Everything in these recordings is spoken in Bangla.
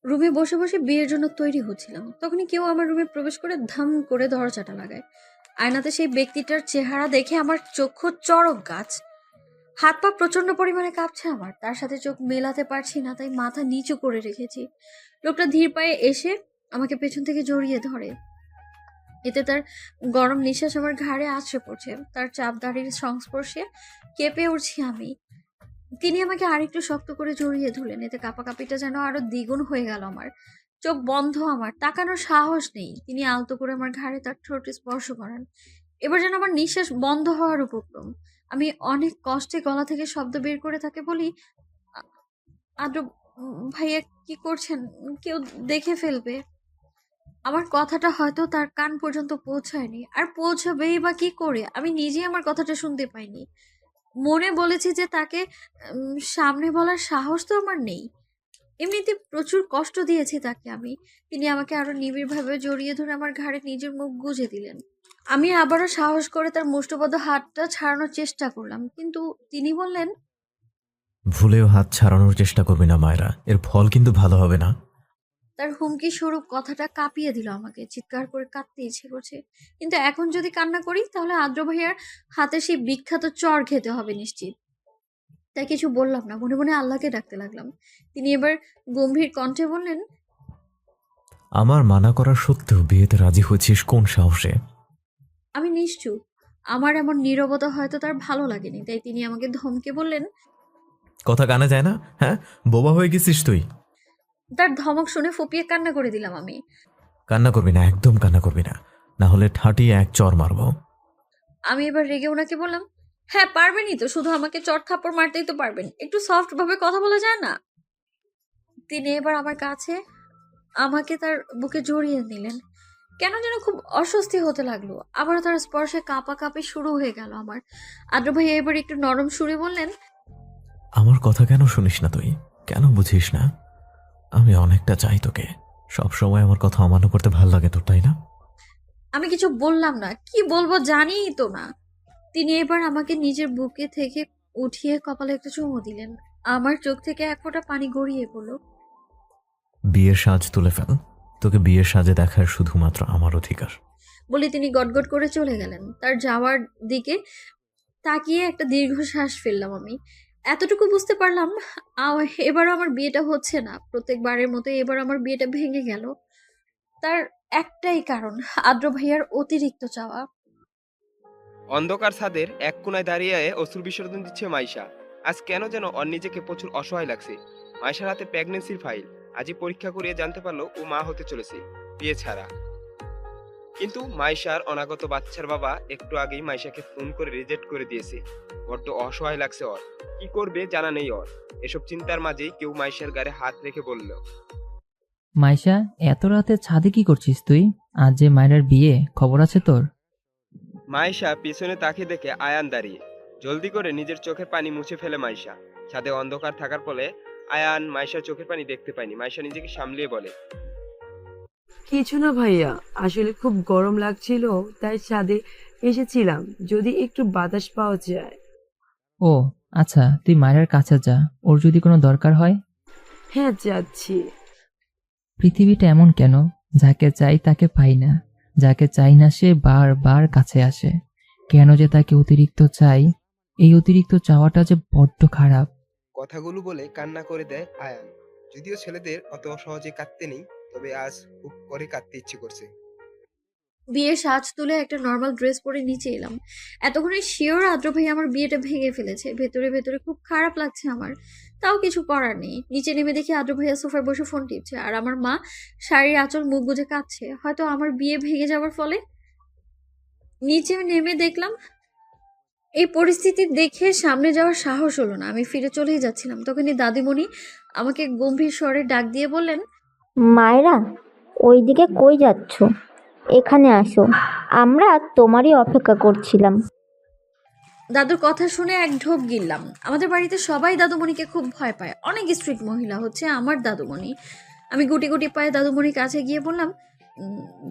রুমে বসে বসে বিয়ের জন্য তৈরি হচ্ছিলাম, তখনই কেউ আমার রুমে প্রবেশ করে ধাম করে দরজাটা লাগায়। আয়নাতে সেই ব্যক্তিটার চেহারা দেখে আমার চক্ষু চড়ক গাছ। হাত পা প্রচন্ড পরিমাণে কাঁপছে আমার, তার সাথে চোখ মেলাতে পারছি না, তাই মাথা নিচু করে রেখেছি। লোকটা ধীর পায়ে এসে আমাকে পেছন থেকে জড়িয়ে ধরে। এতে তার গরম নিঃশ্বাস আমার ঘাড়ে আছড়ে পড়ছে, তার চাপ দাড়ির সংস্পর্শে কেঁপে উঠছি আমি। তিনি আমাকে আরেকটু শক্ত করে জড়িয়ে ধরলেন, এতে কাঁপাকাঁপিটা যেন আরো দ্বিগুণ হয়ে গেল আমার। চোখ বন্ধ, আমার তাকানোর সাহস নেই। তিনি আলতো করে আমার ঘাড়ে তার ঠোঁট স্পর্শ করেন। এবার যেন আমার নিঃশ্বাস বন্ধ হওয়ার উপক্রম। আমি অনেক কষ্টে গলা থেকে শব্দ বের করে তাকে বলি, "আ- আদ্র ভাইয়া, কি করছেন? কেউ দেখে ফেলবে।" আমার কথাটা হয়তো তার কান পর্যন্ত পৌঁছায়নি, আর পৌঁছাবেই বা কি করে? আমি নিজেই আমার কথাটা শুনতে পাইনি। মনে বলেছি যে তাকে সামনে বলার সাহস তো আমার নেই। এমনিতে প্রচুর কষ্ট দিয়েছি তাকে আমি। তিনি আমাকে আরো নিবিড়ভাবে জড়িয়ে ধরে আমার ঘাড়ে নিজের মুখ গুজে দিলেন। আমি আবারও সাহস করে তার মুষ্টিবদ্ধ হাতটা ছাড়ানোর চেষ্টা করলাম, কিন্তু তিনি বললেন, ভুলেও হাত ছাড়ানোর চেষ্টা করবি না মায়রা, এর ফল কিন্তু ভালো হবে না। তার হুমকি স্বরূপ কথাটা কাঁপিয়ে দিল আমাকে। চিৎকার করে কাঁদতে ইচ্ছে করছে, কিন্তু এখন যদি কান্না করি তাহলে আদ্র ভাইয়ার হাতে সেই বিখ্যাত চর খেতে হবে নিশ্চিত। তাই কিছু বললাম না, মনে মনে আল্লাহকে ডাকতে লাগলাম। তিনি এবার গম্ভীর কণ্ঠে বললেন, আমার মানা করার সত্ত্বেও বিয়েতে রাজি হয়েছিস কোন সাহসে? আমি নিশ্চুপ। আমার এমন নীরবতা হয়তো তার ভালো লাগেনি, তাই তিনি আমাকে ধমকে বললেন। কথা কানে যায় না? হ্যাঁ, বোবা হয়ে গেছিস তুই? তার ধমক শুনে ফুপিয়ে কান্না করে দিলাম আমি। কান্না করবি না, একদম কান্না করবি না, না হলে ঠাঁটিয়ে এক চর মারবো। আমি এবার রেগে ওনাকে বললাম, হ্যাঁ পারবেনই তো, শুধু আমাকে চড় থাপ্পড় মারতেই তো পারবেন, একটু সফট ভাবে কথা বলা যায় না? তিনি এবার আমার কাছে আমাকে তার বুকে জড়িয়ে নিলেন। কেন যেন খুব অস্বস্তি হতে লাগলো। আবারও তার স্পর্শে কাঁপাকাঁপি শুরু হয়ে গেল আমার। আদ্র ভাইয়া এবার একটু নরম সুরে বললেন, আমার কথা কেন শুনিস না তুই? কেন বুঝিস না? আমি অনেকটা চাই তোকে। সব সময় আমার কথা অমান্য করতে ভাল লাগে তোর, তাই না? আমি কিছু বললাম না, কি বলবো জানিই তো না। তিনি এবার আমাকে নিজের বুকে থেকে উঠিয়ে কপালে একটা চুমু দিলেন। আমার চোখ থেকে এক ফোঁটা পানি গড়িয়ে পড়ল। বিয়ের সাজ তুলে ফেল, তোকে বিয়ের সাজে দেখার শুধুমাত্র আমার অধিকার। বলে তিনি গটগট করে চলে গেলেন। তার যাওয়ার দিকে তাকিয়ে একটা দীর্ঘশ্বাস ফেললাম আমি। এতটুকু বুঝতে পারলাম, এবারও আমার বিয়েটা হচ্ছে না। প্রত্যেকবারের মতো এবার আমার বিয়েটা ভেঙে গেল। তার একটাই কারণ, আদ্র ভাইয়ার অতিরিক্ত চাওয়া। অন্ধকার ছাদের এক কোণায় দাঁড়িয়ে অশ্রু বিসর্জন দিচ্ছে মাইশা। আজ কেন যেন ওর নিজেকে প্রচুর অসহায় লাগছে। মাইশার হাতে প্রেগনেন্সির ফাইল। আজই পরীক্ষা করিয়ে জানতে পারলো ও মা হতে চলেছে, বিয়ে ছাড়া। কিন্তু মাইশার অনাগত বাচ্চার বাবা একটু আগেই মাইশাকে ফোন করে রিজেক্ট করে দিয়েছে। বড্ড অসহায় লাগছে ওর, কি করবে জানা নেই ওর। এসব চিন্তার মাঝেই কেউ মাইশার গায়ে হাত রেখে বলল, মাইশা, এত রাতে ছাদে কি করছিস তুই? আজ যে মায়ের বিয়ে, খবর আছে তোর? মাইশা পিছনে তাকিয়ে দেখে আয়ান দাঁড়িয়ে। জলদি করে নিজের চোখের পানি মুছে ফেলে মাইশা। ছাদে অন্ধকার থাকার ফলে আয়ান মাইশার চোখের পানি দেখতে পায়নি। মাইশা নিজেকে সামলিয়ে বলে, কিছু না ভাইয়া, আসলে খুব গরম লাগছিল তাই ছাদে এসেছিলাম, যদি একটু বাতাস পাওয়া যায়। ও আচ্ছা, তুই মায়ের কাছে যা, ওর যদি কোনো দরকার হয়। হ্যাঁ যাচ্ছি। পৃথিবীটা এমন কেন? যাকে চাই তাকে পাই না, যাকে চাই না সে বারবার কাছে আসে। কেন যে তাকে অতিরিক্ত চাই? এই অতিরিক্ত চাওয়াটা যে বড্ড খারাপ। কথাগুলো বলে কান্না করে দেয় আয়ান। যদিও ছেলেদের অত সহজে কাঁদতে নেই, তবে আজ খুব করে কাঁদতে ইচ্ছে করছে। বিয়ের সাজ তুলে একটা নর্মাল ড্রেস পরে নিচে এলাম। এতক্ষণে শিওর আদ্র ভাই আমার বিয়েটা ভেঙে ফেলেছে। ভেতরে ভেতরে খুব খারাপ লাগছে আমার, তাও কিছু করার নেই। নিচে নেমে দেখি আদ্র ভাইয়া সোফায় বসে ফোন টিপছে, আর আমার মা শাড়ির আঁচল মুখ গুজে কাঁদছে, হয়তো আমার বিয়ে ভেঙে যাওয়ার ফলে। নিচে নেমে দেখলাম এই পরিস্থিতি দেখে সামনে যাওয়ার সাহস হলো না। আমি ফিরে চলেই যাচ্ছিলাম, তখনই দাদিমণি আমাকে গম্ভীর স্বরে ডাক দিয়ে বললেন, মায়েরা, ওইদিকে কই যাচ্ছ? এখানে আসো, আমরা তোমারই অপেক্ষা করছিলাম। দাদুর কথা শুনে এক ঢোক গিললাম। আমাদের বাড়িতে সবাই দাদুমণিকে খুব ভয় পায়, অনেক স্ট্রিক্ট মহিলা হচ্ছে আমার দাদুমণি। আমি গুটি গুটি পায়ে দাদুমণির কাছে গিয়ে বললাম,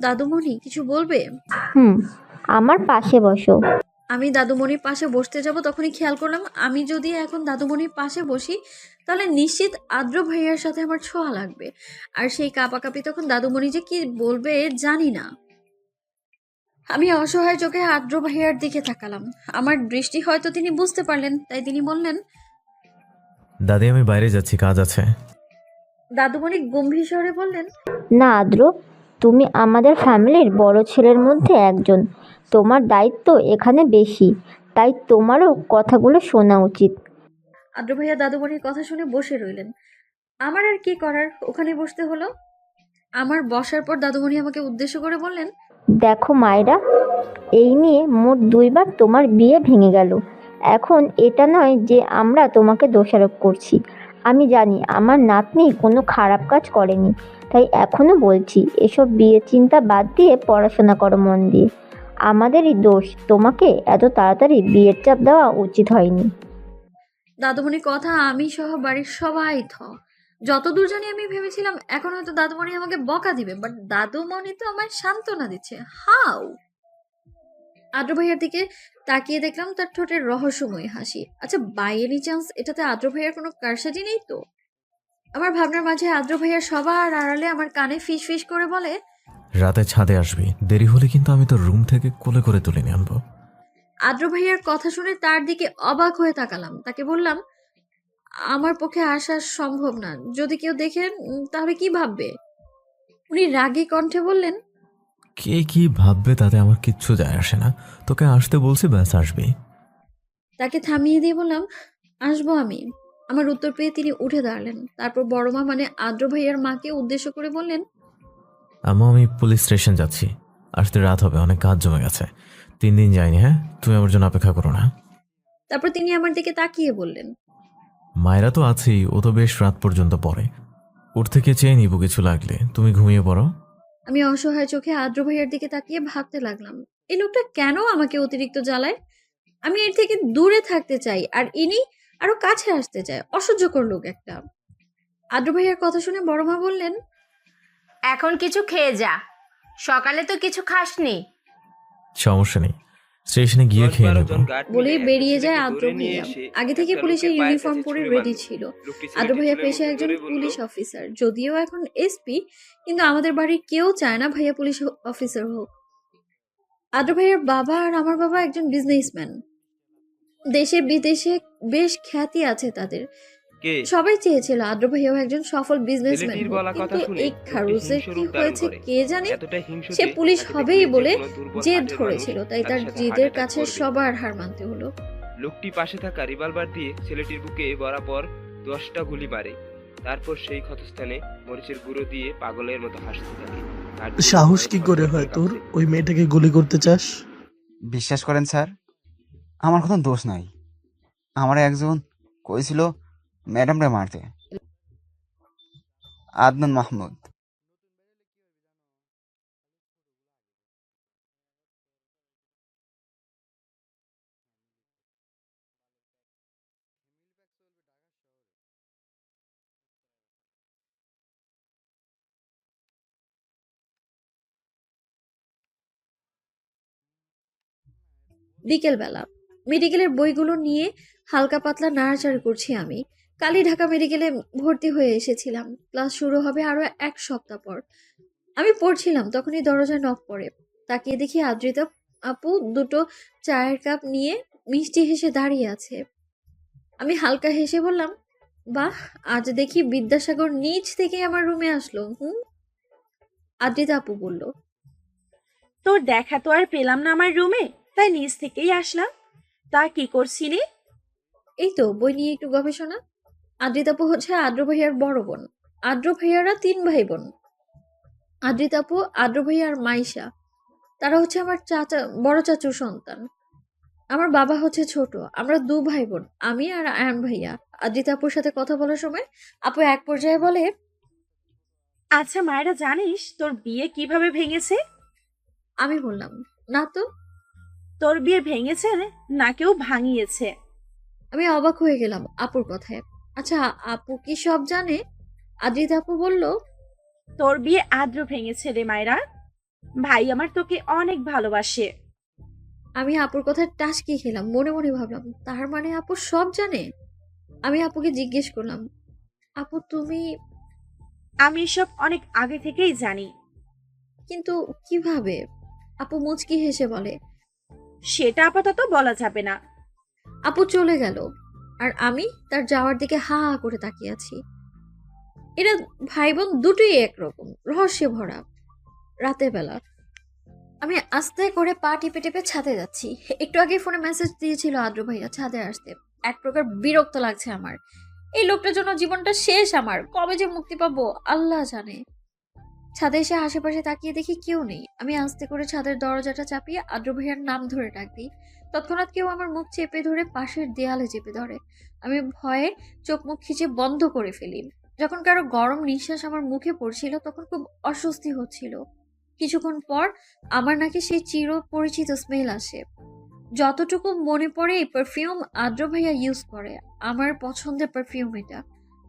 দাদুমণি কিছু বলবে? হুম, আমার পাশে বসো। আমি দাদুমণির পাশে বসতে যাব তখনই খেয়াল করলাম আমি যদি এখন দাদুমণির পাশে বসি তাহলে নিশ্চিত আদ্র ভাইয়ার সাথে আমার ছোঁয়া লাগবে। আর সেই কাঁপাকাঁপি তখন দাদুমণি যে কি বলবে জানি না। আমি অসহায় চোখে আদ্র ভাইয়ার দিকে তাকালাম। আমার দৃষ্টি হয়তো তিনি বুঝতে পারলেন, তাই তিনি বললেন, দাদি আমি বাইরে যাচ্ছি, কাজ আছে। দাদুমণি গম্ভীর স্বরে বললেন, না আদ্র, তুমি আমাদের ফ্যামিলির বড় ছেলের মধ্যে একজন। তোমার দায়িত্ব এখানে বেশি, তাই তোমারও কথাগুলো শোনা উচিত। আদ্র ভাইয়া দাদুমণির কথা শুনে বসে রইলেন। আমার আর কি করার, ওখানে বসতে হলো। আমার বসার পর দাদুমণি আমাকে উদ্দেশ্য করে বললেন, দেখো মায়েরা, এই নিয়ে মোট 2বার তোমার বিয়ে ভেঙে গেল। এখন এটা নয় যে আমরা তোমাকে দোষারোপ করছি। আমি জানি আমার নাতনি কোনো খারাপ কাজ করেনি, তাই এখনও বলছি এসব বিয়ে চিন্তা বাদ দিয়ে পড়াশোনা করো মন দিয়ে। আমাদেরই দোষ, তোমাকে এত তাড়াতাড়ি বিয়ের চাপ দেওয়া উচিত হয়নি। দাদুমণির কথা আমি সহ বাড়ির সবাই যতদূর জানি আমি ভেবেছিলাম এখন হয়তো দাদুমণি আমাকে বকা দিবে, বাট দাদুমণি তো আমায় সান্ত্বনা দিচ্ছে। হাউ! আদ্র ভাইয়ার দিকে তাকিয়ে দেখলাম তার ঠোঁটের রহস্যময় হাসি। আচ্ছা, বাই এনি চান্স এটাতে আদ্র ভাইয়ার কোনো কারসাজি নেই তো? আমার ভাবনার মাঝে আদ্র ভাইয়ার সবার আড়ালে আমার কানে ফিস ফিস করে বলে, রাতে ছাদে আসবি, দেরি হলে কিন্তু আমি তোর রুম থেকে কোলে করে তুলে নিয়ে আনবো। আদ্র ভাইয়ার কথা শুনে তার দিকে অবাক হয়ে তাকালাম। তাকে বললাম, আমার পক্ষে আসা সম্ভব না, যদি কেউ দেখেন তাহলে কি ভাববে? উনি রাগী কণ্ঠে বললেন, কে কি ভাববে তাতে আমার কিচ্ছু যায় আসে না, তোকে আসতে বলছি, ব্যাস আসবি। তাকে থামিয়ে দিয়ে বললাম, আসবো আমি। আমার উত্তর পেয়ে তিনি উঠে দাঁড়ালেন। তারপর বড় মা মানে আদ্র ভাইয়ার মাকে উদ্দেশ্য করে বললেন, আম্মা আমি পুলিশ স্টেশন যাচ্ছি, আসতে রাত হবে, অনেক কাজ জমে গেছে, 3 দিন যাইনি। হ্যাঁ, তুমি আমার জন্য অপেক্ষা করো না। তারপর তিনি আমার দিকে তাকিয়ে বললেন, মায়েরা তো আছেই, ও তো বেশ রাত পর্যন্ত পড়ে, ওর থেকে চেয়ে নিবো কিছু লাগলে, তুমি ঘুমিয়ে পড়ো। আমি অসহায় চোখে আদ্র ভাইয়ার দিকে তাকিয়ে ভাবতে লাগলাম, এই লোকটা কেন আমাকে অতিরিক্ত জ্বালায়? আমি এর থেকে দূরে থাকতে চাই, আর ইনি আরো কাছে আসতে চায়। অসহ্যকর লোক একটা। আদ্র ভাইয়ার কথা শুনে বড় মা বললেন, এখন কিছু খেয়ে যা, সকালে তো কিছু খাসনি। সমস্যা নেই, স্টেশনে গিয়ে খেয়ে 10-12 নেবো। জন গার্ড মিলে বলেই একটা বেরিয়ে যায় ছেলেকে আদ্র ধরে নিয়ে ভাইয়া। এসে আগে থেকে একটা পুলিশের লোকের পায়ের ইউনিফর্ম কাছে পরে ছুঁড়ে রেডি মারল। ছিল। লোকটি আদ্র ছেলেটির ভাইয়া চুলের পেশায় মুঠো একজন ধরে বলল, পুলিশ অফিসার, যদিও এখন এসপি, কিন্তু আমাদের বাড়ির কেউ চায় না ভাইয়া পুলিশ অফিসার হোক। আদ্র ভাইয়ার বাবা আর আমার বাবা একজন বিজনেসম্যান, দেশে বিদেশে বেশ খ্যাতি আছে তাদের। কে? সবাই চেয়েছিল আদ্র ভাইয়াও একজন সফল বিজনেসম্যান ছেলেটির হোক, বলা কথা কিন্তু শুনে এই লোকটি খারুজের হিংস্র কি রূপ ধারণ হয়েছে করে। কে জানে। এতটাই হিংস্র সে যে পুলিশ তাকে হবেই দেখলে বলে যে কোনো দুর্বল জেদ হার্টের মানুষ ধরেছিল, তাই তার তার সাথে জিদের হার্ট অ্যাটাক কাছে করবে। সবার হার মানতে হলো। লোকটি পাশে থাকা রিভলভার দিয়ে ছেলেটির বুকে বরাবর 10টা গুলি মারে। তারপর সেই ক্ষতস্থানে মরিচের গুঁড়ো দিয়ে পাগলের মতো হাসতে থাকে। হার্টগুলো সাহস ভয়ে কি থরথর করে হয় তোর কাঁপছে। ওই মেয়েটাকে গুলি করতে চাস? বিশ্বাস করেন স্যার, আমার কোনো দোষ নাই। আমার একজন কইছিল ম্যাডামরে মারতে। আদনান মাহমুদ। বিকেলবেলা মেডিকেলের বইগুলো নিয়ে হালকা পাতলা নাড়াচাড়া করছি আমি। কালই ঢাকা মেডিকেলে ভর্তি হয়ে এসেছিলাম। ক্লাস শুরু হবে আরো 1 সপ্তাহ পর। আমি পড়ছিলাম, তখনই দরজায় নক পড়ে। তাকিয়ে দেখি আদ্রিতা আপু দুটো চায়ের কাপ নিয়ে মিষ্টি হেসে দাঁড়িয়ে আছে। আমি হালকা হেসে বললাম, বাহ, আজ দেখি বিদ্যাসাগর নিজ থেকে আমার রুমে আসলো। আদ্রিতা আপু বলল, তোর দেখা তো আর পেলাম না আমার রুমে, তাই নিজ থেকেই আসলাম। তা কি করছিলি? এই তো বই নিয়ে একটু গবেষণা। আদ্রিতাপু হচ্ছে আদ্র ভাইয়ার বড় বোন। আদ্র ভাইয়ারা 3 ভাই বোন। আদ্রিতাপু, আদ্র ভাইয়া আর মাইশা, তারা হচ্ছে আমার বড় চাচুর সন্তান। আমার বাবা হচ্ছে ছোট। আমরা 2 ভাই বোন, আমি আর আয়ান ভাইয়া। আদ্রিতাপুর সাথে কথা বলার সময় আপু এক পর্যায়ে বলে, আচ্ছা মায়েরা, জানিস তোর বিয়ে কিভাবে ভেঙেছে? আমি বললাম, না তো। তোর বিয়ে ভেঙেছে না কেউ ভাঙিয়েছে? আমি অবাক হয়ে গেলাম আপুর কথায়। আচ্ছা, আপু কি সব জানে? আদ্রিতা আপু বলল, তোর বিয়ে আদ্র ভেঙেছে রে মায়েরা। ভাই আমার তোকে অনেক ভালোবাসে। আমি আপুর কথায় টাসকি খেলাম, মনে মনে ভাবলাম তার মানে আপু সব জানে। আমি আপুকে জিজ্ঞেস করলাম, আপু তুমি? আমি এসব অনেক আগে থেকেই জানি। কিন্তু কিভাবে? আপু মুচকি হেসে বলে। সেটা আপাতত বলা যাবে না। আপু চলে গেল আর আমি তার যাওয়ার দিকে হা হা করে তাকিয়ে আছি। এরা ভাই বোন দুটোই একরকম রহস্যে ভরা। রাতের বেলা আমি আস্তে করে পা টিপে টিপে ছাদে যাচ্ছি। একটু আগে ফোনে মেসেজ দিয়েছিল আদ্র ভাইয়া ছাদে আসতে। এক প্রকার বিরক্ত লাগছে আমার। এই লোকটার জন্য জীবনটা শেষ আমার। কবে যে মুক্তি পাবো আল্লাহ জানে। ছাদে এসে আশেপাশে তাকিয়ে দেখি কেউ নেই। আমি আস্তে করে ছাদের দরজাটা চাপিয়ে আদ্র ভাইয়ার নাম ধরে ডাক দিই। তৎক্ষণাৎ কেউ আমার মুখ চেপে ধরে পাশের দেয়ালে চেপে ধরে। আমি ভয়ে চোখ মুখ খিচে বন্ধ করে ফেলি। যখন কারো গরম নিঃশ্বাস আমার মুখে পড়ছিল তখন খুব অস্বস্তি হচ্ছিল। কিছুক্ষণ পর আমার নাকি সেই চির পরিচিত স্মেল আসে। যতটুকু মনে পড়ে এই পারফিউম আদ্র ভাইয়া ইউজ করে। আমার পছন্দের পারফিউম এটা।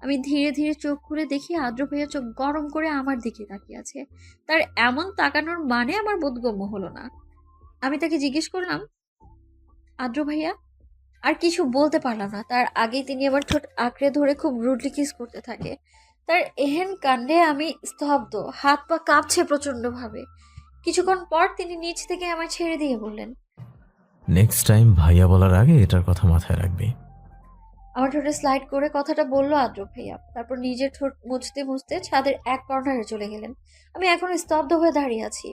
আমি ধীরে ধীরে চোখ খুলে দেখি আদ্র ভাইয়া চোখ গরম করে আমার দিকে তাকিয়ে আছে। তার এমন তাকানোর মানে আমার বোধগম্য হলো না। আমি তাকে জিজ্ঞেস করলাম, আদ্র ভাইয়া? আর কিছু বলতে পারলাম না, তার আগেই তিনি আমার ঠোঁট আঁকড়ে ধরে খুব রুডলি কিস করতে থাকে। তার এহেন কাণ্ডে আমি স্তব্ধ, হাত পা কাঁপছে প্রচন্ড ভাবে। কিছুক্ষণ পর তিনি নিচ থেকে আমায় ছেড়ে দিয়ে বললেন, নেক্সট টাইম ভাইয়া বলার আগে এটার কথা মাথায় রাখবি। আমার ঠোঁটে স্লাইড করে কথাটা বললো আদ্র ভাইয়া। তারপর নিজের ঠোঁট মুছতে মুছতে ছাদের এক কর্নারে চলে গেলেন। আমি এখন স্তব্ধ হয়ে দাঁড়িয়ে আছি।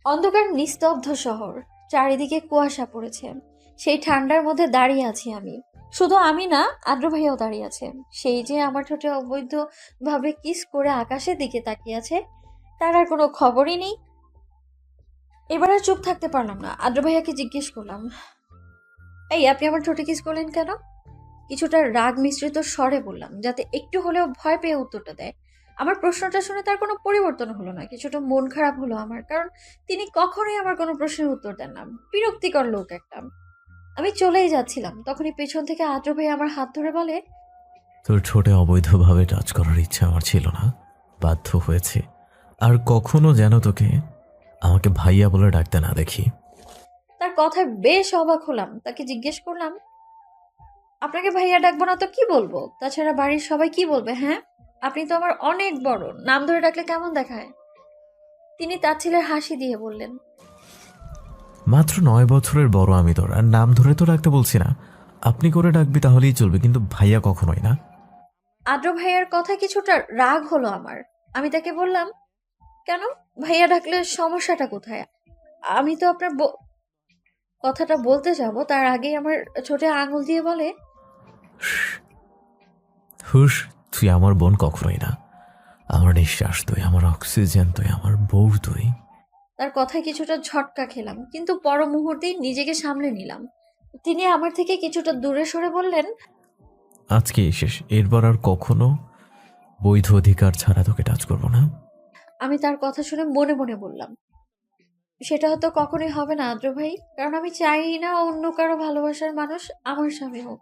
অন্ধকার নিস্তব্ধ শহর, চারিদিকে কুয়াশা পড়েছে। সেই ঠান্ডার মধ্যে দাঁড়িয়ে আছি আমি। শুধু আমি না, আদ্র ভাইয়াও দাঁড়িয়ে আছে। সেই যে আমার ঠোঁটে অবৈধ ভাবে কিস করে আকাশের দিকে তাকিয়ে আছে, তার আর কোনো খবরই নেই। এবার আর চুপ থাকতে পারলাম না। আদ্র ভাইয়াকে জিজ্ঞেস করলাম, এই আপনি আমার ঠোঁটে কিস করলেন কেন? কিছুটা রাগ মিশ্রিত স্বরে বললাম, যাতে একটু হলেও ভয় পেয়ে উত্তরটা দেয়। আমার প্রশ্নটা শুনে তার কোনো পরিবর্তন হলো না। কিছুটা মন খারাপ হলো আমার, কারণ তিনি কখনোই আমার কোনো প্রশ্নের উত্তর দেন না। বিরক্তিকর লোক একটা। আমি চলেই যাচ্ছিলাম, তখনই পেছন থেকে আদ্র ভাই আমার হাত ধরে বলে, তোর ঠোঁটে অবৈধভাবে টাচ করার ইচ্ছা আমার ছিল না, বাধ্য হয়েছে। আর কখনো যেন তোকে আমাকে ভাইয়া বলে ডাকতে না দেখি। তার কথায় বেশ অবাক হলাম। তাকে জিজ্ঞেস করলাম, আপনাকে ভাইয়া ডাকবো না তো কি বলবো? তাছাড়া বাড়ির সবাই কি বলবে? হ্যাঁ, আপনি তো আমার অনেক বড়, নাম ধরে ডাকলে কেমন দেখায়? তিনি তার ছেলের হাসি দিয়ে বললেন, মাত্র 9 বছরের বড় আমি তোর, আর নাম ধরে তো ডাকতে বলছি না। আপনি করে ডাকবি তাহলেই চলবে, কিন্তু ভাইয়া কখনোই না। আদ্র ভাইয়ার কথা কিছুটা রাগ হলো আমার। আমি তাকে বললাম, কেন? ভাইয়া ডাকলে সমস্যাটা কোথায়? আমি তো আপনার কথাটা বলতে যাব, তার আগেই আমার ছোটে আঙুল দিয়ে বলে, হুশ, তুই আমার বোন কখনোই না। আমার নিঃশ্বাস তুই, আমার অক্সিজেন তুই, আমার বউ তুই। তার কথায় কিছুটা ঝটকা খেলাম, কিন্তু পর মুহূর্তেই নিজেকে সামলে নিলাম। তিনি আমার থেকে কিছুটা দূরে সরে বললেন, আজকে শেষ, এরপর আর কখনো বৈধ অধিকার ছাড়া তোকে টাচ করবো না। আমি তার কথা শুনে মনে মনে বললাম, সেটা হয়তো কখনোই হবে না আদ্র ভাই, কারণ আমি চাই না অন্য কারো ভালোবাসার মানুষ আমার স্বামী হোক।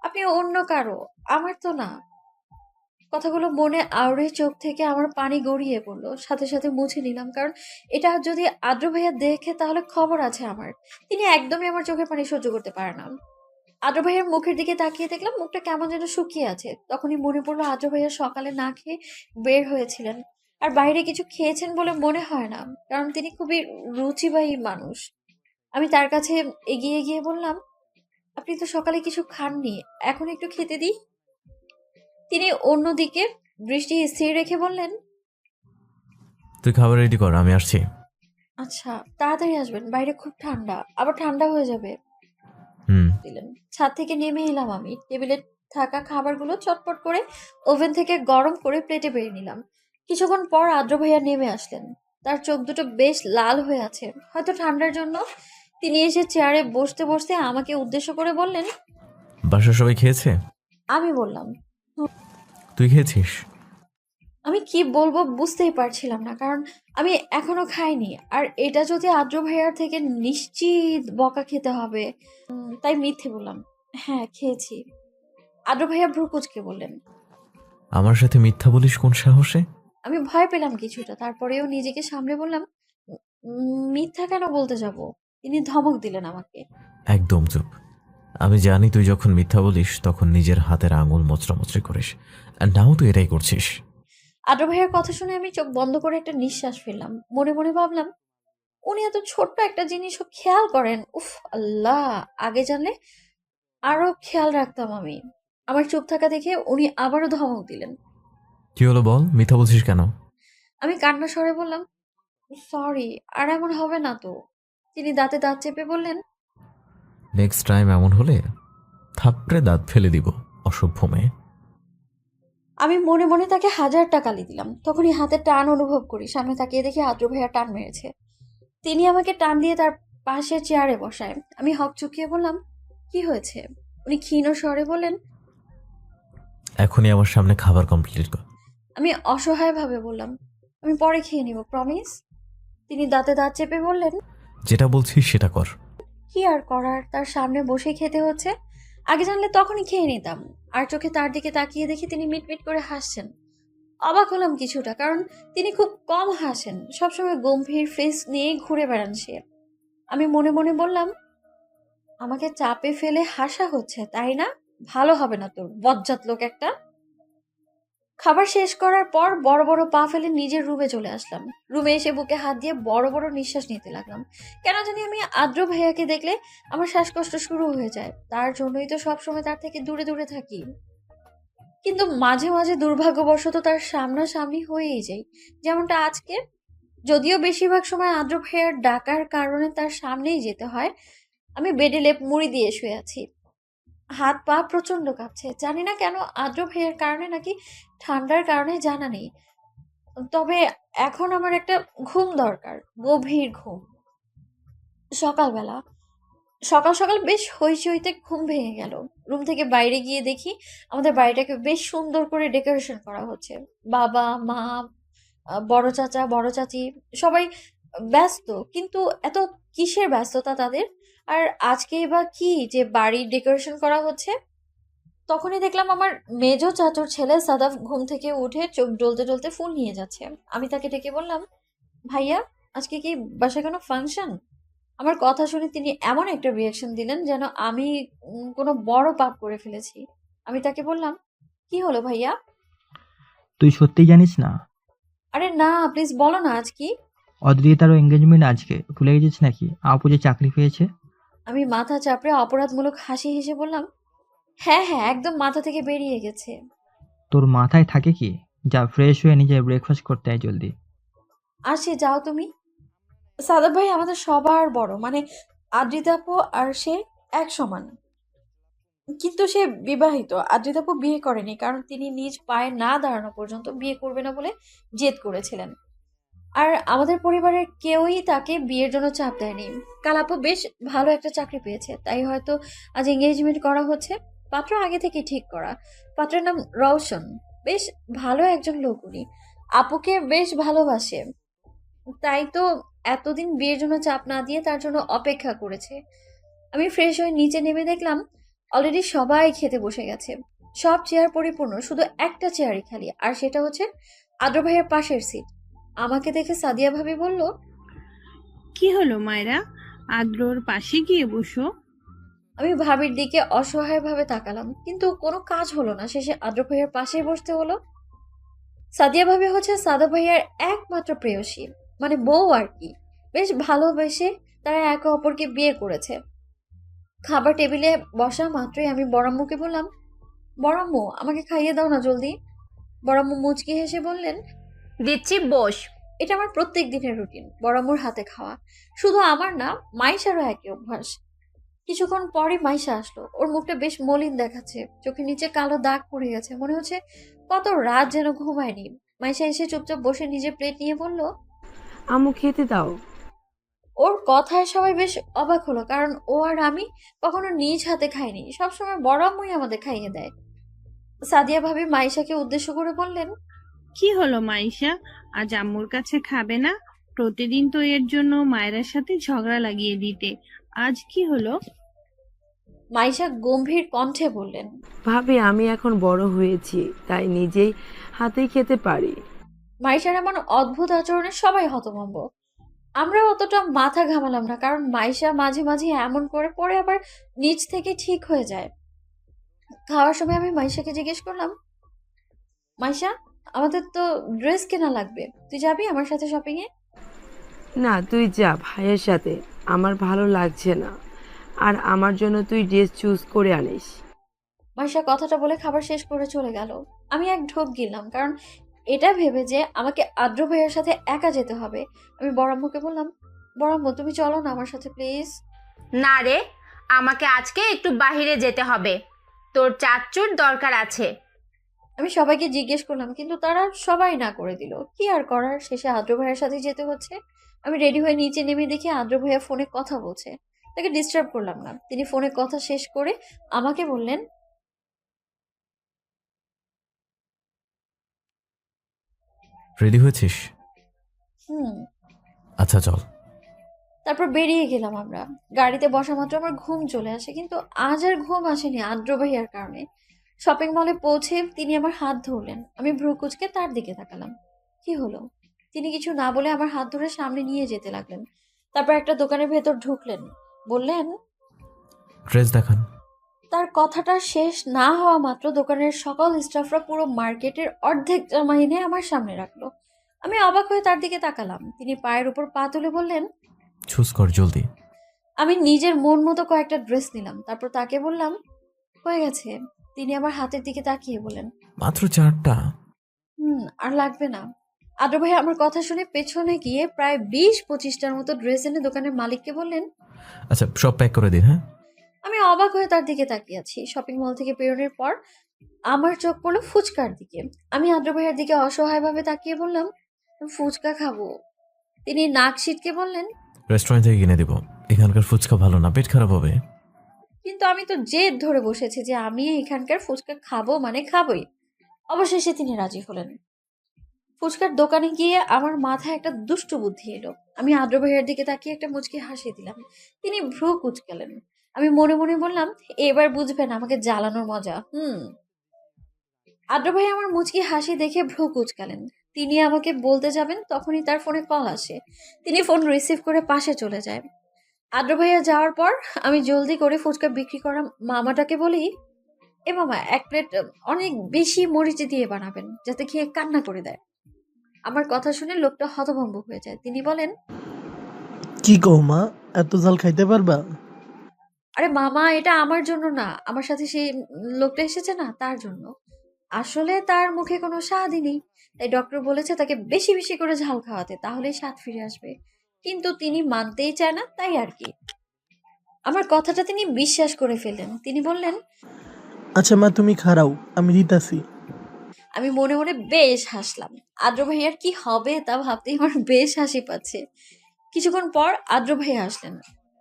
আপনি অন্য কারো, আমার তো না। কথাগুলো মনে আউড়ে চোখ থেকে আমার পানি গড়িয়ে পড়লো। সাথে সাথে মুছে নিলাম, কারণ এটা যদি আদ্র ভাইয়া দেখে তাহলে খবর আছে আমার। তিনি একদমই আমার চোখের পানি সহ্য করতে পারে না। আদ্র ভাইয়ার মুখের দিকে তাকিয়ে দেখলাম মুখটা কেমন যেন শুকিয়ে আছে। তখনই মনে পড়লো আদ্র ভাইয়া সকালে না খেয়ে বের হয়েছিলেন, আর বাইরে কিছু খেয়েছেন বলে মনে হয় না, কারণ তিনি খুবই রুচিবাহী মানুষ। আমি তার কাছে এগিয়ে গিয়ে বললাম, আপনি তো সকালে কিছু খাননি, এখন একটু খেতে দিই। তিনি অন্যদিকে দৃষ্টি স্থির রেখে বললেন, তুই খাবার রেডি কর, আমি আসছি। আচ্ছা, তাড়াতাড়ি আসবেন, বাইরে খুব ঠান্ডা, আবার ঠান্ডা হয়ে যাবে। দিলেন। ছাদ থেকে নেমে এলাম আমি। টেবিলে থাকা খাবারগুলো চটপট করে ওভেন থেকে গরম করে প্লেটে বেড়ে নিলাম। কিছুক্ষণ পর আদ্র ভাইয়া নেমে আসলেন। তার চোখ দুটো বেশ লাল হয়ে আছে, হয়তো ঠান্ডার জন্য। তিনি এসে চেয়ারে বসতে বসতে আমাকে উদ্দেশ্য করে বললেন, বাসার সবাই খেয়েছে? আমি বললাম, তুই খেয়েছিস? আমি কি বলবো বুঝতেই পারছিলাম না, কারণ আমি এখনো খাইনি। আর এটা যদি আদ্র ভাইয়ার থেকে নিশ্চিত বকা খেতে হবে, তাই মিথ্যে বললাম, হ্যাঁ খেয়েছি। আদ্র ভাইয়া ভ্রু কুঁচকে বললেন, আমার সাথে মিথ্যা বলিস কোন সাহসে? আমি ভয় পেলাম কিছুটা, তারপরেও নিজেকে সামলে বললাম, মিথ্যা কেন বলতে যাব? তিনি ধমক দিলেন আমাকে। একদম চুপ। আমি জানি তুই যখন মিথ্যা বলিস তখন নিজের হাতের আঙুল মোচড়ামুচড়ি করিস, আর নাও তুই এটাই করছিস। আদ্র ভাইয়ের কথা শুনে আমি চোখ বন্ধ করে একটা নিঃশ্বাস ফেললাম। মনে মনে ভাবলাম, উনি এত ছোট্ট একটা জিনিসও খেয়াল করেন। উফ আল্লাহ, আগে জানলে আরো খেয়াল রাখতাম আমি। আমার চুপ থাকা দেখে উনি আবারও ধমক দিলেন। কি হলো বল, মিথ্যা বলছিস কেন? আমি কান্না স্বরে বললাম, সরি, আর এমন হবে না তো। তিনি দাঁতে দাঁত চেপে বললেন, নেক্সট টাইম এমন হলে থাপড়ে দাঁত ফেলে দিব, অসভ্য মেয়ে। আমি মনে মনে তাকে 1000 টাকা দিলাম। তখনই হাতের টান অনুভব করি। সামনে তাকিয়ে দেখি আদ্র ভাইয়া টান মেরেছে। তিনি আমাকে টান দিয়ে তার পাশে চেয়ারে বসায়। আমি হক চুকিয়ে বললাম, কি হয়েছে? উনি ক্ষীণ স্বরে বললেন, এখনই আমার সামনে খাবার কমপ্লিট কর। আমি অসহায়ভাবে বললাম, আমি পরে খেয়ে নিব, প্রমিস। তিনি দাঁতে দাঁত চেপে বললেন, যেটা বলছিস সেটা কর। কি আর করার, তার সামনে বসে খেতে হচ্ছে। আগে জানলে তখনই খেয়ে নিতাম। আর চোখে তার দিকে তাকিয়ে দেখি তিনি মিটমিট করে হাসছেন। অবাক হলাম কিছুটা, কারণ তিনি খুব কম হাসেন, সবসময় গম্ভীর ফেস নিয়ে ঘুরে বেড়ান সে। আমি মনে মনে বললাম, আমাকে চাপে ফেলে হাসা হচ্ছে তাই না? ভালো হবে না তোর, বজ্জাত লোক একটা। খাবার শেষ করার পর বড় বড় পা ফেলে নিজের রুমে চলে আসলাম। রুমে এসে বুকে হাত দিয়ে বড় বড় নিঃশ্বাস নিতে লাগলাম। কেন জানি আমি আদ্র ভাইয়াকে দেখলে আমার শ্বাসকষ্ট শুরু হয়ে যায়। তার জন্যই তো সবসময় তার থেকে দূরে দূরে থাকি। কিন্তু মাঝে মাঝে দুর্ভাগ্যবশত তার সামনাসামনি হয়েই যাই, যেমনটা আজকে। যদিও বেশিরভাগ সময় আদ্র ভাইয়ার ডাকার কারণে তার সামনেই যেতে হয়। আমি বেডে লেপ মুড়ি দিয়ে শুয়ে আছি। হাত পা প্রচন্ড কাঁপছে। জানি না কেন, আদ্র ভাইয়ের কারণে নাকি ঠান্ডার কারণে জানা নেই। তবে এখন আমার একটা ঘুম দরকার, গভীর ঘুম। সকালবেলা সকাল সকাল বেশ হইচইতে ঘুম ভেঙে গেল। রুম থেকে বাইরে গিয়ে দেখি আমাদের বাড়িটাকে বেশ সুন্দর করে ডেকোরেশন করা হচ্ছে। বাবা মা, বড় চাচা বড় চাচি সবাই ব্যস্ত, কিন্তু এত কিসের ব্যস্ততা তাদের? আর আজকেই বা কি যে বাড়ির ডেকোরেশন করা হচ্ছে? তখনই দেখলাম আমার মেজো চাচুর ছেলে সাদাফ ঘুম থেকে উঠে চোখ ডলতে ডলতে ফুল নিয়ে যাচ্ছে। আমি তাকে ডেকে বললাম, ভাইয়া, আজকে কি বাসায় কোনো ফাংশন? আমার কথা শুনে তিনি এমন একটা রিয়াকশন দিলেন যেন আমি কোনো বড় পাপ করে ফেলেছি। আমি তাকে বললাম, কি হলো ভাইয়া? তুই সত্যিই জানিস না? আরে না, প্লিজ বলো না, আজ কি? অদ্রিতারও এঙ্গেজমেন্ট আজকে, ভুলে গেছিস নাকি? আপু যে চাকরি পেয়েছে। আমি মাথা চাপড়ে অপরাধমূলক হাসি হেসে বললাম, হ্যাঁ হ্যাঁ, একদম মাথা থেকে বেরিয়ে গেছে। তোর মাথায় থাকে কি? যা ফ্রেশ হয়ে নিজে ব্রেকফাস্ট করতে আয় জলদি। আসি, যাও তুমি। সাদাব ভাই আমাদের সবার বড়, মানে আদ্রিতাপু আর সে এক সমান। কিন্তু সে বিবাহিত। আদ্রিতাপু বিয়ে করেনি, কারণ তিনি নিজ পায়ে না দাঁড়ানো পর্যন্ত বিয়ে করবে না বলে জেদ করেছিলেন। আর আমাদের পরিবারের কেউই তাকে বিয়ের জন্য চাপ দেয়নি। কালাপু বেশ ভালো একটা চাকরি পেয়েছে, তাই হয়তো আজ এঙ্গেজমেন্ট করা হচ্ছে। পাত্র আগে থেকে ঠিক করা। পাত্রের নাম রওশন, বেশ ভালো একজন লোক উনি। আপুকে বেশ ভালোবাসে, তাই তো এতদিন বিয়ের জন্য চাপ না দিয়ে তার জন্য অপেক্ষা করেছে। আমি ফ্রেশ হয়ে নিচে নেমে দেখলাম অলরেডি সবাই খেতে বসে গেছে। সব চেয়ার পরিপূর্ণ, শুধু একটা চেয়ারই খালি, আর সেটা হচ্ছে আদ্র ভাইয়ের পাশের সিট। আমাকে দেখে সাদিয়া ভাবি বলল, কি হলো মায়েরা, আদ্রর পাশে গিয়ে বসো। আমি ভাবির দিকে অসহায়ভাবে তাকালাম, কিন্তু কোনো কাজ হলো না। শেষে আদ্র ভাইয়ের পাশেই বসতে হলো। সাদিয়া ভাবি হচ্ছে সাদা ভাইয়ার একমাত্র প্রেয়সী, মানে বউ আর কি। বেশ ভালোবেসে তারা একে অপরকে বিয়ে করেছে। খাবার টেবিলে বসা মাত্রই আমি বড়াম্মুকে বললাম, বড়াম্মু, আমাকে খাইয়ে দাও না জলদি। বড়াম্মু মুচকি হেসে বললেন, দিচ্ছি, বস। এটা আমার প্রত্যেক দিনের রুটিন, বড়াম্মুর হাতে খাওয়া। শুধু আমার না, মাইশারও একই অভ্যাস। কিছুক্ষণ পরই মাইশা আসলো। ওর মুখটা বেশ মলিন দেখাচ্ছে, চোখের নিচে কালো দাগ পড়ে গেছে, মনে হচ্ছে কত রাত যেন ঘুমায়নি। মাইশা এসে চুপচাপ বসে নিজের প্লেট নিয়ে বলল, আম্মু খেতে দাও। ওর কথায় সবাই বেশ অবাক হলো, কারণ ও আর আমি কখনো নিজ হাতে খাইনি, সবসময় বড় আম্মুই আমাদের খাইয়ে দেয়। সাদিয়া ভাবি মাইশাকে উদ্দেশ্য করে বললেন, কি হলো মাইশা, আজ আম্মুর কাছে খাবে না? প্রতিদিন তো এর জন্য মায়ের সাথে ঝগড়া লাগিয়ে দিতে, আজ কি হলো? মাইশা গম্ভীর কণ্ঠে বললেন, ভাবি, আমি এখন বড় হয়েছি, তাই নিজেই হাতেই খেতে পারি। মাইশার এমন অদ্ভুত আচরণে সবাই হতভম্ব। আমরা অতটা মাথা ঘামালাম না, কারণ মাইশা মাঝে মাঝে এমন করে পরে আবার নিচ থেকে ঠিক হয়ে যায়। খাওয়ার সময় আমি মাইশাকে জিজ্ঞেস করলাম, মাইশা, আমাদের তো ড্রেস কেনা লাগবে, তুই যাবি আমার সাথে শপিং এ? না, তুই যা ভাইয়ের সাথে, আমার ভালো লাগছে না। আর আমার জন্য তুই ড্রেস চুজ করে আনিস। মাইশা কথাটা বলে খাবার শেষ করে চলে গেল। আমি এক ঢোক গিললাম, কারণ এটা ভেবে যে আমাকে আদ্র ভাইয়ের সাথে একা যেতে হবে। আমি বড়াম্মুকে বললাম, বড়াম্মু তুমি চলো না আমার সাথে প্লিজ। না রে, আমাকে আজকে একটু বাইরে যেতে হবে, তোর চাচ্চুর দরকার আছে। আমি সবাইকে জিজ্ঞেস করলাম, কিন্তু তারা সবাই না করে দিল। কি আর করার, শেষে আদ্র ভাইয়ের সাথে যেতে হচ্ছে। আমি রেডি হয়ে নিচে নেমে দেখি আদ্র ভাইয়া ফোনে কথা বলছে। তাকে ডিস্টার্ব করলাম না। তিনি ফোনে কথা শেষ করে আমাকে বললেন, রেডি হয়েছিস? হুম। আচ্ছা চল। তারপর বেরিয়ে গেলাম আমরা। গাড়িতে বসা মাত্র আমার ঘুম চলে আসে, কিন্তু আজ আর ঘুম আসেনি আদ্র ভাইয়ার কারণে। শপিং মলে পৌঁছে তিনি আমার হাত ধরলেন। আমি ভ্রু কুঁচকে তার দিকে তাকালাম। কি হলো? তিনি কিছু না বলে আমার হাত ধরে সামনে নিয়ে যেতে লাগলেন। তারপর একটা দোকানের ভেতর ঢুকলেন, বললেন, ড্রেস দেখান। তার কথাটা শেষ না হওয়া মাত্র দোকানের সকল স্টাফরা পুরো মার্কেটের অর্ধেক জামা এনে আমার সামনে রাখলো। আমি অবাক হয়ে তার দিকে তাকালাম। তিনি পায়ের উপর পা তুলে বললেন, চুজ কর জলদি। আমি নিজের মন মতো কয়েকটা ড্রেস নিলাম। তারপর তাকে বললাম, হয়ে গেছে। তিনি আমার হাতের দিকে তাকিয়ে বললেন, মাত্র 4টা? আর লাগবে না। আদ্র ভাই আমার কথা শুনে পেছনে গিয়ে প্রায় 20-25টার মতো ড্রেস এনে দোকানের মালিককে বললেন। আচ্ছা সব প্যাক করে দিন। হ্যাঁ। আমি অবাক হয়ে তার দিকে তাকিয়ে আছি। শপিং মল থেকে বেরোনোর পর আমার চোখ পড়লো ফুচকার দিকে। আমি আদ্র ভাইয়ের দিকে অসহায়ভাবে তাকিয়ে বললাম, ফুচকা খাবো। তিনি নাক সিটকে বললেন, রেস্টুরেন্ট থেকে কিনে দিব, এখানকার ফুচকা ভালো না, পেট খারাপ হবে। কিন্তু আমি তো জেদ ধরে বসেছি যে আমি এখানকার ফুচকা খাবো মানে খাবোই। অবশেষে তিনি রাজি হলেন। ফুচকার দোকানে গিয়ে আমার মাথায় একটা দুষ্টু বুদ্ধি এলো। আমি আদ্র ভাইয়ের দিকে তাকিয়ে একটা মুচকি হাসি দিলাম। তিনি ভ্রু কুঁচকালেন। আমি মনে মনে বললাম, এবার বুঝবেন আমাকে জ্বালানোর মজা। আদ্র ভাই আমার মুচকি হাসি দেখে ভ্রু কুঁচকালেন। তিনি আমাকে বলতে যাবেন, তখনই তার ফোনে কল আসে। তিনি ফোন রিসিভ করে পাশে চলে যায়। আদ্র ভাইয়া যাওয়ার পর আমি জলদি করে ফুচকা বিক্রি করা মামাটাকে বলি, এ মামা, এক প্লেট অনেক বেশি মরিচ দিয়ে বানাবেন, যাতে খেয়ে কান্না করে দেয়। আমার কথা শুনে লোকটা হতভম্ব হয়ে যায়। তিনি বলেন, কি কও মা, এত ঝাল খাইতে পারবা? আরে মামা, এটা আমার জন্য না, আমার সাথে সেই লোকটা এসেছে না, তার জন্য। আসলে তার মুখে কোনো স্বাদই নেই, তাই ডক্টর বলেছে তাকে বেশি বেশি করে ঝাল খাওয়াতে, তাহলেই স্বাদ ফিরে আসবে। কিন্তু তিনি মানতেই চায় না, তাই আর কি। আমার কথাটা তিনি বিশ্বাস করে ফেললেন। তিনি বললেন, আচ্ছা মা, তুমি খারাও, আমি দিতাছি। আমি মনে মনে বেশ হাসলাম। আদ্র ভাইয়ার কি হবে তা ভাবতেই আমার বেশ হাসি পাচ্ছে। কিছুক্ষণ পর আদ্র ভাইয়া আসলেন।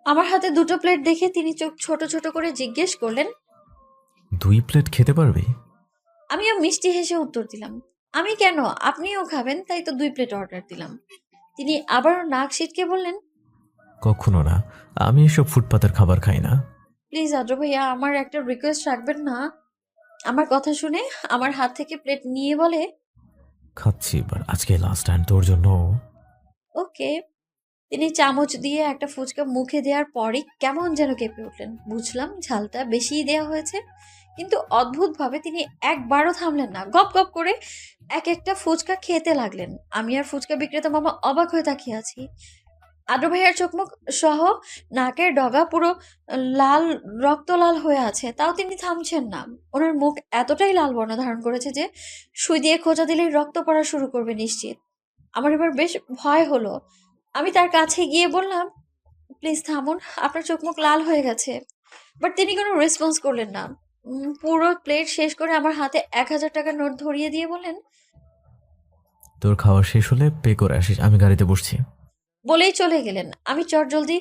আমার হাতে 2টো প্লেট দেখে তিনি চোখ ছোট ছোট করে জিজ্ঞেস করলেন, 2 প্লেট খেতে পারবি? আমিও মিষ্টি হেসে উত্তর দিলাম, আমি কেন, আপনিও খাবেন, তাই তো 2 প্লেট অর্ডার দিলাম। তিনি আবারও নাক সিটকে বললেন, কখনো না, আমি এসব ফুটপাতের খাবার খাই না। প্লিজ আদ্র ভাইয়া, আমার একটা রিকোয়েস্ট রাখবেন না? আমার কথা শুনে আমার হাত থেকে প্লেট নিয়ে বলে, খাচ্ছি, এবার আজকে লাস্ট টাইম তোর জন্য। ওকে। তিনি চামচ দিয়ে একটা ফুচকা মুখে দেওয়ার পরই কেমন যেন কেঁপে উঠলেন। বুঝলাম ঝালটা বেশিই দেওয়া হয়েছে, কিন্তু অদ্ভুতভাবে তিনি একবারও থামলেন না। গপ গপ করে এক একটা ফুচকা খেতে লাগলেন। আমি আর ফুচকা বিক্রেতা মামা অবাক হয়ে তাকিয়ে আছি। আদ্র ভাইয়ার চোখ মুখ সহ নাকের ডগা পুরো লাল, রক্ত লাল হয়ে আছে, তাও তিনি থামছেন না। ওনার মুখ এতটাই লাল বর্ণ ধারণ করেছে যে সুই দিয়ে খোঁচা দিলেই রক্ত পড়া শুরু করবে নিশ্চিত। আমার এবার বেশ ভয় হলো। আমি তার কাছে গিয়ে বললাম, প্লিজ থামুন, আপনার চোখ মুখ লাল হয়ে গেছে। বাট তিনি কোনো রেসপন্স করলেন না। পুরো প্লেট শেষ করে আমার হাতে 1000 টাকার নোট ধরিয়ে দিয়ে বললেন, তোর খাওয়া শেষ হলে পে করে আসিস, আমি গাড়িতে বসছি। বলেই চলে গেলেন। আমি চটজলদি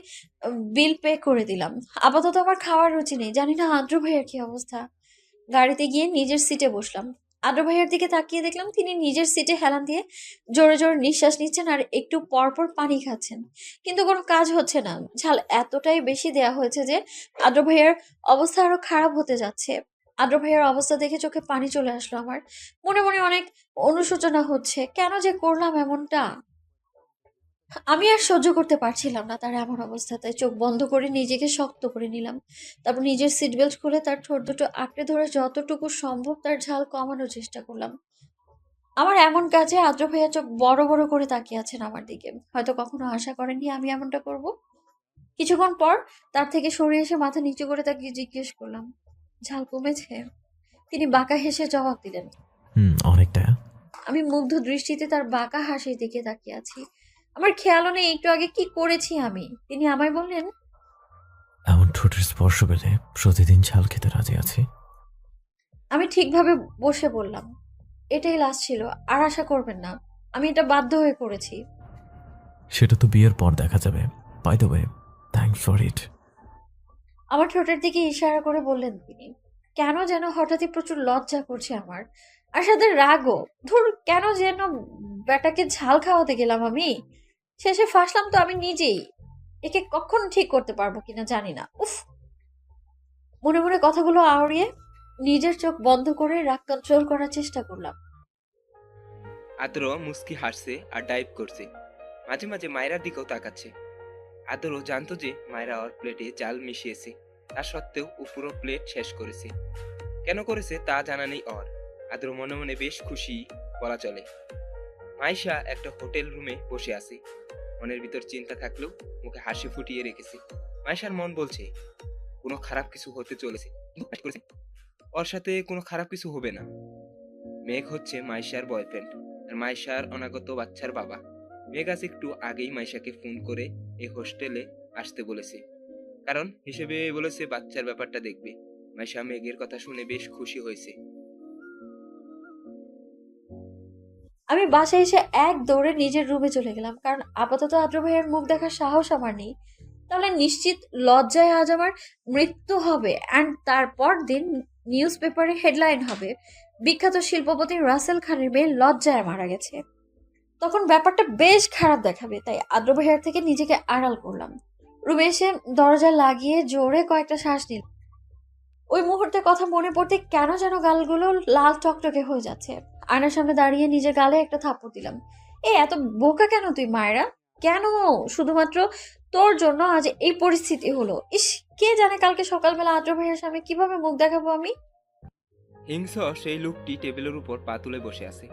বিল পে করে দিলাম। আপাতত আমার খাওয়ার রুচি নেই, জানি না আদ্র ভাইয়ের কি অবস্থা। গাড়িতে গিয়ে নিজের সিটে বসলাম। আদ্র ভাইয়ের দিকে তাকিয়ে দেখলাম তিনি নিজের সিটে হেলান দিয়ে জোরে জোরে নিঃশ্বাস নিচ্ছেন আর একটু পর পর পানি খাচ্ছেন, কিন্তু কোনো কাজ হচ্ছে না। ঝাল এতটাই বেশি দেয়া হয়েছে যে আদ্র ভাইয়ের অবস্থা আরো খারাপ হতে যাচ্ছে। আদ্র ভাইয়ের অবস্থা দেখে চোখে পানি চলে আসলো আমার। মনে মনে অনেক অনুশোচনা হচ্ছে, কেন যে করলাম এমনটা। আমি আর সহ্য করতে পারছিলাম না তার এমন অবস্থাতে। চোখ বন্ধ করে নিজেকে শক্ত করে নিলাম। তারপর নিজের সিট বেল্ট খুলে তার ঠোঁট দুটো আঁকড়ে ধরে যতটুকু সম্ভব তার ঝাল কমানোর চেষ্টা করলাম। আমার এমন কাজে আদ্র ভাইয়া চোখ বড় বড় করে তাকিয়ে আছেন আমার দিকে। হয়তো কখনো আশা করেননি আমি এমনটা করব। কিছুক্ষণ পর তার থেকে সরে এসে মাথা নিচু করে তাকিয়ে জিজ্ঞেস করলাম, ঝাল কমেছে? তিনি বাঁকা হেসে জবাব দিলেন। অনেকটা। আমি মুগ্ধ দৃষ্টিতে তার বাঁকা হাসির দিকে তাকিয়ে আছি। আমার খেয়ালও নেই একটু আগে কি করেছি আমি। তিনি আমায় বললেন, এমন ঠোঁটের স্পর্শ পেলে প্রতিদিন ঝাল খেতে রাজি আছি। আমি ঠিকভাবে বসে বললাম, এটাই লাস্ট ছিল, আর আশা করবেন না, আমি এটা বাধ্য হয়ে করেছি। সেটা তো বিয়ের পর দেখা যাবে। By the way, thanks for it. আমার ঠোঁটের দিকে ইশারা করে বললেন তিনি। কেন যেন হঠাৎই প্রচুর লজ্জা করছে আমার, আর সাথে রাগও। ধুর, কেন যেন বেটাকে ঝাল খাওয়াতে গেলাম আমি। শেষে ফাঁসলাম তো আমি নিজেই। একে কখন ঠিক করতে পারবো কিনা জানি না। উফ। মনে মনে কথাগুলো আওড়িয়ে নিজের চোখ বন্ধ করে রাগ কন্ট্রোল করার চেষ্টা করলাম। আদ্র মুস্কি হাসছে আর ডাইভ করছে, মাঝে মাঝে মায়েরার দিকেও তাকাচ্ছে। আদ্র জানতো যে মায়েরা ওর প্লেটে জাল মিশিয়েছে, তা সত্ত্বেও ও পুরো প্লেট শেষ করেছে। কেন করেছে তা জানা নেই ওর। আদ্র মনে মনে বেশ খুশি বলা চলে। মাইশা একটা হোটেল রুমে বসে আছে। মনের ভিতর চিন্তা থাকলেও মুখে হাসি ফুটিয়ে রেখেছে। মাইশার মন বলছে কোনো খারাপ কিছু হতে চলেছে, ওর সাথে কোনো খারাপ কিছু হবে না। মেঘ হচ্ছে মাইশার বয়ফ্রেন্ড আর মাইশার অনাগত বাচ্চার বাবা। মেঘ আজ একটু আগেই মাইশাকে ফোন করে এই হোস্টেলে আসতে বলেছে, কারণ হিসেবে বলেছে বাচ্চার ব্যাপারটা দেখবে। মাইশা মেঘের কথা শুনে বেশ খুশি হয়েছে। আমি বাসায় এসে এক দৌড়ে নিজের রুমে চলে গেলাম, কারণ আপাতত আদ্র ভাইয়ের মুখ দেখার সাহস আমার নেই। তাহলে নিশ্চিত লজ্জায় আজ আমার মৃত্যু হবে। অ্যান্ড তারপর দিন নিউজ পেপারে হেডলাইন হবে, বিখ্যাত শিল্পপতি রাসেল খানের মেয়ে লজ্জায় মারা গেছে। তখন ব্যাপারটা বেশ খারাপ দেখাবে, তাই আদ্র ভাইয়ার থেকে নিজেকে আড়াল করলাম। রুমে এসে দরজা লাগিয়ে জোরে কয়েকটা শ্বাস নিলাম। ওই মুহূর্তে কথা মনে পড়তে কেন যেন গালগুলো লাল টকটকে হয়ে যাচ্ছে। আয়নার সামনে দাঁড়িয়ে নিজের গালে একটা থাপ্পড় দিলাম। এত বোকা কেন তুই মায়েরা? কেন শুধুমাত্র তোর জন্য আজ এই পরিস্থিতি হলো? ইস, কে জানে কালকে সকালবেলা আদ্র ভাইয়ের সামনে কিভাবে মুখ দেখাবো আমি। হিংস্র সেই লোকটি টেবিলের উপর পা তুলে বসে আছে,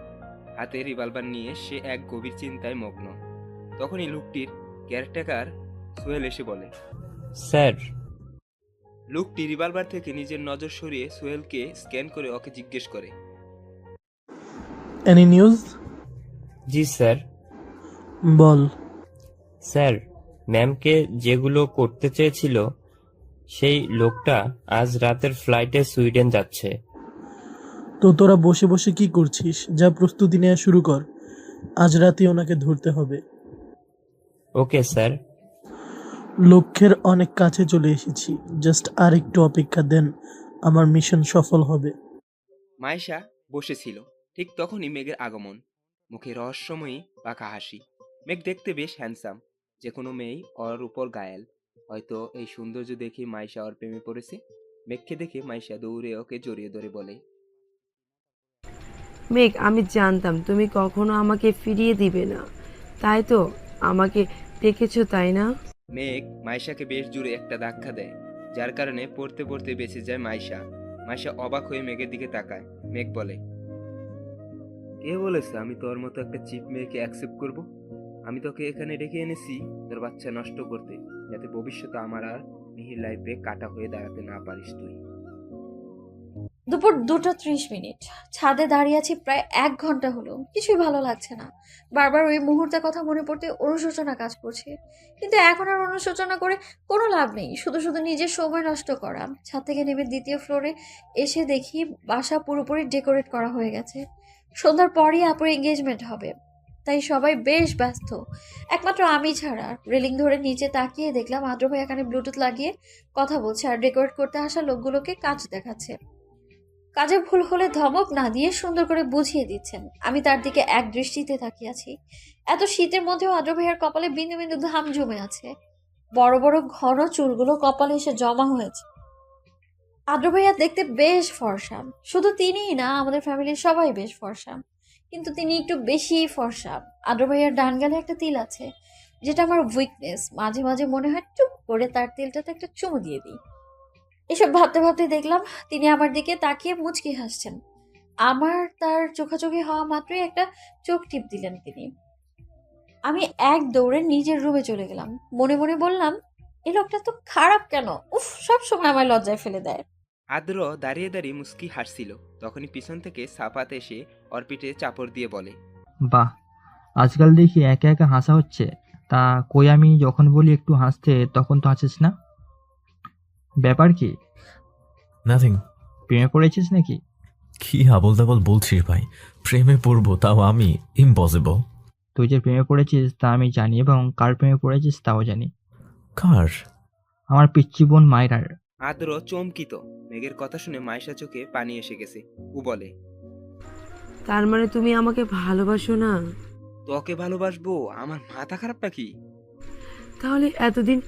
হাতে রিভলভার নিয়ে সে এক গভীর চিন্তায় মগ্ন। তখনই লোকটির কেয়ারটেকার সোহেল এসে বলে, স্যার। লোকটি রিভলভার থেকে নিজের নজর সরিয়ে সোহেলকে স্ক্যান করে ওকে জিজ্ঞেস করে, এনি নিউজ? জি স্যার। বল। স্যার, ম্যামকে যেগুলো করতে চেয়েছিল সেই লোকটা আজ রাতের ফ্লাইটে সুইডেন যাচ্ছে। তো তোরা বসে বসে কি করছিস? যা প্রস্তুতি নেওয়া শুরু কর, আজ রাতে ওনাকে ধরতে হবে। Okay sir. লক্ষ্যের অনেক কাছে চলে এসেছি, জাস্ট আর একটু অপেক্ষা দেন, আমার মিশন সফল হবে। মাইশা বসেছিল। ঠিক তখনই মেঘের আগমন, মুখে রহস্যময়ী বাঁকা হাসি। মেঘ দেখতে বেশ হ্যান্ডসাম, যে কোনো মেয়েই ওর উপর গায়েল। হয়তো এই সৌন্দর্য দেখে মাইশা ওর প্রেমে পড়েছে। মেঘকে দেখে মাইশা দৌড়ে ওকে জড়িয়ে ধরে বলে, মেঘ, আমি জানতাম তুমি কখনো আমাকে ফিরিয়ে দিবে না, তাই তো আমাকে ডেকেছো, তাই না? মেঘ মাইশাকে বেশ জোরে একটা ধাক্কা দেয়, যার কারণে পড়তে পড়তে বেঁচে যায় মাইশা। মাইশা অবাক হয়ে মেঘের দিকে তাকায়। মেঘ বলে, কে বলেছে আমি তোর মতো একটা চিপ মেয়েকে অ্যাকসেপ্ট করব? আমি তোকে এখানে ডেকে এনেছি তোর বাচ্চা নষ্ট করতে, যাতে ভবিষ্যতে আমার আর মিহির লাইফে কাটা হয়ে দাঁড়াতে না পারিস তুই। দুপুর 2:30। ছাদে দাঁড়িয়ে আছি প্রায় 1 ঘন্টা হলো, কিছুই ভালো লাগছে না। বারবার ওই মুহূর্তের কথা মনে পড়তে অনুশোচনা কাজ করছে, কিন্তু এখন আর অনুশোচনা করে কোনো লাভ নেই, শুধু শুধু নিজের সময় নষ্ট করা। ছাদ থেকে নেমে 2য় ফ্লোরে এসে দেখি বাসা পুরোপুরি ডেকোরেট করা হয়ে গেছে। সন্ধ্যার পরই আপুর এঙ্গেজমেন্ট হবে, তাই সবাই বেশ ব্যস্ত, একমাত্র আমি ছাড়া। রেলিং ধরে নিচে তাকিয়ে দেখলাম আদ্র ভাই এখানে ব্লুটুথ লাগিয়ে কথা বলছে আর ডেকোরেট করতে আসা লোকগুলোকে কাজ দেখাচ্ছে। কাজে ভুল হলে ধমক না দিয়ে সুন্দর করে বুঝিয়ে দিচ্ছেন। আমি তার দিকে এক দৃষ্টিতে তাকিয়ে আছি। এত শীতের মধ্যেও আদ্র ভাইয়ার কপালে বিন্দু বিন্দু ঘাম জমে আছে, বড় বড় ঘন চুলগুলো কপালে এসে জমা হয়েছে। আদ্র ভাইয়া দেখতে বেশ ফর্সা, শুধু তিনিই না, আমাদের ফ্যামিলির সবাই বেশ ফর্সা, কিন্তু তিনি একটু বেশি ফর্সা। আদ্র ভাইয়ার ডান গালে একটা তিল আছে, যেটা আমার উইকনেস। মাঝে মাঝে মনে হয় চুপ করে তার তেলটাতে একটা চুমু দিয়ে দিই। এসব ভাবতে ভাবতে দেখলাম তিনি আমার দিকে তাকিয়ে মুচকি হাসছেন। আমার তার চোখাচোখি হওয়া মাত্রই একটা চোখ টিপ দিলেন তিনি। আমি এক দৌড়ে নিজের রুমে চলে গেলাম। মনে মনে বললাম, এই লোকটা তো খারাপ কেন, উফ, সব সময় আমার লজ্জায় ফেলে দেয়। আদ্র দাঁড়িয়ে দাঁড়িয়ে মুস্কি হাসছিল। তখনই পিছন থেকে সাফাত এসে ওর পিঠে চাপড় দিয়ে বলে, বাহ, আজকাল দেখি একা একা হাসা হচ্ছে। তা কই, আমি যখন বলি একটু হাসতে তখন তো হাসিস না, ব্যাপার কি? নাথিং। প্রেমে পড়েছিস নাকি? কি আবল তাবল বলছিস ভাই? প্রেমে পড়বো তাও আমি? ইম্পসিবল। তুই যে প্রেমে পড়েছিস তা আমি জানি, এবং কার প্রেমে পড়েছিস তাও জানি। কার? আমার পিচ্চি বোন মায়রার। আদ্র চমকিত। মেঘের কথা শুনে মাইশা চোখে পানি এসে গেছে। ও বলে, তার মানে তুমি আমাকে ভালোবাসো না? তোকে ভালোবাসবো? আমার মাথা খারাপ নাকি? তাহলে এতদিন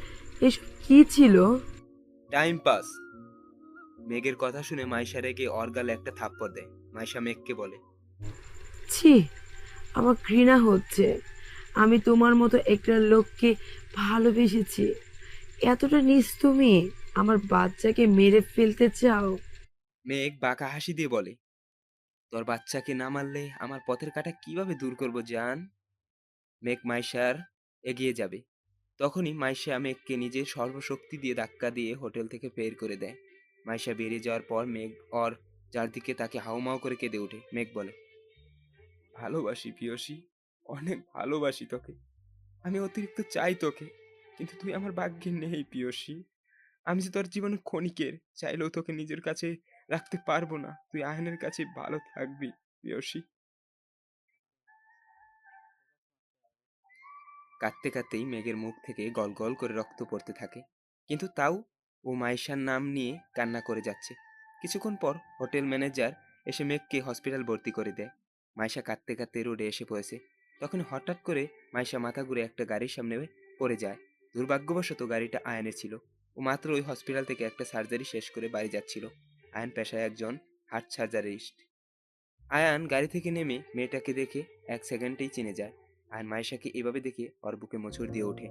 এসব কি ছিল? Time pass. মেঘের কথা শুনে মাইশা রেগে ওর গালে একটা থাপ্পড় দেয়। মাইশা মেঘকে বলে, ছি, আমার ঘৃণা হচ্ছে। আমি তোমার মতো একটা লোককে ভালোবেসেছি। এতটা নিস তুমি? আমার বাচ্চাকে মেরে ফেলতে চাও? মেঘ বাঁকা হাসি দিয়ে বলে, তোর বাচ্চাকে না মারলে আমার পথের কাঁটা কিভাবে দূর করব জান? মেঘ মাইশার এগিয়ে যাবে। তখনই মাইশা মেঘকে নিজের সর্বশক্তি দিয়ে ধাক্কা দিয়ে হোটেল থেকে বের করে দেয়। মাইশা বেরিয়ে যাওয়ার পর মেঘ ওর যার দিকে তাকে হাউমাউ করে কেঁদে ওঠে। মেঘ বলে, ভালোবাসি পিয়সী, অনেক ভালোবাসি তোকে। আমি অতিরিক্ত চাই তোকে, কিন্তু তুই আমার ভাগ্যে নেই পিয়সী। আমি যে তোর জীবনের ক্ষণিকের, চাইলেও তোকে নিজের কাছে রাখতে পারবো না। তুই আয়নের কাছে ভালো থাকবি পিয়সী। কাঁদতে কাঁদতেই মেঘের মুখ থেকে গল গল করে রক্ত পড়তে থাকে, কিন্তু তাও ও মাইশার নাম নিয়ে কান্না করে যাচ্ছে। কিছুক্ষণ পর হোটেল ম্যানেজার এসে মেঘকে হসপিটাল ভর্তি করে দেয়। মাইশা কাঁদতে কাঁদতে রোডে এসে পড়েছে। তখন হঠাৎ করে মাইশা মাথা ঘুরে একটা গাড়ির সামনে পড়ে যায়। দুর্ভাগ্যবশত গাড়িটা আয়নের ছিল। ও মাত্র ওই হসপিটাল থেকে একটা সার্জারি শেষ করে বাড়ি যাচ্ছিল। আয়ন পেশায় একজন হার্ট সার্জারিস্ট। আয়ান গাড়ি থেকে নেমে মেয়েটাকে দেখে এক সেকেন্ডেই চিনে যায়। আয়ান মাইশাকে এভাবে দেখে ওর বুকে মোচড় দিয়ে ওঠে।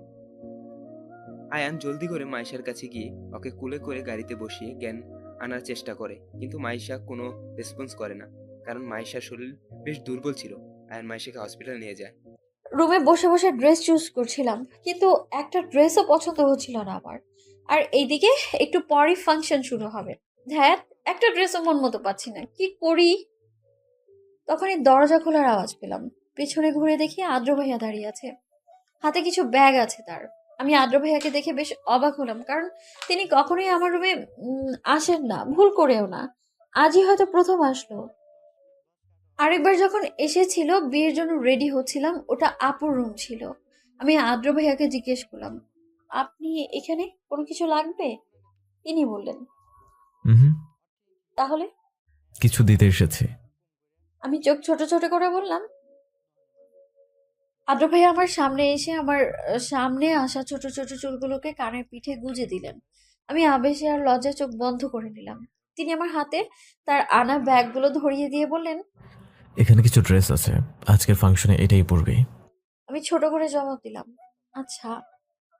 আয়ান জলদি করে মাইশার কাছে গিয়ে ওকে কুলে করে গাড়িতে বসিয়ে জ্ঞান আনার চেষ্টা করে, কিন্তু মাইশা কোনো রেসপন্স করে না, কারণ মাইশার শরীর বেশ দুর্বল ছিল। আয়ান মাইশাকে হসপিটালে নিয়ে যায়। রুমে বসে বসে ড্রেস চুজ করছিলাম, কিন্তু একটা ড্রেসও পছন্দ হচ্ছিল না আমার। আর এইদিকে একটু পরই ফাংশন শুরু হবে। হ্যাঁ, একটা ড্রেসও মন মতো পাচ্ছি না, কি করি? তখনই দরজা খোলার আওয়াজ পেলাম। পেছনে ঘুরে দেখি আদ্র ভাইয়া দাঁড়িয়ে আছে, হাতে কিছু ব্যাগ আছে তার। আমি আদ্র ভাইয়াকে দেখে বেশ অবাক হলাম, কারণ তিনি কখনোই আমার রুমে আসেন না, ভুল করেও না। আজই হয়তো প্রথম আসলো। আরেকবার যখন এসেছিল বিয়ের জন্য রেডি হচ্ছিলাম, ওটা আপুর রুম ছিল। আমি আদ্র ভাইয়াকে জিজ্ঞেস করলাম, আপনি এখানে, কোনো কিছু লাগবে? তিনি বললেন, তাহলে? কিছু দিতে এসেছে। আমি চোখ ছোট ছোট করে বললাম। আদ্র ভাইয়া আমার সামনে এসে আমার সামনে আসা ছোট ছোট চুলগুলোকে কানের পিঠে গুজে দিলেন। আমি আবেশে আর লজ্জায় চোখ বন্ধ করে নিলাম। তিনি আমার হাতে তার আনা ব্যাগগুলো ধরিয়ে দিয়ে বললেন, এখানে কিছু ড্রেস আছে, আজকের ফাংশনে এটাই পরবি। আমি ছোট করে জবাব দিলাম, আচ্ছা।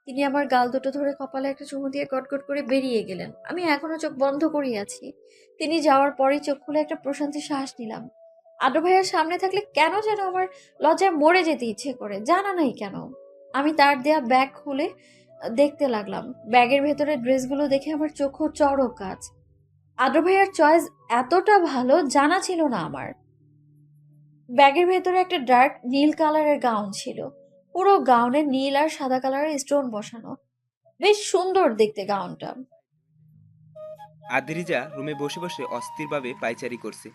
তিনি আমার গাল দুটো ধরে কপালে একটা চুমু দিয়ে গটগট করে বেরিয়ে গেলেন। আমি এখনো চোখ বন্ধ করেই আছি। তিনি যাওয়ার পরেই চোখ খুলে একটা প্রশান্তির শ্বাস নিলাম। আদ্র ভাইয়ার সামনে থাকলে কেন যেন আমার লজ্জায় মরে যেতে ইচ্ছে করে, জানা নাই কেন। আমি তার দেয়া ব্যাগ খুলে দেখতে লাগলাম। ব্যাগের ভেতরে ড্রেসগুলো দেখে আমার চোখও চড়ক কাজ। আদ্র ভাইয়ার চয়েস এতটা ভালো জানা ছিল না আমার। ব্যাগের ভেতরে একটা ডার্ক নীল কালারের গাউন ছিল। পুরো গাউনে নীল আর সাদা কালারের স্টোন বসানো, বেশ সুন্দর দেখতে গাউনটা। আদ্রিজা রুমে বসে বসে অস্থিরভাবে পায়চারি করছে।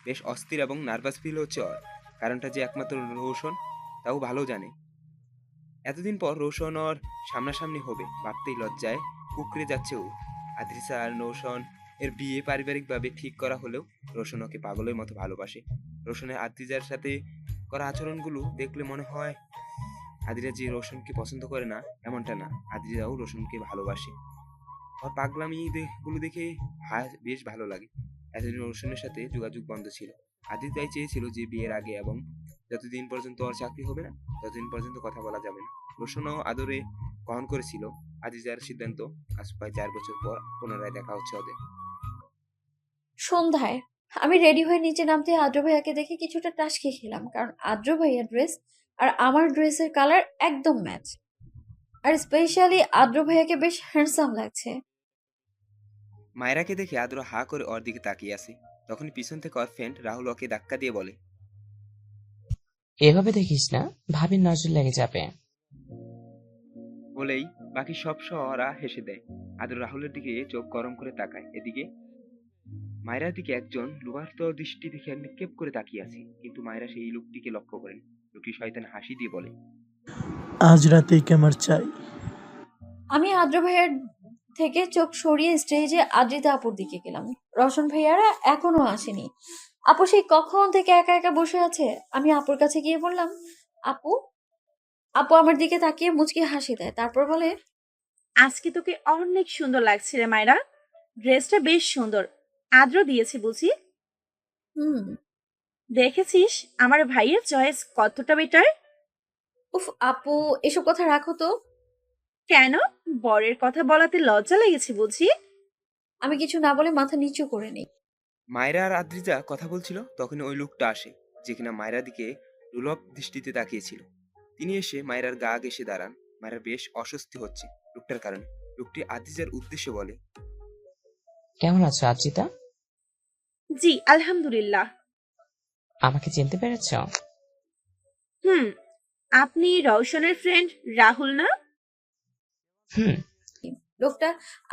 বেশ অস্থির এবং নার্ভাস ফিল হচ্ছে ওর। কারণটা যে একমাত্র রোশন তাও ভালো জানে। এতদিন পর রোশন ওর সামনাসামনি হবে ভাবতেই লজ্জায় কুকড়ে যাচ্ছে ও। আদ্রিজা আর রোশন এর বিয়ে পারিবারিকভাবে ঠিক করা হলেও রোশন ওকে পাগলের মতো ভালোবাসে। রোশনের আদ্রিজার সাথে করা আচরণগুলো দেখলে মনে হয় আদ্রিজা যে রোশনকে পছন্দ করে না এমনটা না, আদ্রিজাও রোশনকে ভালোবাসে। ওর পাগলামি গুলো দেখে বেশ ভালো লাগে। এতদিন রোশনের সাথে যোগাযোগ বন্ধ ছিল। আদ্রিজাই চেয়েছিল যে বিয়ের আগে এবং যতদিন পর্যন্ত ওর চাকরি হবে না ততদিন পর্যন্ত কথা বলা যাবে না। রোশনও আদরে গ্রহণ করেছিল আজিজার সিদ্ধান্ত। আজ প্রায় 4 বছর পর পুনরায় দেখা হচ্ছে ওদের। সন্ধ্যায় আমি রেডি হয়ে নিচে নামতে আদ্র ভাইয়াকে দেখে কিছুটা টাসকি খেলাম, কারণ আদ্র ভাইয়ার ড্রেস আর আমার ড্রেসের কালার একদম ম্যাচ। আর স্পেশালি আদ্র ভাইয়াকে বেশ হ্যান্ডসাম লাগছে। মায়েরাকে দেখে আদ্র হা করে ওর দিকে তাকিয়ে আছে। তখনই পিছন থেকে ওর ফ্রেন্ড রাহুল ওকে ধাক্কা দিয়ে বলে, এভাবে দেখিস না, ভাবির নজর লেগে যাবে। বলেই বাকি সব ওরা হেসে দেয়। আদ্র রাহুলের দিকে চোখ গরম করে তাকায়। এদিকে মায়েরার দিকে একজন লোভার্ত দৃষ্টি দেখে নিক্ষেপ করে তাকিয়ে আছে, কিন্তু মায়েরা সেই লোকটিকে লক্ষ্য করেন। লোকটি শয়তান হাসি দিয়ে বলে, আজ রাতেই আমার চাই। আমি আদ্র ভাইয়ার থেকে চোখ সরিয়ে স্টেজে আদ্রিতা আপুর দিকে গেলাম। রওশন ভাইয়ারা এখনো আসেনি। আপু সেই কখন থেকে একা একা বসে আছে। আমি আপুর কাছে গিয়ে বললাম, আপু। আপু আমার দিকে তাকিয়ে মুচকি হাসি দেয়, তারপর বলে, আজকে তোকে অনেক সুন্দর লাগছে রে মায়েরা, ড্রেসটা বেশ সুন্দর। আদ্র দিয়েছে বুঝি? হুম। দেখেছিস আমার ভাইয়ের চয়েস কতটা বেটার? উফ আপু, এসব কথা রাখো তো। কেন, বরের কথা বলাতে লজ্জা লেগেছে বুঝি? আমি কিছু না বলে মাথা নিচু করে নিই। মায়েরা আর আদ্রিজা কথা বলছিল, তখন ওই লোকটা আসে যে কিনা মায়েরার দিকে লোলভ দৃষ্টিতে তাকিয়েছিল। তিনি এসে মায়েরার গা ঘেঁষে দাঁড়ান। মায়েরার বেশ অস্বস্তি হচ্ছে লোকটার কারণে। লোকটি আদ্রিজার উদ্দেশ্যে বলে, কেমন আছো আদ্রিতা? জি আলহামদুলিল্লাহ। আমাকে চিনতে পেরেছ? হুম, আপনি রওশনের ফ্রেন্ড রাহুল না? হুম। লোকটা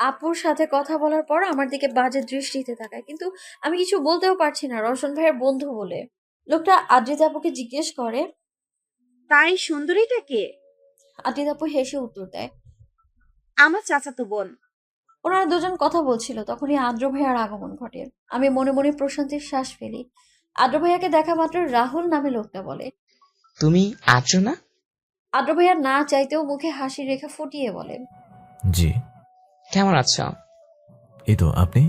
আপুর সাথে কথা বলার পর আমার দিকে বাজে দৃষ্টিতে তাকায়, কিন্তু আমি কিছু বলতেও পারছি না রওশন ভাইয়ের বন্ধু বলে। লোকটা আদ্রিতা আপুকে জিজ্ঞেস করে, তাই সুন্দরীটা কে? আদ্রিতা আপু হেসে উত্তর দেয়, আমার চাচাতো বোন। ওনারা দুজন কথা বলছিল, তখনই আদ্র ভাইয়ার আগমন ঘটে। আমি মনে মনে প্রশান্তির শ্বাস ফেলি। আদ্র ভাইয়াকে দেখা মাত্র রাহুল নামে লোকটা বলে, তুমি আদ্র না? আদ্র ভাইয়া না চাইতেও মুখে হাসি রেখা ফুটিয়ে বলে, জি। কেমন আছো? এই তো, আপনি?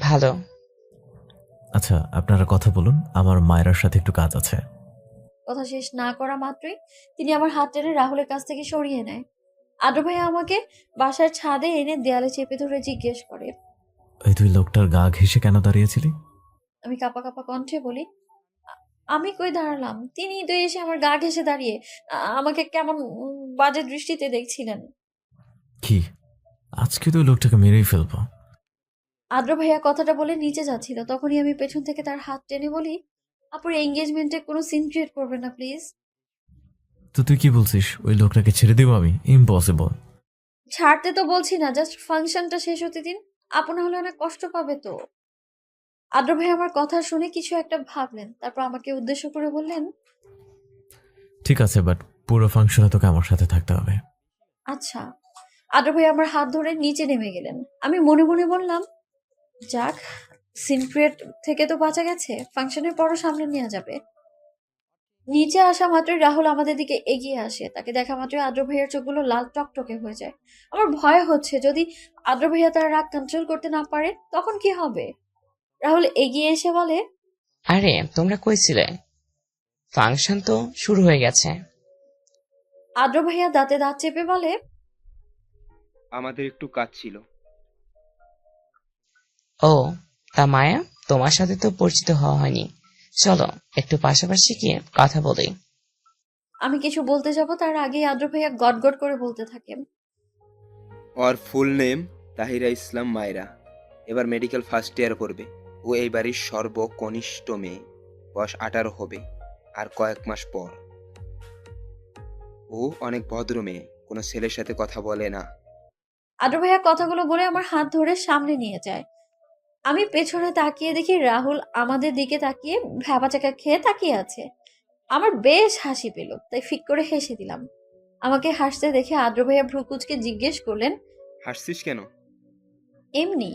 ভালো। আচ্ছা, আপনারা কথা বলুন, আমার মায়েরার সাথে একটু কাজ আছে। কথা শেষ না করা মাত্রই তিনি আমার হাত টেনে রাহুলের কাছ থেকে সরিয়ে নেয়। আদ্র ভাইয়া আমাকে বাসার ছাদে এনে দেয়ালে চেপে ধরে জিজ্ঞেস করে, এই তুই লোকটার গা ঘেঁষে কেন দাঁড়িয়েছিলি? আমি কাঁপা কাঁপা কণ্ঠে বলি, আমি কই দাঁড়ালাম, তিনি তো এসে আমার গা ঘেঁষে দাঁড়িয়ে আমাকে কেমন বাজে দৃষ্টিতে দেখছিলেন। কি, আজকে তো লোকটাকে মেরেই ফেলবো। আদ্র ভাইয়া কথাটা বলে নিচে যাচ্ছিল, তখনই আমি পেছন থেকে তার হাত টেনে বলি, আপুর এঙ্গেজমেন্টে কোনো সিন ক্রিয়েট করবে না প্লিজ। তো তুই কি বলছিস, ওই লোকটাকে ছেড়ে দেবো আমি? ইম্পসিবল। ছাড়তে তো বলছি না, জাস্ট ফাংশনটা শেষ হতে দিন। আপু না হলে অনেক কষ্ট পাবে তো। আদ্র ভাই আমার কথা শুনে কিছু একটা ভাবলেন, তারপর আমাকে উদ্দেশ্য করে বললেন, ঠিক আছে, বাট পুরো ফাংশনে তোকে আমার সাথে থাকতে হবে। আচ্ছা। আদ্র ভাই আমার হাত ধরে নিচে নেমে গেলেন। আমি মনে মনে বললাম, যাক, সিন ক্রিয়েট থেকে তো বাঁচা গেছে, ফাংশনের পরও সামনে নেওয়া যাবে। নিচে আসা মাত্রই রাহুল আমাদের দিকে এগিয়ে আসে। তাকে দেখা মাত্রই আদ্র ভাইয়ার চোখগুলো লাল টকটকে হয়ে যায়। আমার ভয় হচ্ছে, যদি আদ্র ভাইয়া তার রাগ কন্ট্রোল করতে না পারে তখন কি হবে। রাহুল এগিয়ে এসে বলে, আরে তোমরা কইছিলে, ফাংশন তো শুরু হয়ে গেছে। আদ্র ভাইয়া দাঁতে দাঁত চেপে বলে, আমাদের একটু কাজ ছিল। ও, তা মায়া, তোমার সাথে তো পরিচিত হওয়া হয়নি, চলো একটু পাশাপাশি গিয়ে কথা বলি। আমি কিছু বলতে যাব তার আগেই আদ্র ভাইয়া গটগট করে বলতে থাকেন, ওর ফুল নেম তাহিরা ইসলাম মায়েরা। এবার মেডিকেল ফার্স্ট ইয়ার করবে। ও এই বাড়ির সর্বকনিষ্ঠ মেয়ে। বয়স 18 হবে আর কয়েক মাস পর। ও অনেক ভদ্র মেয়ে, কোনো ছেলের সাথে কথা বলে না। আদ্র ভাইয়া কথাগুলো বলে আমার হাত ধরে সামনে নিয়ে যায়। আমি পেছনে তাকিয়ে দেখি রাহুল আমাদের দিকে তাকিয়ে ভ্যাবাচাকা খেয়ে তাকিয়ে আছে। আমার বেশ হাসি পেল, তাই ফিক করে হেসে দিলাম। আমাকে হাসতে দেখে আদ্র ভাইয়া ভ্রুকুচকে জিজ্ঞেস করলেন, হাসছিস কেন? এমনি।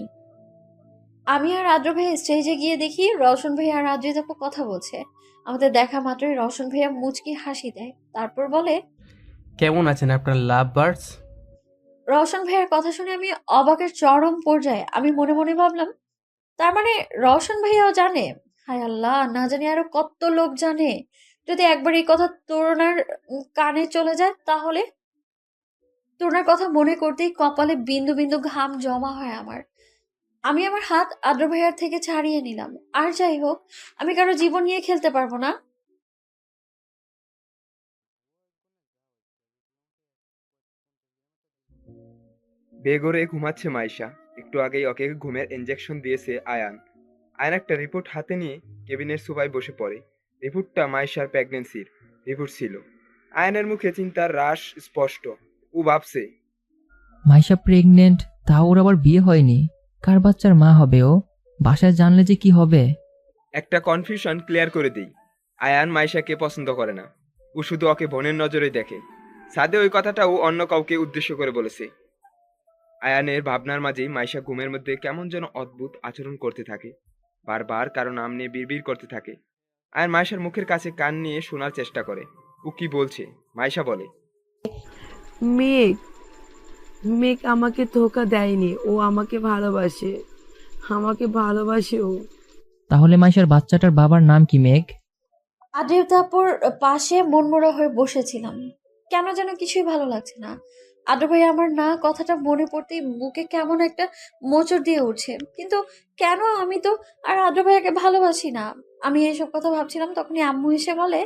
আমি আর আদ্র ভাইয়া স্টেজে গিয়ে দেখি রওশন ভাইয়া আর আদ্রিতা আপু কথা বলছে। আমাদের দেখা মাত্রই রওশন ভাইয়া মুচকি হাসি দেয়, তারপর বলে, কেমন আছেন আপনার লাভ বার্ডস? রওশন ভাইয়ার কথা শুনে আমি অবাকের চরম পর্যায়ে। আমি মনে মনে ভাবলাম, তার মানে রওশন ভাইয়াও জানে। হায় আল্লাহ, না জানি আরো কত লোক জানে। যদি একবার এই কথা তরুণার কানে চলে যায় তাহলে? তরুণার কথা মনে করতেই কপালে বিন্দু বিন্দু ঘাম জমা হয় আমার। আমি আমার হাত আদ্র ভাইয়ার থেকে ছাড়িয়ে নিলাম। আর যাই হোক, আমি কারো জীবন নিয়ে খেলতে পারবো না। বেঘোরে ঘুমাচ্ছে মাইশা। একটু আগেই ওকে ঘুমের ইনজেকশন দিয়েছে আয়ান। আয়ান একটা রিপোর্ট হাতে নিয়ে কেবিনের সোফায় বসে পড়ে। রিপোর্টটা মাইশার প্রেগনেন্সির রিপোর্ট ছিল। আয়ানের মুখে চিন্তার রাশ স্পষ্ট। ও ভাবছে, মাইশা প্রেগনেন্ট, তাও ওর আবার বিয়ে হয়নি। কার বাচ্চার মা হবে ও? বাসায় জানলে যে কি হবে। একটা কনফিউশন ক্লিয়ার করে দিই। আয়ান মাইশাকে পছন্দ করে না। ও শুধু ওকে বোনের নজরেই দেখে। সাদে ওই কথাটা ও অন্য কাউকে উদ্দেশ্য করে বলেছে। আয়ানের ভাবনার মাঝেই মাইশা ঘুমের মধ্যে কেমন যেন অদ্ভুত আচরণ করতে থাকে। বারবার কারো নাম নিয়ে বিড়বিড় করতে থাকে। আয়ান মাইশার মুখের কাছে কান নিয়ে শোনার চেষ্টা করে ও কি বলছে। মাইশা বলে, মেঘ মেঘ আমাকে ধোকা দেয়নি, ও আমাকে ভালোবাসে, আমাকে ভালোবাসে ও। তাহলে মাইশার বাচ্চাটার বাবার নাম কি মেঘ? আদ্রিতাপুর পাশে মনমরা হয়ে বসেছিলাম। কেন যেন কিছুই ভালো লাগছে না। আদ্র ভাই আমার না কথাটা মনে পড়তেই বুকে কেমন একটা মোচড় দিয়ে উঠছে। কিন্তু কেন? আমি তো আর আদ্র ভাইয়াকে ভালোবাসি না। আমি এইসব কথা ভাবছিলাম, তখনই আম্মু এসে বলে,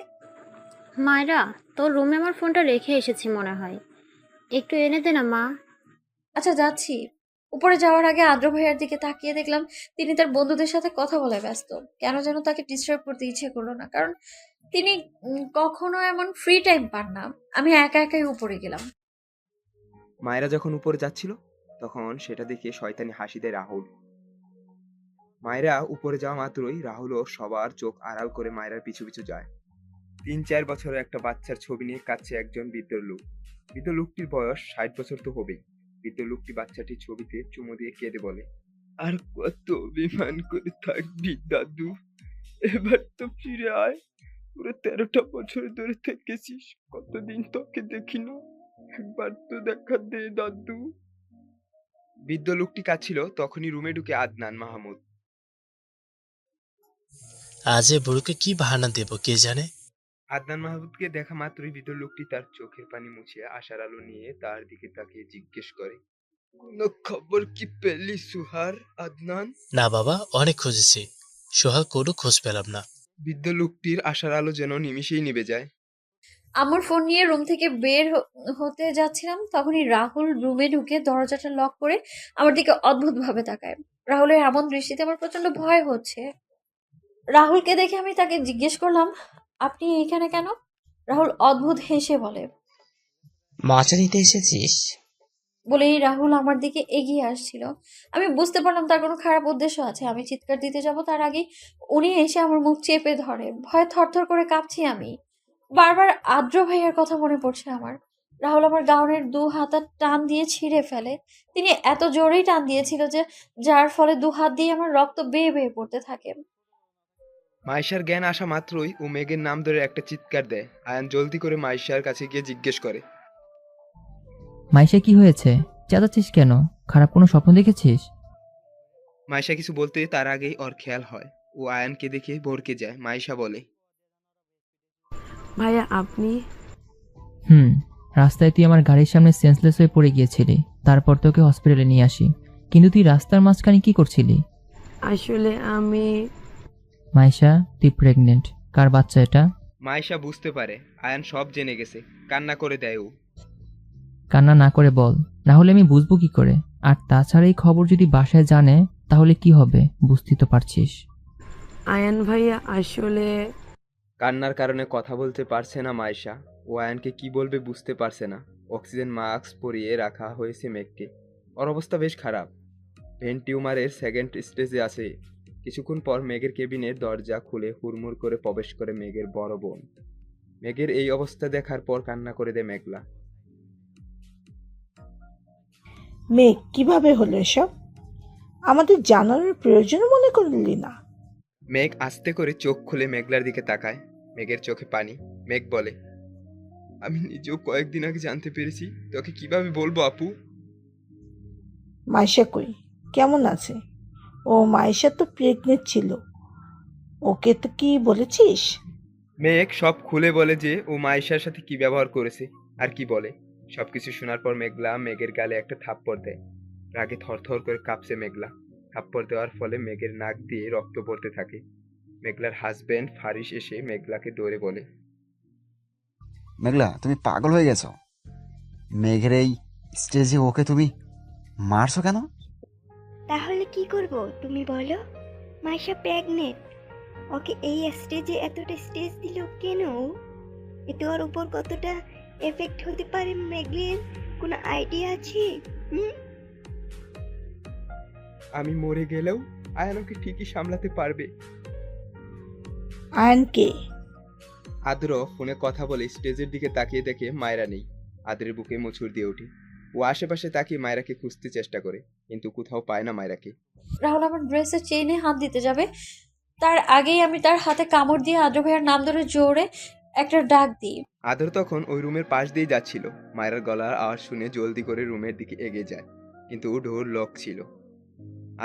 মায়রা, তোর রুমে আমার ফোনটা রেখে এসেছি মনে হয়, একটু এনে দে না মা। আচ্ছা যাচ্ছি। উপরে যাওয়ার আগে আদ্র ভাইয়ার দিকে তাকিয়ে দেখলাম তিনি তার বন্ধুদের সাথে কথা বলে ব্যস্ত। কেন যেন তাকে ডিস্টার্ব করতে ইচ্ছে করলো না, কারণ তিনি কখনো এমন ফ্রি টাইম পান না। আমি একা একাই উপরে গেলাম। মায়েরা যখন উপরে যাচ্ছিল তখন সেটা দেখে শয়তানি হাসি দেয় রাহুল। মায়েরা উপরে যাওয়া মাত্রই রাহুলও সবার চোখ আড়াল করে মায়েরার পিছু পিছু যায়। 3-4 বছরের একটা বাচ্চার ছবি নিয়ে কাঁদছে একজন বৃদ্ধ লোক। বৃদ্ধ লোকটির বয়স 60 বছর তো হবেই। বৃদ্ধ লোকটি বাচ্চাটির ছবিতে চুমু দিয়ে কেঁদে বলে, আর কত অভিমান করে থাকবি দাদু, এবার তো ফিরে আয়। পুরো 13টা বছর ধরে থেকেছিস, কতদিন তোকে দেখি না, একবার তো দেখা দে দাদু। বৃদ্ধ লোকটি কাঁদছিল। তখনই রুমে ঢুকে আদনান মাহমুদ। আজ এ বুড়োকে কি বাহানা দেব কে জানে। আদনান মাহমুদকে দেখা মাত্রই বৃদ্ধ লোকটি তার চোখের পানি মুছিয়ে আশার আলো নিয়ে তার দিকে তাকিয়ে জিজ্ঞেস করে, কোনো খবর কি পেলি সুহার আদনান? না বাবা, অনেক খুঁজেছি, সোহাগ কোনো খোঁজ পেলাম না। বৃদ্ধ লোকটির আশার আলো যেন নিমিষেই নিভে যায়। আমার ফোন নিয়ে রুম থেকে বের হতে যাচ্ছিলাম, তখনই রাহুল রুমে ঢুকে দরজাটা লক করে আমার দিকে অদ্ভুত ভাবে তাকায়। রাহুলের এমন দৃষ্টিতে আমার প্রচন্ড ভয় হচ্ছে। রাহুলকে দেখে আমি তাকে জিজ্ঞেস করলাম, আপনি এখানে কেন? রাহুল অদ্ভুত হেসে বলে, মজা নিতে এসেছিস? বলেই রাহুল আমার দিকে এগিয়ে আসছিল। আমি বুঝতে পারলাম তার কোনো খারাপ উদ্দেশ্য আছে। আমি চিৎকার দিতে যাব তার আগে উনি এসে আমার মুখ চেপে ধরে। ভয়ে থরথর করে কাঁপছি আমি। বারবার আদ্র ভাইয়ার কথা মনে পড়ছে আমার। রাহুল আমার গাউনের 2 হাতা টান দিয়ে ছিঁড়ে ফেলে। তিনি এত জোরেই টান দিয়েছিল যে যার ফলে 2 হাত দিয়ে আমার রক্ত বেয়ে বেয়ে পড়তে থাকে। মাইশার জ্ঞান আসা মাত্রই ও মেঘের নাম ধরে একটা চিৎকার দেয়। আয়ান জলদি করে মাইশার কাছে গিয়ে জিজ্ঞেস করে, মাইশা কি হয়েছে? চেঁচাচ্ছিস কেন? খারাপ কোনো স্বপ্ন দেখেছিস? মাইশা কিছু বলতে তার আগেই ওর খেয়াল হয় ও আয়ানকে দেখে ভড়কে যায়। মাইশা বলে, ভাইয়া আপনি? রাস্তায় তুই আমার গাড়ির সামনে সেন্সলেস হয়ে পড়ে গিয়েছিলি, তারপর তোকে হসপিটালে নিয়ে আসি। কিন্তু তুই রাস্তার মাঝখানে কি করছিলি? আসলে আমি। মাইশা, তুই প্রেগনেন্ট। কার বাচ্চা এটা? মাইশা বুঝতে পারে আয়ান সব জেনে গেছে। কান্না করে দেয় ও। কান্না না করে বল, না হলে আমি বুঝবো কি করে? আর তাছাড়া এই খবর যদি বাসায় জানে তাহলে কি হবে, বুঝতে তো পারছিস। আয়ান ভাইয়া আসলে। কান্নার কারণে কথা বলতে পারছে না মাইশা। ও আয়ানকে কি বলবে বুঝতে পারছে না। অক্সিজেন মাস্ক পরিয়ে রাখা হয়েছে মেঘকে। ওর অবস্থা বেশ খারাপ। ভেন টিউমারের 2nd স্টেজে আছে। কিছুক্ষণ পর মেঘের কেবিনের দরজা খুলে হুড়মুড় করে প্রবেশ করে মেঘের বড় বোন। মেঘের এই অবস্থা দেখার পর কান্না করে দেয় মেঘলা। মেঘ, কিভাবে হলো এসব? আমাদের জানার প্রয়োজন মনে করলি না? মেঘ আস্তে করে চোখ খুলে মেঘলার দিকে তাকায়। মেঘের চোখে পানি। মেঘ বলে, আমি নিজেও কয়েকদিন আগে জানতে পেরেছি। তোকে কিভাবে বলবো আপু? মাইশা কই, কেমন আছে? ও মাইশা তো প্রেগনেন্ট ছিল, ওকে তো কি বলেছিস? মেঘ সব খুলে বলে যে ও মাইশার সাথে কি ব্যবহার করেছে আর কি বলে। সবকিছু শোনার পর মেঘলা মেঘের গালে একটা থাপ্পড় দেয়। রাগে থরথর করে কাঁপছে মেঘলা। থাপ্পড় দেওয়ার ফলে মেঘের নাক দিয়ে রক্ত পড়তে থাকে। মেঘলার হাজবেন্ড ফারিস এসে মেঘলাকে দৌড়ে বলে, মেঘলা, তুমি পাগল হয়ে গেছো? মেঘের এই স্টেজে ওকে তুমি মারছো কেন? তাহলে কি করব তুমি বলো? মাইশা প্রেগনেন্ট, ওকে এই স্টেজে এতটা স্টেজ দিল কেন? এতে ওর উপর কতটা এফেক্ট হতে পারে মেঘলের কোনো আইডিয়া আছে? আমি মরে গেলেও আয়ান ওকে ঠিকই সামলাতে পারবে। আয়নকে? আদ্র ফোনে কথা বলে স্টেজের দিকে তাকিয়ে দেখে মায়রা নেই। আদ্রের বুকে মোচড় দিয়ে ওঠে। ও আশেপাশে তাকিয়ে মায়রাকে খুঁজতে চেষ্টা করে, কিন্তু কোথাও পায় না মায়রাকে। রাহুল আমার ড্রেসের চেইনে হাত দিতে যাবে, তার আগেই আমি তার হাতে কামড় দিয়ে আদ্র ভাইয়ার নাম ধরে জোরে একটা ডাক দিই। আদর তখন ওই রুমের পাশ দিয়ে যাচ্ছিল। মায়ের গলার আওয়াজ শুনে জলদি করে রুমের দিকে এগিয়ে যায়, কিন্তু ডোর লক ছিল।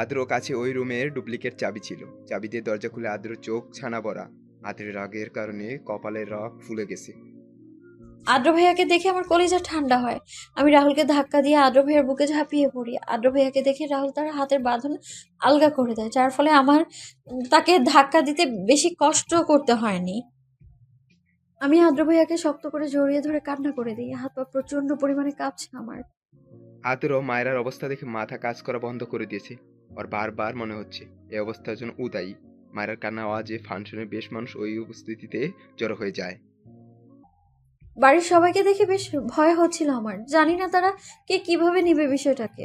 আদ্র কাছে ওই রুমের ডুপ্লিকেট চাবি ছিল। চাবি দিয়ে দরজা খুলে আদ্র চোখ ছানা ভরা। আদ্রের রাগের কারণে কপালের রগ ফুলে গেছে। আদ্র ভাইয়াকে দেখে আমার কলিজা ঠান্ডা হয়। আমি রাহুলকে ধাক্কা দিয়ে আদ্র ভাইয়ার বুকে ঝাঁপিয়ে পড়ি। আদ্র ভাইয়াকে দেখে রাহুল তার হাতের বাঁধন আলগা করে দেয়, যার ফলে আমার তাকে ধাক্কা দিতে বেশি কষ্ট করতে হয়নি। আমি আদ্র ভাইয়াকে শক্ত করে জড়িয়ে ধরে কান্না করে দিই। হাত পা প্রচন্ড পরিমাণে কাঁপছে আমার। আদ্র মায়ের অবস্থা দেখে মাথা কাজ করা বন্ধ করে দিয়েছে। ওর বারবার মনে হচ্ছে এই অবস্থার জন্য ও দায়ী। মায়ের কান্না আওয়াজে ফাংশনের বেশ মানুষ ওই উপস্থিতিতে জড়ো হয়ে যায়। বাড়ির সবাইকে দেখে বেশ ভয় হচ্ছিল আমার। জানি না তারা কে কিভাবে নিবে বিষয়টাকে।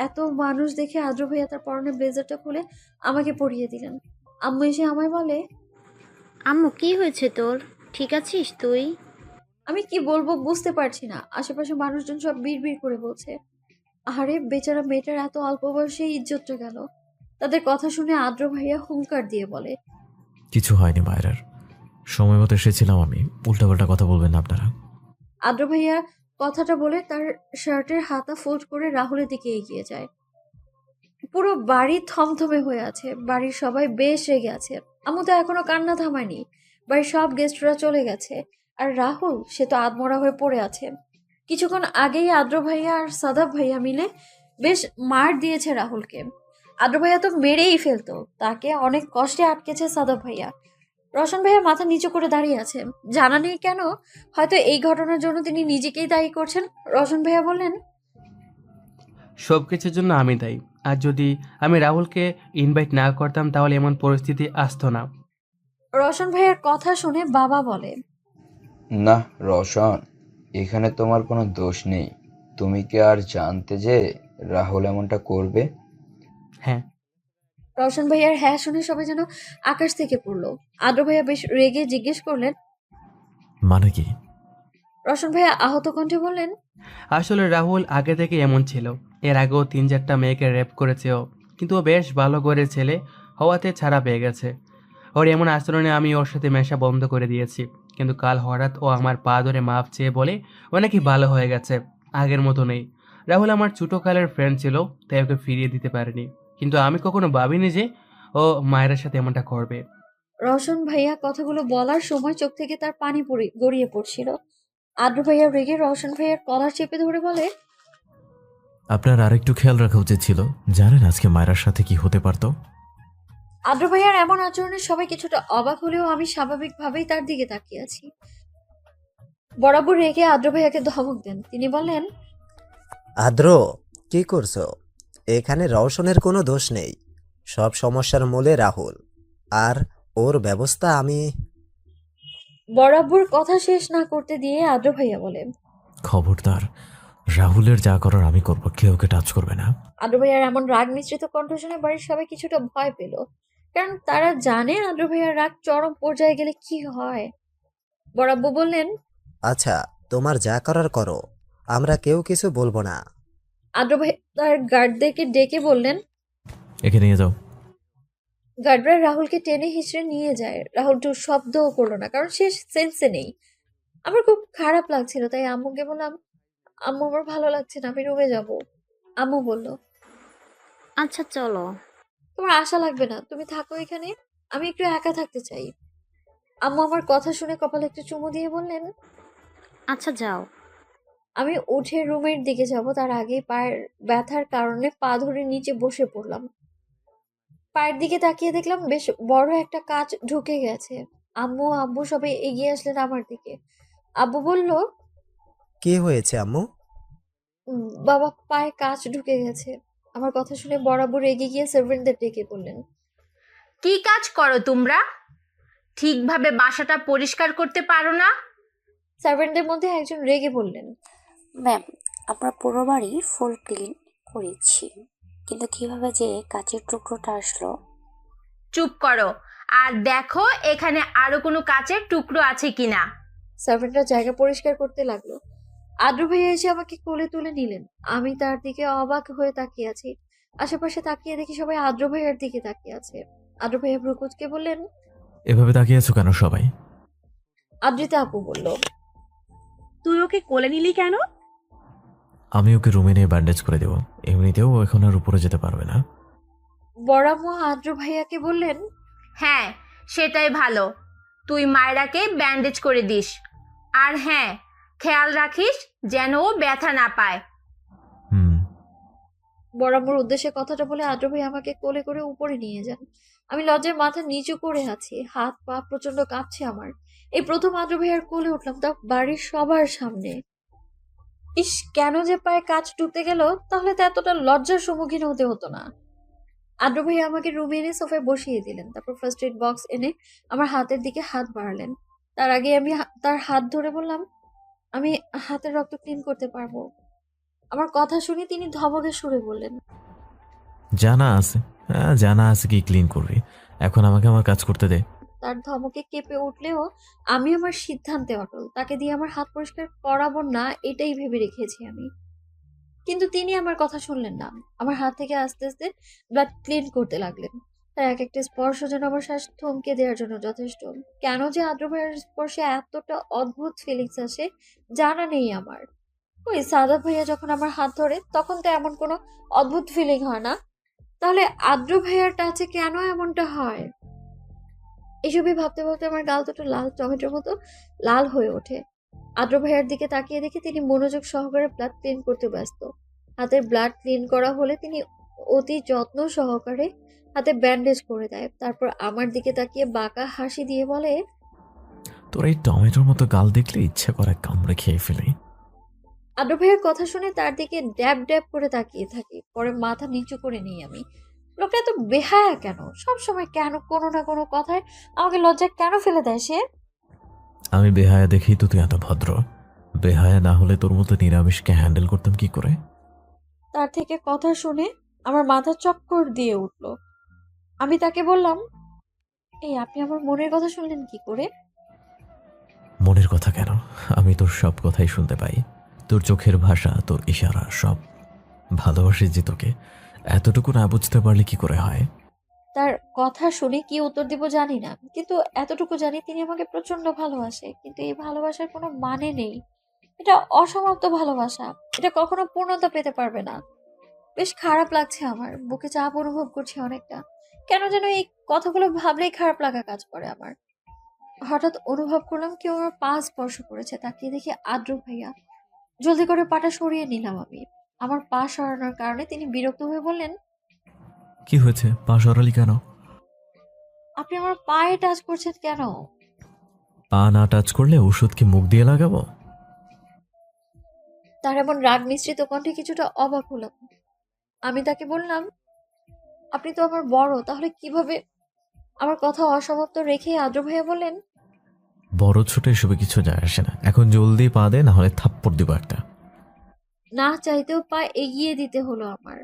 এত মানুষ দেখে আদ্র ভাইয়া তার পরনে ব্লেজারটা খুলে আমাকে পরিয়ে দিলেন। আম্মু এসে আমায় বলে, আম্মু কি হয়েছে তোর? ঠিক আছিস তুই? আমি কি বলবো বুঝতে পারছি না। আশেপাশে মানুষজন সব বিড়বিড় করে বলছে, আরে বেচারা মেয়েটার এত অল্প বয়সে ইজ্জতটা গেল। তাদের কথা শুনে আদ্র ভাইয়া হুঙ্কার দিয়ে বলে, কিছু হয়নি মায়েরার, সময় মতো এসেছিলাম আমি, উল্টাপাল্টা কথা বলবেন না আপনারা। আদ্র ভাইয়া কথাটা বলে তার শার্টের হাতা ফোল্ড করে রাহুলের দিকে এগিয়ে যায়। পুরো বাড়ি থমথমে হয়ে আছে। বাড়ির সবাই বেশ রেগে আছে। আম্মু তো এখনো কান্না থামায়নি। বাড়ির সব গেস্টরা চলে গেছে, আর রাহুল সে তো আধমরা হয়ে পড়ে আছে। কিছুক্ষণ আগেই আদ্র ভাইয়া আর সাদাব ভাইয়া মিলে বেশ মার দিয়েছে রাহুলকে। আদ্র ভাইয়া তো মেরেই ফেলতো, তাকে অনেক কষ্টে আটকেছে সাদাব ভাইয়া। রোশন ভাইয়া মাথা নিচু করে দাঁড়িয়ে আছে, জানা নেই কেন, হয়তো এই ঘটনার জন্য তিনি নিজেকেই দায়ী করছেন। রোশন ভাইয়া বললেন, সবকিছুর জন্য আমি দায়ী। আর যদি আমি রাহুলকে ইনভাইট না করতাম তাহলে এমন পরিস্থিতি আসতো না। রোশন ভাইয়ার কথা শুনে বাবা বলে, না রওশন, এখানে তোমার কোনো দোষ নেই। তুমি কি আর জানতে যে রাহুল এমনটা করবে? হ্যাঁ। রোশন ভাইয়ার হ্যাঁ শুনে সবাই যেন আকাশ থেকে পড়লো। আদ্র ভাইয়া বেশ রেগে জিজ্ঞেস করলেন, মানে কি? রোশন ভাইয়া আহত কণ্ঠে বললেন, আসলে রাহুল আগে থেকে এমন ছিল। এর আগেও 3-4টা মেয়েকে রেপ করেছে ও, কিন্তু ও বেশ ভালো করে ছেলে হওয়াতে ছাড়া পেয়ে গেছে। ওর এমন আচরণে আমি ওর সাথে মেশা বন্ধ করে দিয়েছি, কিন্তু কাল হঠাৎ ও আমার পা ধরে মাপ চেয়ে বলে ও নাকি ভালো হয়ে গেছে, আগের মতো নেই। রাহুল আমার ছোটোকালের ফ্রেন্ড ছিল, তাই ওকে ফিরিয়ে দিতে পারিনি, কিন্তু আমি কখনো ভাবিনি যে ও মায়ের সাথে এমনটা করবে। রোশন ভাইয়া কথাগুলো বলার সময় চোখ থেকে তার পানি গড়িয়ে পড়ছিল। আদ্র ভাইয়া রেগে রোশন ভাইয়ার কলার চেপে ধরে বলে, আপনার আরেকটু খেয়াল রাখা উচিত ছিল। জানেন আজকে মায়েরার সাথে কি হতে পারতো? আদ্র ভাইয়ার এমন আচরণে সবাই কিছুটা অবাক হলেও আমি স্বাভাবিকভাবেই তার দিকে তাকিয়ে আছি। বরাবর রেগে আদ্র ভাইয়াকে ধমক দেন। তিনি বললেন, আদ্র, কি করছো? এখানে রওশনের কোনো দোষ নেই। সব সমস্যার মূলে রাহুল, আর ওর ব্যবস্থা আমি। বরাবর কথা শেষ না করতে দিয়ে আদ্র ভাইয়া বলে, খবরদার, রাহুলের যা করার আমি করব, কেউ ওকে টাচ করবে না। আদ্র ভাইয়ার এমন রাগ মিশ্রিত কণ্ঠ শুনে বাড়ির সবাই কিছুটা ভয় পেল, কারণ তারা জানে আদ্র ভাইয়ার রাগ চরম পর্যায়ে গেলে কি হয়। বরাবর বললেন, আচ্ছা, তোমার যা করার করো, আমরা কেউ কিছু বলবো না। আদ্র ভাই তার গার্ডদেরকে ডেকে বললেন, একে নিয়ে যাও। গার্ডরা রাহুলকে টেনে হিঁচড়ে নিয়ে যায়। রাহুল টু শব্দও করলো না, কারণ সে সেন্সে নেই। আমার খুব খারাপ লাগছিল, তাই আম্মুকে বললাম, আম্মু আমার ভালো লাগছে না, আমি রুমে যাব। আম্মু বলল, আচ্ছা চলো। তোমার আশা লাগবে না, তুমি থাকো এখানে। আমি একটু একা থাকতে চাই। আম্মু আমার কথা শুনে কপালে একটু চুমু দিয়ে বললেন, আচ্ছা যাও। আমি উঠে রুমের দিকে যাব তার আগেই পায়ের ব্যথার কারণে পা ধরে নিচে বসে পড়লাম। পায়ের দিকে তাকিয়ে দেখলাম বেশ বড় একটা কাঁচ ঢুকে গেছে। আম্মু আব্বু সবাই এগিয়ে আসলেন আমার দিকে। আব্বু বলল, কি হয়েছে আম্মু? বাবা পায়ে কাঁচ ঢুকে গেছে। আমার কথা শুনে বরাবর এগিয়ে গিয়ে সার্ভেন্টদের ডেকে বললেন, কি কাজ করো তোমরা? ঠিকভাবে বাসাটা পরিষ্কার করতে পারো না? সার্ভেন্টদের মধ্যে একজন রেগে বললেন, ম্যাম, আমরা পুরো বাড়ি ফুল ক্লিন করেছি, কিন্তু কিভাবে যে কাচের টুকরোটা আসলো। চুপ করো আর দেখো এখানে আরো কোনো কাচের টুকরো আছে কিনা। সার্ভেন্টরা জায়গা পরিষ্কার করতে লাগলো। আদ্র ভাইয়া এসে আমাকে কোলে তুলে নিলেন। আমি তার দিকে অবাক হয়ে তাকিয়ে আছি। আশেপাশে তাকিয়ে দেখি সবাই আদ্র ভাইয়ার দিকে তাকিয়ে আছে। আদ্র ভাইয়া ভ্রুকুচকে বললেন, এভাবে তাকিয়ে আছো কেন সবাই? আদ্রিতা আপু বলল, তুই ওকে কোলে নিলি কেন? আমি ওকে রুমে নিয়ে ব্যান্ডেজ করে দেবো, এমনিতেও ও এখন আর উপরে যেতে পারবে না। বড়াম্মু আদ্র ভাইয়াকে বললেন, হ্যাঁ সেটাই ভালো, তুই মায়রাকে ব্যান্ডেজ করে দিস। আর হ্যাঁ, খেয়াল রাখিস যেন ও ব্যথা না পায়। বড়াম্মুর উদ্দেশ্যে কথাটা বলে আদ্র ভাই আমাকে কোলে করে উপরে নিয়ে যান। আমি লজ্জায় মাথা নিচু করে আছি, হাত পা প্রচন্ড কাঁপছে আমার। এই প্রথম আদ্র ভাইয়ার কোলে উঠলাম, তা বাড়ির সবার সামনে। ইস, কেন যে পায়ে কাজ ঢুকতে গেল, তাহলে তো এতটা লজ্জার সম্মুখীন হতে হতো না। আদ্র ভাইয়া আমাকে রুমে এনে সোফায় বসিয়ে দিলেন। তারপর ফার্স্ট এড বক্স এনে আমার হাতের দিকে হাত বাড়ালেন। তার আগে আমি তার হাত ধরে বললাম, আমি হাতের রক্ত ক্লিন করতে পারবো। আমার কথা শুনে তিনি ধমকে সুরে বললেন, জানা আছে, হ্যাঁ জানা আছে কি ক্লিন করবি, এখন আমাকে আমার কাজ করতে দে। তার ধমকে কেঁপে উঠলেও আমি আমার সিদ্ধান্তে অটল। তাকে দিয়ে আমার হাত পরিষ্কার করাবো না, এটাই ভেবে রেখেছি আমি। কিন্তু তিনি আমার কথা শুনলেন না। আমার হাত থেকে আস্তে আস্তে ব্লাড ক্লিন করতে লাগলেন। তার এক একটা স্পর্শ যেন আমার শ্বাস থমকে দেওয়ার জন্য যথেষ্ট। কেন যে আদ্র ভাইয়ের স্পর্শে এতটা অদ্ভুত ফিলিংস আসে জানা নেই আমার। ওই সাদাত ভাইয়া যখন আমার হাত ধরে তখন তো এমন কোনো অদ্ভুত ফিলিং হয় না, তাহলে আদ্র ভাইয়ার টাচে কেন এমনটা হয়? এসবই ভাবতে ভাবতে আমার গাল দুটো লাল টমেটোর মতো লাল হয়ে ওঠে। আদ্র ভাইয়ার দিকে তাকিয়ে দেখি তিনি মনোযোগ সহকারে ব্লাড ক্লিন করতে ব্যস্ত। হাতের ব্লাড ক্লিন করা হলে তিনি অতি যত্ন সহকারে হাতে ব্যান্ডেজ করে দেয়। তারপর আমার দিকে তাকিয়ে বাঁকা হাসি দিয়ে বলে, তোর এই টমেটোর মতো গাল দেখলে ইচ্ছা করে কামড়ে খেয়ে ফেলি। আদ্র ভাইয়ের কথা শুনে তার দিকে ড্যাব ড্যাব করে তাকিয়ে থাকি। পরে মাথা নিচু করে নিই আমি। লোকটা এত বেহায়া কেন? সব সময় কেন কোনো না কোনো কথায় আমাকে লজ্জা কেন ফেলে দেয় সে? আমি বেহায়া দেখেই তো তুই এত ভদ্র। বেহায়া না হলে তোর মতো নিরামিষকে হ্যান্ডেল করতাম কি করে? তার থেকে কথা শুনে আমার মাথা চক্কর দিয়ে উঠল। আমি তাকে বললাম, এই আপনি আমার মনের কথা শুনলেন কি করে? মনের কথা কেন, আমি তোর সব কথাই শুনতে পাই। তোর চোখের ভাষা, তোর ইশারা, সব। ভালোবাসি যে তোকে, এতটুকু না বুঝতে পারলে কি করে হয়? তার কথা শুনে কি উত্তর দিব জানি না, কিন্তু এতটুকু জানি তিনি আমাকে প্রচন্ড ভালোবাসে। কিন্তু এই ভালোবাসার কোনো মানে নেই। এটা অসমাপ্ত ভালোবাসা, এটা কখনো পূর্ণতা পেতে পারবে না। বেশ খারাপ লাগছে আমার, বুকে চাপ অনুভব করছি অনেকটা। কেন যেন এই কথাগুলো ভাবলেই খারাপ লাগা কাজ করে আমার। হঠাৎ অনুভব করলাম কেউ আমার পা স্পর্শ করেছে। তাকিয়ে দেখি আদ্র ভাইয়া। জলদি করে পাটা সরিয়ে নিলাম আমি। আমার পা সরানোর কারণে তিনি বিরক্ত হয়ে বললেন, কি হয়েছে, পা সরালি কেন? আপনি আমার পায়ে টাচ করছেন কেন? পা না টাচ করলে ওষুধ কি মুখ দিয়ে লাগাবো? তার এমন রাগ মিশ্রিত কণ্ঠে কিছুটা অবাক হলাম। আমি তাকে বললাম, আপনি তো আমার বড়, তাহলে কিভাবে? আমার কথা অসমাপ্ত রেখে আদ্র ভাইয়া বললেন, বড় ছোট এসবে কিছু যায় আসে না, এখন জলদি পা দে, না হলে থাপ্পড় দিব একটা। না চাইতেও পা এগিয়ে দিতে হলো আমার।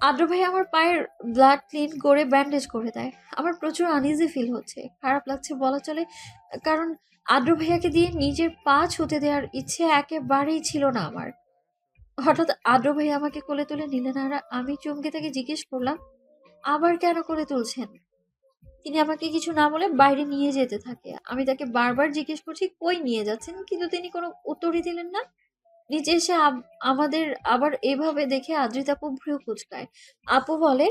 আদ্র ভাই আমার পায়ের ব্লাড ক্লিন করে ব্যান্ডেজ করে দেয়। আমার প্রচুর আনইজি ফিল হচ্ছে, খারাপ লাগছে বলা চলে, কারণ আদ্র ভাইয়াকে দিয়ে নিজের পা ছুতে দেওয়ার ইচ্ছে একেবারেই ছিল না আমার। হঠাৎ আদ্র ভাই আমাকে কোলে তুলে নিলেন আর আমি চমকে থেকে জিজ্ঞেস করলাম, আবার কেন কোলে তুলছেন? তিনি আমাকে কিছু না বলে বাইরে নিয়ে যেতে থাকে। আমি তাকে বারবার জিজ্ঞেস করছি কই নিয়ে যাচ্ছেন, কিন্তু তিনি কোনো উত্তরই দিলেন না। নিচে এসে আমাদের আবার এভাবে দেখে আদ্রিতা আপু ভ্রু কুচকায়। আপু বলে,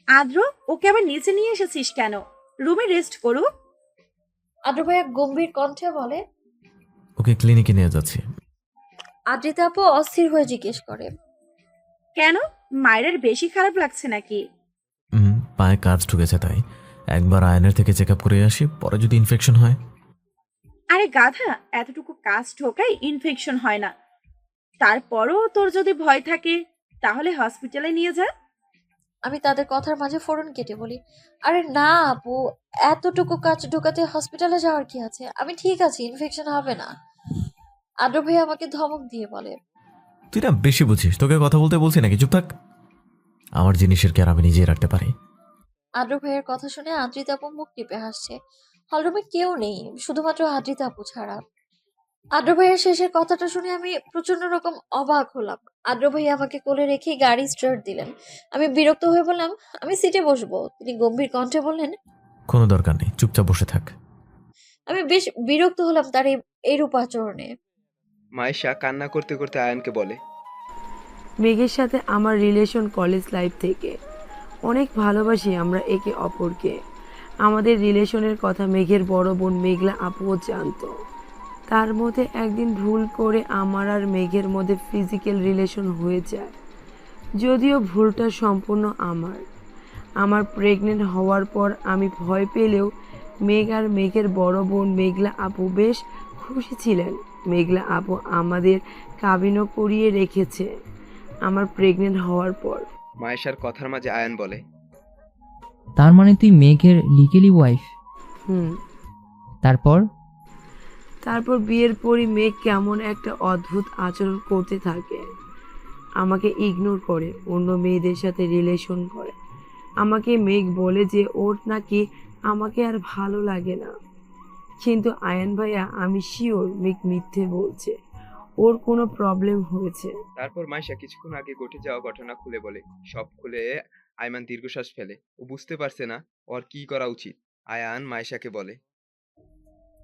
আদ্র, ওকে আবার নিচে নিয়ে এসেছিস কেন? রুমে রেস্ট করুক। আদ্র ভাইয়া গম্ভীর কণ্ঠে বলে। ওকে ক্লিনিকে নিয়ে যাচ্ছি। আদ্রিতা আপু অস্থির হয়ে জিজ্ঞেস করে, কেন? মায়ের বেশি খারাপ লাগছে নাকি? পায়ে কাজ ঢুকেছে, তাই একবার আয়নের থেকে চেক আপ করে আসি, পরে যদি ইনফেকশন হয়। আরে গাধা, এতটুকু কাজ ঢোকাই ইনফেকশন হয় না। তারপরও তোর যদি ভয় থাকে তাহলে হসপিটালে নিয়ে যা। আমি তাদের কথার মাঝে ফোড়ন কেটে বলি, আরে না আপু, এতটুকু কাজ ঢোকাতে হসপিটালে যাওয়ার কি আছে? আমি ঠিক আছি, ইনফেকশন হবে না। আদ্র ভাইয়া আমাকে ধমক দিয়ে বলে, তুই না বেশি বুঝিস, তোকে কথা বলতে বলছি নাকি? চুপ থাক। আমার জিনিসের কেয়ার আমি নিজেই রাখতে পারি। আদ্র ভাইয়ের কথা শুনে আদ্রিতা আপু মুখ টিপে হাসছে। হলরুমে কেউ নেই, শুধুমাত্র আদ্রিতা আপু ছাড়া। আদ্র ভাইয়ের শেষের কথাটা শুনে আমি প্রচন্ড রকম অবাক হলাম। আদ্র ভাইয়া আমাকে কোলে রেখে গাড়ি স্টার্ট দিলেন। আমি বিরক্ত হয়ে বললাম, আমি সিটে বসবো। তিনি গম্ভীর কণ্ঠে বললেন, কোনো দরকার নেই, চুপচাপ বসে থাক। আমি বেশ বিরক্ত হলাম তার এই রূপ আচরণে। মাইশা কান্না করতে করতে আয়ানকে বলে, মেঘের সাথে আমার রিলেশন কলেজ লাইফ থেকে। অনেক ভালোবাসি আমরা একে অপরকে। আমাদের রিলেশনের কথা মেঘের বড় বোন মেঘলা আপুও জানতো। তার মধ্যে একদিন ভুল করে আমার আর মেঘের মধ্যে ফিজিক্যাল রিলেশন হয়ে যায়। যদিও ভুলটা সম্পূর্ণ আমার প্রেগনেন্ট হওয়ার পর আমি ভয় পেলেও মেঘ আর মেঘের বড় বোন মেঘলা আপু বেশ খুশি ছিলেন। মেঘলা আপু আমাদের কাবিনও করিয়ে রেখেছে আমার প্রেগনেন্ট হওয়ার পর। মায়েশার কথার মাঝে আয়ান বলে, তার মানে তুই মেঘের লিগেলি ওয়াইফ? তারপর বিয়ের পরই মেঘ কেমন একটা অদ্ভুত আচরণ করতে থাকে। আমাকে ইগনোর করে, অন্য মেয়েদের সাথে রিলেশন করে। আমাকে মেঘ বলে যে ওর নাকি আমাকে আর ভালো লাগে না। কিন্তু আয়ান ভাইয়া, আমি শিওর মেঘ মিথ্যে বলছে, ওর কোনো প্রবলেম হয়েছে। তারপর মাইশা কিছুক্ষণ আগে ঘটে যাওয়া ঘটনা খুলে বলে। সব খুলে আয়মান দীর্ঘশ্বাস ফেলে। ও বুঝতে পারছে না ওর কি করা উচিত। আয়ান মাইশাকে বলে,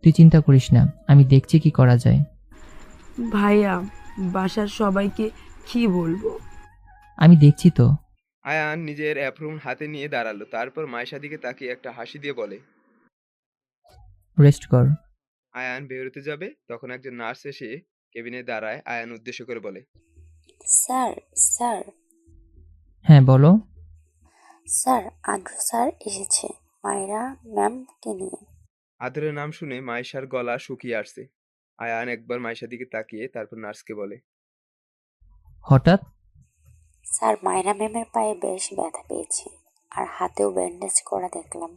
তুই চিন্তা করিস না, আমি দেখছি কি করা যায়। ভাইয়া, বাসার সবাইকে কি বলবো? আমি দেখছি তো। আয়ান নিজের অ্যাপ্রন হাতে নিয়ে দাঁড়ালো। তারপর মাইশার দিকে তাকিয়ে একটা হাসি দিয়ে বলে, রেস্ট কর। আয়ান বেরোতে যাবে, তখন একজন নার্স এসে কেবিনে দাঁড়ায়। আয়ান উদ্দেশ্য করে বলে, স্যার। হ্যাঁ বলো। স্যার, আদ্র স্যার এসেছে মায়েরা ম্যামকে নিয়ে। আদরের নাম শুনে মাইশার গলা শুকিয়ে আসছে। আয়ান একবার মাইশার দিকে তাকিয়ে তারপর নার্সকে বলে, হঠাৎ? স্যার, মায়েরা ম্যামের পায়ে বেশ ব্যথা পেয়েছে আর হাতেও ব্যান্ডেজ করা দেখলাম।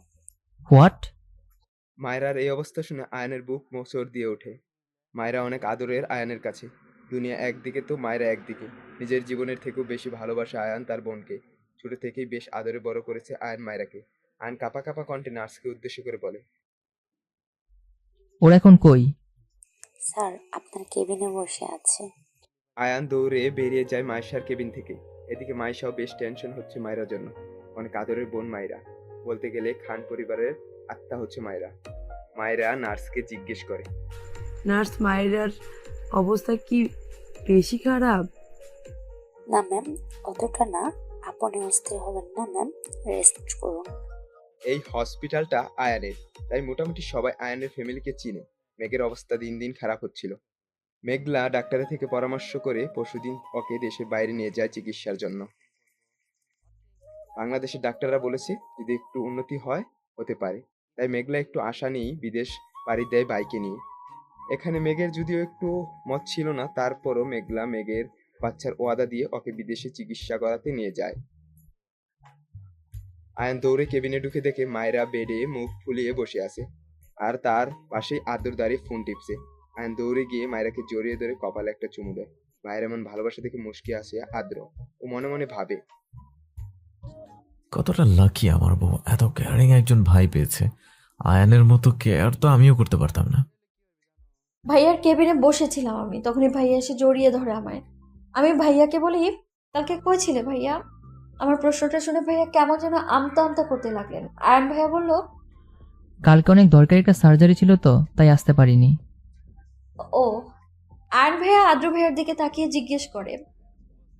হোয়াট? মায়রার এই অবস্থা শুনে আয়ানের বুক মোচড় দিয়ে ওঠে। মায়রা অনেক আদরের আয়ানের কাছে। দুনিয়া একদিকে তো মায়রা একদিকে। নিজের জীবনের থেকেও বেশি ভালোবাসে আয়ান তার বোনকে। ছোট থেকেই বেশ আদরে বড় করেছে আয়ান মায়রাকে। আয়ান কাঁপা কাঁপা কণ্ঠে নার্সকে উদ্দেশ্য করে বলে, ওরা এখন কই? স্যার, আপনার কেবিনে বসে আছে। আয়ান দৌড়ে বেরিয়ে যায় মাইশার কেবিন থেকে। এদিকে মাইশাও বেশ টেনশন হচ্ছে মায়রার জন্য। অনেক আদরের বোন মায়রা, বলতে গেলে খান পরিবারের আত্মা হচ্ছে মায়রা। মায়রা নার্সকে জিজ্ঞেস করে, নার্স, মায়েরার অবস্থা কি বেশি খারাপ? না ম্যাম, অতটা না। আপনি অস্থির হবেন না ম্যাম, রেস্ট করুন। এই হসপিটালটা আয়ানের, তাই মোটামুটি সবাই আয়ানের ফ্যামিলিকে চিনে। মেঘের অবস্থা দিন দিন খারাপ হচ্ছিল। মেঘলা ডাক্তারের থেকে পরামর্শ করে পরশুদিন ওকে দেশের বাইরে নিয়ে যায় চিকিৎসার জন্য। বাংলাদেশের ডাক্তাররা বলেছে যদি একটু উন্নতি হয় হতে পারে, তাই মেঘলা একটু আশা নিয়েই বিদেশ পাড়ি দেয় বাইকে নিয়ে। এখানে মেঘের যদিও একটু মত ছিল না, তারপরও মেঘলা মেঘের বাচ্চার ওয়াদা দিয়ে ওকে বিদেশে চিকিৎসা করাতে নিয়ে যায়। আয়ান দৌড়ে কেবিনে ঢুকে দেখে মায়েরা বেডে মুখ ফুলিয়ে বসে আছে আর তার পাশেই আদর দাঁড়িয়ে ফোন টিপছে। আয়ান দৌড়ে গিয়ে মায়েরাকে জড়িয়ে ধরে কপালে একটা চুমু দেয়। মায়ের এমন ভালোবাসা দেখে মুচকি আসে আদ্র। ও মনে মনে ভাবে, কতটা লাকি আমার বউ, এত কেয়ারিং একজন ভাই পেয়েছে। আয়ানের মতো কেয়ার তো আমিও করতে পারতাম না। ভাইয়ার কেবিনে বসেছিলাম আমি, তখনই ভাইয়া এসে জড়িয়ে ধরে আমায়। আমি ভাইয়াকে বলি, কালকে কই ছিলে ভাইয়া? আমার প্রশ্নটা শুনে ভাইয়া কেমন যেন আমতা আমতা করতে লাগলেন। আয়ান ভাইয়া বলল, কালকে অনেক দরকারি একটা সার্জারি ছিল তো, তাই আসতে পারিনি। ও। আয়ান ভাইয়া আদ্র ভাইয়ার দিকে তাকিয়ে জিজ্ঞেস করে,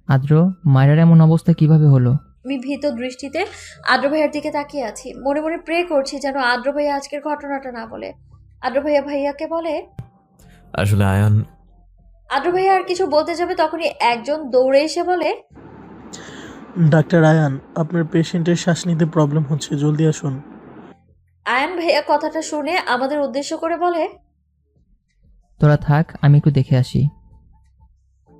আদ্র, মায়ের এমন অবস্থা কিভাবে হলো? আমি ভীত দৃষ্টিতে আদ্র ভাইয়ার দিকে তাকিয়ে আছি। মনে মনে প্রে করছি যেন আদ্র ভাইয়া আজকের ঘটনাটা না বলে। আদ্র ভাইয়া ভাইয়াকে বলে, আসলে আয়ান, আদ্র ভাইয়া আর কিছু বলতে যাবে তখনই একজন দৌড়ে এসে বলে, ডাক্তার আয়ান, আপনার পেশেন্টের শ্বাস নিতে প্রবলেম হচ্ছে, জলদি আসুন। আয়ান ভাইয়া কথাটা শুনে আমাদের উদ্দেশ্য করে বলে, তোরা থাক, আমি একটু দেখে আসি।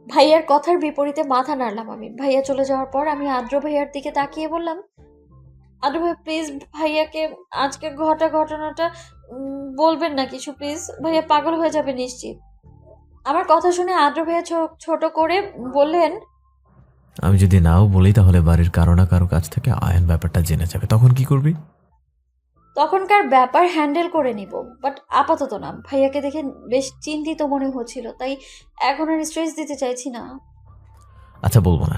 ভাইয়ার কথার বিপরীতে মাথা নাড়লাম আমি। ভাইয়া চলে যাওয়ার পর আমি আদ্র ভাইয়ার দিকে তাকিয়ে বললাম, আদ্র ভাইয়া প্লিজ ভাইয়াকে আজকের ঘটনাটা বলবেন না কিছু প্লিজ, ভাইয়া পাগল হয়ে যাবে নিশ্চিত। আমার কথা শুনে আদ্র ভাইয়া ছোট করে বললেন, আমি যদি নাও বলি তাহলে বাড়ির কারো না কারো কাছ থেকে আয়ান ব্যাপারটা জেনে যাবে, তখন কি করবি? তখনকার ব্যাপার হ্যান্ডেল করে নিব, বাট আপাতত না। ভাইয়াকে দেখে বেশ চিন্তিত মনে হচ্ছিল, তাই এখন আর স্ট্রেস দিতে চাইছি না। আচ্ছা, বলবো না।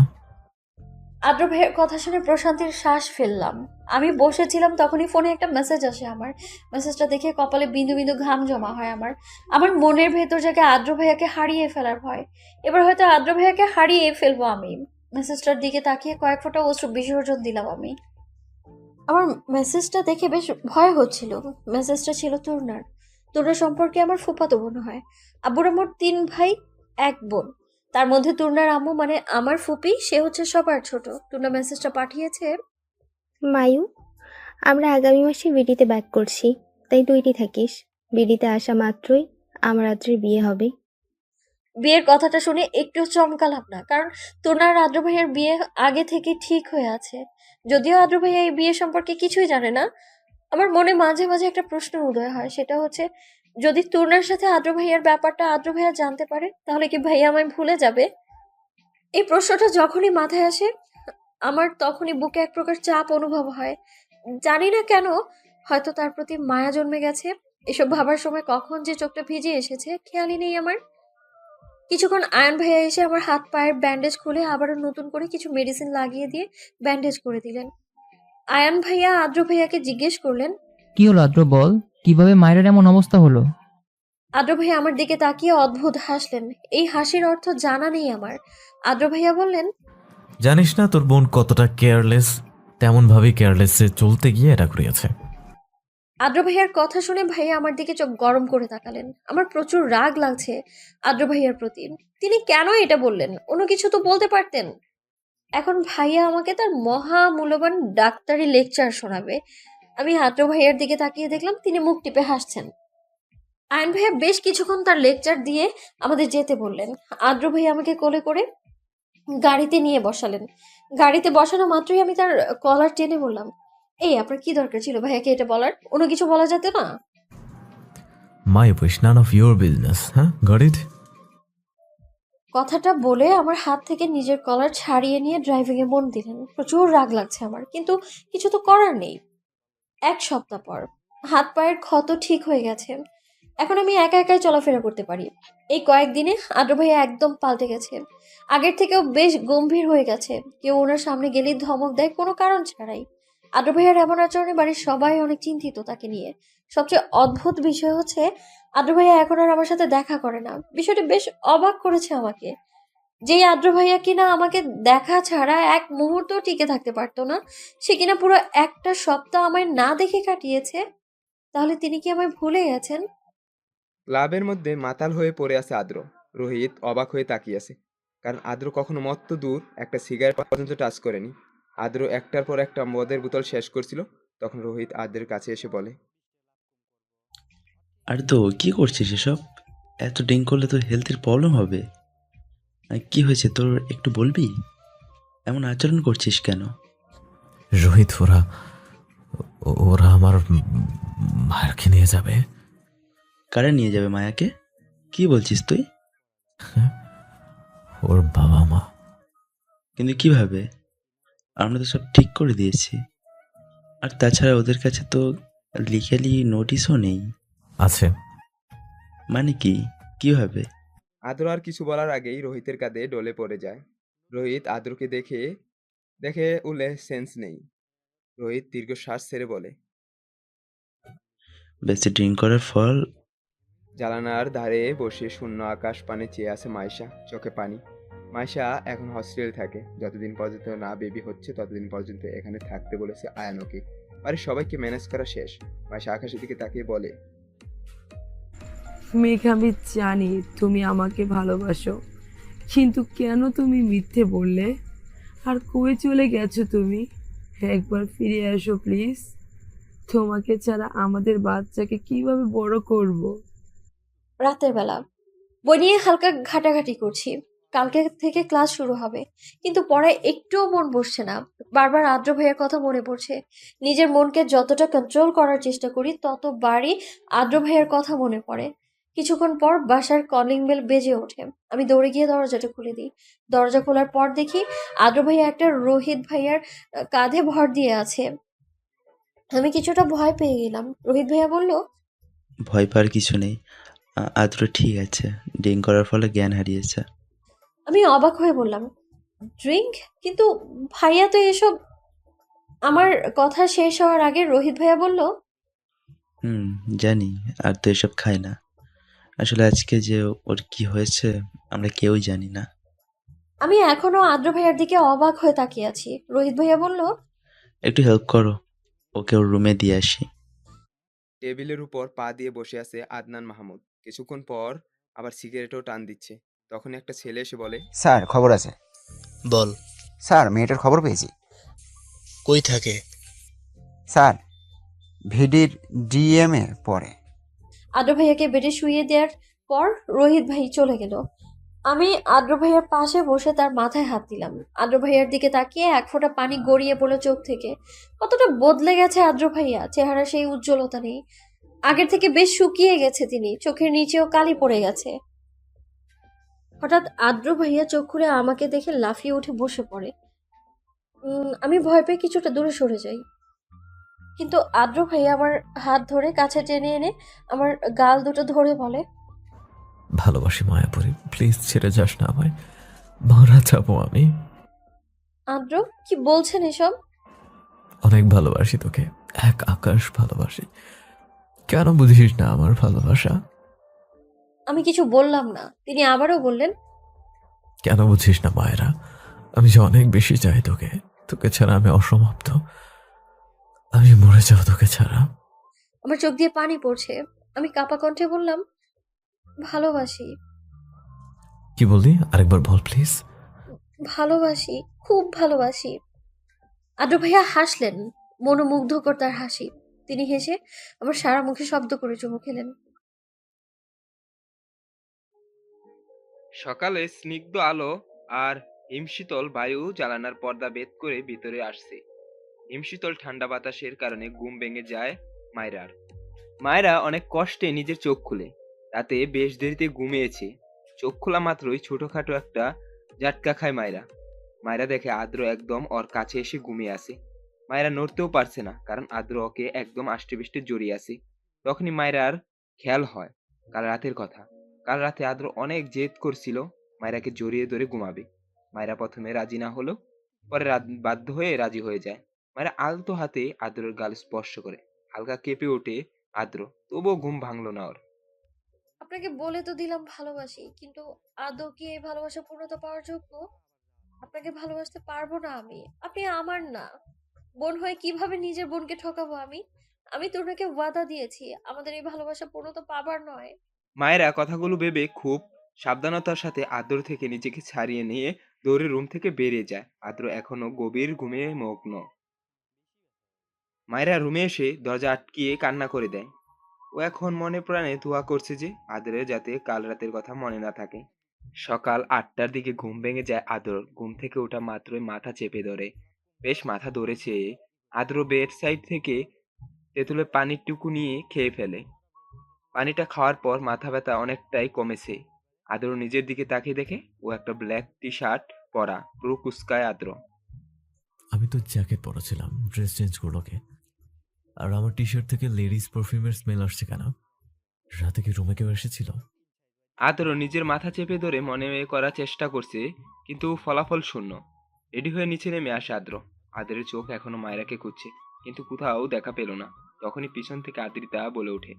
আদ্র ভাইয়ের কথা শুনে প্রশান্তির শ্বাস ফেললাম। আমি বসেছিলাম, তখনই ফোনে একটা মেসেজ আসে আমার। মেসেজটা দেখে কপালে বিন্দু বিন্দু ঘাম জমা হয় আমার। আমার মনের ভেতর জায়গায় আদ্র ভাইয়াকে হারিয়ে ফেলার ভয়। এবার হয়তো আদ্র ভাইয়াকে হারিয়ে ফেলবো আমি। মেসেজটার দিকে তাকিয়ে কয়েক ফোঁটা অশ্রু বিসর্জন দিলাম আমি। আমার মেসেজটা দেখে বেশ ভয় হচ্ছিল। মেসেজটা ছিল তূর্ণার। তূর্ণা সম্পর্কে আমার ফুফাতো বোন হয়। আব্বুর মোট 3 ভাই 1 বোন। তার মধ্যে তূর্ণার আম্মু মানে আমার ফুপি, সে হচ্ছে সবার ছোট। তূর্ণা মেসেজটা পাঠিয়েছে, মায়ু, আমরা আগামী মাসে বিডিতে ব্যাক করছি, তাই তুইটি থাকিস। বিডিতে আসা মাত্রই আমার রাত্রে বিয়ে হবে। বিয়ের কথাটা শুনে একটু চমকালাম না, কারণ তূর্ণার আদ্র ভাইয়ের বিয়ে আগে থেকে ঠিক হয়ে আছে। যদিও আদ্র ভাইয়া এই বিয়ে সম্পর্কে কিছুই জানে না, আমার মনে মাঝে মাঝে একটা প্রশ্ন উদয় হয়। সেটা হচ্ছে, যদি তূর্ণার সাথে আদ্র ভাইয়ার ব্যাপারটা আদ্র ভাইয়া জানতে পারে, তাহলে কি ভাইয়া আমায় ভুলে যাবে? এই প্রশ্নটা যখনই মাথায় আসে আমার তখনই বুকে এক প্রকার চাপ অনুভব হয়। জানি না কেন, হয়তো তার প্রতি মায়া জন্মে গেছে। এসব ভাবার সময় কখন যে চোখটা ভিজে এসেছে খেয়ালই নেই আমার। কিছুক্ষণ আয়ন ভাইয়া এসে আমার হাত পায়ের ব্যান্ডেজ খুলে আবারও নতুন করে কিছু মেডিসিন লাগিয়ে দিয়ে ব্যান্ডেজ করে দিলেন। আয়ান ভাইয়া আদ্র ভাইয়াকে জিজ্ঞেস করলেন, কি হলো আদ্র, বল, কিভাবে মায়ের এমন অবস্থা হলো? আদ্র ভাইয়া আমার দিকে তাকিয়ে অদ্ভুত হাসলেন। এই হাসির অর্থ জানা নেই আমার। আদ্র ভাইয়া বললেন, জানিস না তোর বোন কতটা কেয়ারলেস? তেমন ভাবে কেয়ারলেসে চলতে গিয়ে এটা করিয়েছে। আদ্র ভাইয়ার কথা শুনে ভাইয়া আমার দিকে চোখ গরম করে তাকালেন। আমার প্রচুর রাগ লাগছে আদ্র ভাইয়ার প্রতি। তিনি কেন এটা বললেন? অন্য কিছু তো বলতে পারতেন। এখন ভাইয়া আমাকে তার মহা মূল্যবান ডাক্তারি লেকচার শোনাবে। আমি আদ্র ভাইয়ার দিকে তাকিয়ে দেখলাম তিনি মুখ টিপে হাসছেন। আয়ন ভাইয়া বেশ কিছুক্ষণ তার লেকচার দিয়ে আমাদের যেতে বললেন। আদ্র ভাইয়া আমাকে কোলে করে গাড়িতে নিয়ে বসালেন। গাড়িতে বসানো মাত্রই আমি তার কলার টেনে বললাম, এই আপনার কি দরকার ছিল ভাইয়াকে এটা বলার? অন্য কিছু বলা যেত না? My wish, none of your business. হ্যাঁ, গট ইট। কথাটা বলে আমার হাত থেকে নিজের কলার ছাড়িয়ে নিয়ে ড্রাইভিং এ মন দিলেন। প্রচুর রাগ লাগছে আমার, কিন্তু কিছু তো করার নেই। 1 সপ্তাহ পর হাত পায়ের ক্ষত ঠিক হয়ে গেছে। এখন আমি একা একাই চলাফেরা করতে পারি। এই কয়েকদিনে আদ্র ভাইয়া একদম পাল্টে গেছে। আগের থেকেও বেশ গম্ভীর হয়ে গেছে। কেউ ওনার সামনে গেলেই ধমক দেয় কোনো কারণ ছাড়াই। আদ্র ভাইয়ার এমন আচরণে বাড়ির সবাই অনেক চিন্তিত তাকে নিয়ে। সবচেয়ে অদ্ভুত বিষয় হচ্ছে আদ্র ভাইয়া এখন আর আমার সাথে দেখা করে না। বিষয়টা বেশ অবাক করেছে আমাকে। যেই আদ্র ভাইয়া কিনা আমাকে দেখা ছাড়া এক মুহূর্ত টিকে থাকতে পারতো না, সে কিনা পুরো 1 সপ্তাহ আমায় না দেখে কাটিয়েছে। তাহলে তিনি কি আমায় ভুলে গেছেন? ক্লাবের মধ্যে মাতাল হয়ে পড়ে আছে আদ্র। রোহিত অবাক হয়ে তাকিয়ে আছে, কারণ আদ্র কখনো মত্ত দূর একটা সিগারেট পর্যন্ত টাচ করেনি। আদ্র একটার পর একটা মদের বোতল শেষ করছিল। তখন রোহিত আদ্রের কাছে এসে বলে, আর তো কি করছিস এসব? এত ড্রিঙ্ক করলে তোর হেলথের প্রবলেম হবে। কি হয়েছে তোর, একটু বলবি? এমন আচরণ করছিস কেন? রোহিত, ওরা আমার মায়াকে নিয়ে যাবে। কারে নিয়ে যাবে মায়াকে? কি বলছিস তুই? ওর বাবা মা। কিন্তু কিভাবে? আমরা তো সব ঠিক করে দিয়েছি। আর তাছাড়া ওদের কাছে তো লিগালি নোটিশও নেই। আছে। মানে কি, কিভাবে? আদ্র আর কিছু বলার আগেই রোহিতের কাঁধে ডলে পড়ে যায়। রোহিত আদ্রকে দেখে উলে সেন্স নেই। রোহিত দীর্ঘশ্বাস ছেড়ে বলে, বেশি ড্রিঙ্ক করার ফল। জানালার ধারে বসে শূন্য আকাশ পানে চেয়ে আছে মাইশা, চোখে পানি। মাইশা এখন হস্টেলে থাকে, যতদিন পর্যন্ত না বেবি হচ্ছে ততদিন পর্যন্ত এখানে থাকতে বলেছে আয়ানোকে। বাড়ির সবাইকে ম্যানেজ করা শেষ। মাইশা আকাশের দিকে তাকিয়ে বলে, মেঘ, আমি জানি তুমি আমাকে ভালোবাসো, কিন্তু কেন তুমি মিথ্যে বললে? আর কই চলে গেছো তুমি? একবার ফিরে আসো প্লিজ। তোমাকে ছাড়া আমাদের বাচ্চাকে কিভাবে বড় করব? রাতের বেলা বই নিয়ে হালকা ঘাটাঘাটি করছি। কালকে থেকে ক্লাস শুরু হবে, কিন্তু পড়ায় একটুও মন বসছে না। বারবার আদ্র ভাইয়ের কথা মনে পড়ছে। নিজের মনকে যতটা কন্ট্রোল করার চেষ্টা করি ততবারই আদ্র ভাইয়ের কথা মনে পড়ে। কিছুক্ষণ পর বাসার কলিং বেল বেজে ওঠে। আমি দৌড়ে গিয়ে দরজাটা খুলে দিই। দরজা খোলার পর দেখি আদ্র ভাইয়া একটা রোহিত ভাইয়ার কাঁধে ভর দিয়ে আছে। আমি কিছুটা ভয় পেয়ে গেলাম। রোহিত ভাইয়া বলল, ভয় পাওয়ার কিছু নেই, আদ্র ঠিক আছে, ড্রিঙ্ক করার ফলে জ্ঞান হারিয়েছে। আমি অবাক হয়ে বললাম, ড্রিঙ্ক? কিন্তু ভাইয়া তো এসব। আমার কথা শেষ হওয়ার আগে রোহিত ভাইয়া বলল, জানি, আর তো এসব খায় না। আসলে আজকে যে ওর কি হয়েছে আমরা কেউই জানি না। আমি এখনো আদ্র ভাইয়ার দিকে অবাক হয়ে তাকিয়ে আছি। রোহিত ভাইয়া বলল, একটু হেল্প করো, ওকে ওর রুমে দিয়ে আসি। টেবিলের উপর পা দিয়ে বসে আছে আদনান মাহমুদ। কিছুক্ষণ পর আবার সিগারেটও টান দিচ্ছে। তখন একটা ছেলে এসে বলে, স্যার খবর আছে। বল। স্যার মেয়েটার খবর পেয়েছি। কই থাকে? স্যার ভিডির ডিএমএ পড়ে। আদ্র ভাইয়াকে বেডে শুইয়ে দেওয়ার পর রোহিত ভাই চলে গেল। আমি আদ্র ভাইয়ার পাশে বসে তার মাথায় হাত দিলাম। আদ্র ভাইয়ার দিকে তাকিয়ে এক ফোঁটা পানি গড়িয়ে পড়লো চোখ থেকে। কতটা বদলে গেছে আদ্র ভাইয়া। চেহারা সেই উজ্জ্বলতা নেই। আগের থেকে বেশ শুকিয়ে গেছে তিনি। চোখের নিচেও কালি পড়ে গেছে। হঠাৎ আদ্র ভাইয়া চোখ খুলে আমাকে দেখে লাফিয়ে উঠে বসে পড়ে। আমি ভয় পেয়ে কিছুটা দূরে সরে যাই, কিন্তু আদ্র ভাইয়া আমার হাত ধরে কাছে টেনে এনে আমার গাল দুটো ধরে বলে, ভালোবাসি মায়াপুরি, প্লিজ ছেড়ে যাস না আমায়, মারা যাবো আমি। আদ্র, কি বলছেন এসব? অনেক ভালোবাসি তোকে, এক আকাশ ভালোবাসি। কেন বুঝিস না আমার ভালোবাসা? আমি কিছু বললাম না। তিনি আবারও বললেন, কেন বুঝিস না মায়েরা, আমি যে অনেক বেশি চাই তোকে। তোকে ছাড়া আমি অসমাপ্ত, আমি মরে যাবো তোকে ছাড়া। আমার চোখ দিয়ে পানি পড়ছে। আমি কাপা কণ্ঠে বললাম, ভালোবাসি। কি বললি? আরেকবার বল প্লিজ। ভালোবাসি, খুব ভালোবাসি। আদ্র ভাইয়া হাসলেন, মনোমুগ্ধকর তার হাসি। তিনি হেসে আমার সারা মুখে শব্দ করে চুমু খেলেন। সকালে স্নিগ্ধ আলো আর হিমশীতল বায়ু জানালার পর্দা ভেদ করে ভিতরে আসছে। হিমশীতল ঠান্ডা বাতাসের কারণে ঘুম ভেঙে যায় মায়রার। মায়রা অনেক কষ্টে নিজের চোখ খুলে। রাতে বেশ দেরিতে ঘুমিয়েছে। চোখ খোলা মাত্রই ছোটখাটো একটা ঝাটকা খায় মায়রা। মায়রা দেখে আদ্র একদম ওর কাছে এসে ঘুমিয়ে আছে। মায়রা নড়তেও পারছে না, কারণ আদ্র ওকে একদম আষ্টেপৃষ্টে জড়িয়ে আছে। তখনই মায়রার খেয়াল হয় কাল রাতের কথা। কাল রাতে আদ্র অনেক জেদ করছিল মায়রাকে জড়িয়ে ধরে ঘুমাবে। মায়রা প্রথমে রাজি না হলো, পরে বাধ্য হয়ে রাজি হয়ে যায়। মায়রা আলতো হাতে আদ্রের গাল স্পর্শ করে। হালকা কেঁপে ওঠে আদ্র, তবুও ঘুম ভাঙলো না ওর। আপনাকে বলে তো দিলাম ভালোবাসি, কিন্তু আদৌ কি এই ভালোবাসা পূর্ণতা পাওয়ার যোগ্য? আপনাকে ভালোবাসতে পারবো না আমি। আপনি আমার না। বোন হয়ে কিভাবে নিজের বোনকে ঠকাবো আমি? আমি তোনাকে ওয়াদা দিয়েছি আমাদের এই ভালোবাসা পূর্ণতা পাবার নয়। মায়েরা কথাগুলো ভেবে খুব সাবধানতার সাথে আদ্র থেকে নিজেকে ছাড়িয়ে নিয়ে দৌড়ে রুম থেকে বেরিয়ে যায়। আদ্র এখনো গভীর ঘুমে মগ্ন। মায়েরা রুমে এসে দরজা আটকিয়ে কান্না করে দেয়। ও এখন মনে প্রাণে দোয়া করছে যে আদ্রের যাতে কাল রাতের কথা মনে না থাকে। সকাল 8টার দিকে ঘুম ভেঙে যায় আদ্রর। ঘুম থেকে ওঠা মাত্রই মাথা চেপে ধরে। বেশ মাথা ধরেছে। আদ্র বেড সাইড থেকে তেঁতুলের পানির টুকু নিয়ে খেয়ে ফেলে। পানিটা খাওয়ার পর মাথা ব্যথা অনেকটাই কমেছে। আদ্র নিজের দিকে তাকিয়ে দেখে ও একটা ব্ল্যাক টি শার্ট পরা, পুরো কুচকায় আদ্র। আমি তো জ্যাকেট পরেছিলাম, ড্রেস চেঞ্জ করলো কে? আর আমার টি শার্ট থেকে লেডিস পারফিউমের স্মেল আসছে কেন? রাতে কি রুমে কেউ এসেছিল? আদ্র নিজের মাথা চেপে ধরে মনে করার চেষ্টা করছে, কিন্তু ফলাফল শূন্য। রেডি হয়ে নিচে নেমে আসে আদ্র। আদ্রের চোখ এখনো মায়রাকে খুঁজছে, কিন্তু কোথাও দেখা পেল না। তখনই পিছন থেকে আদ্রিতা বলে ওঠে,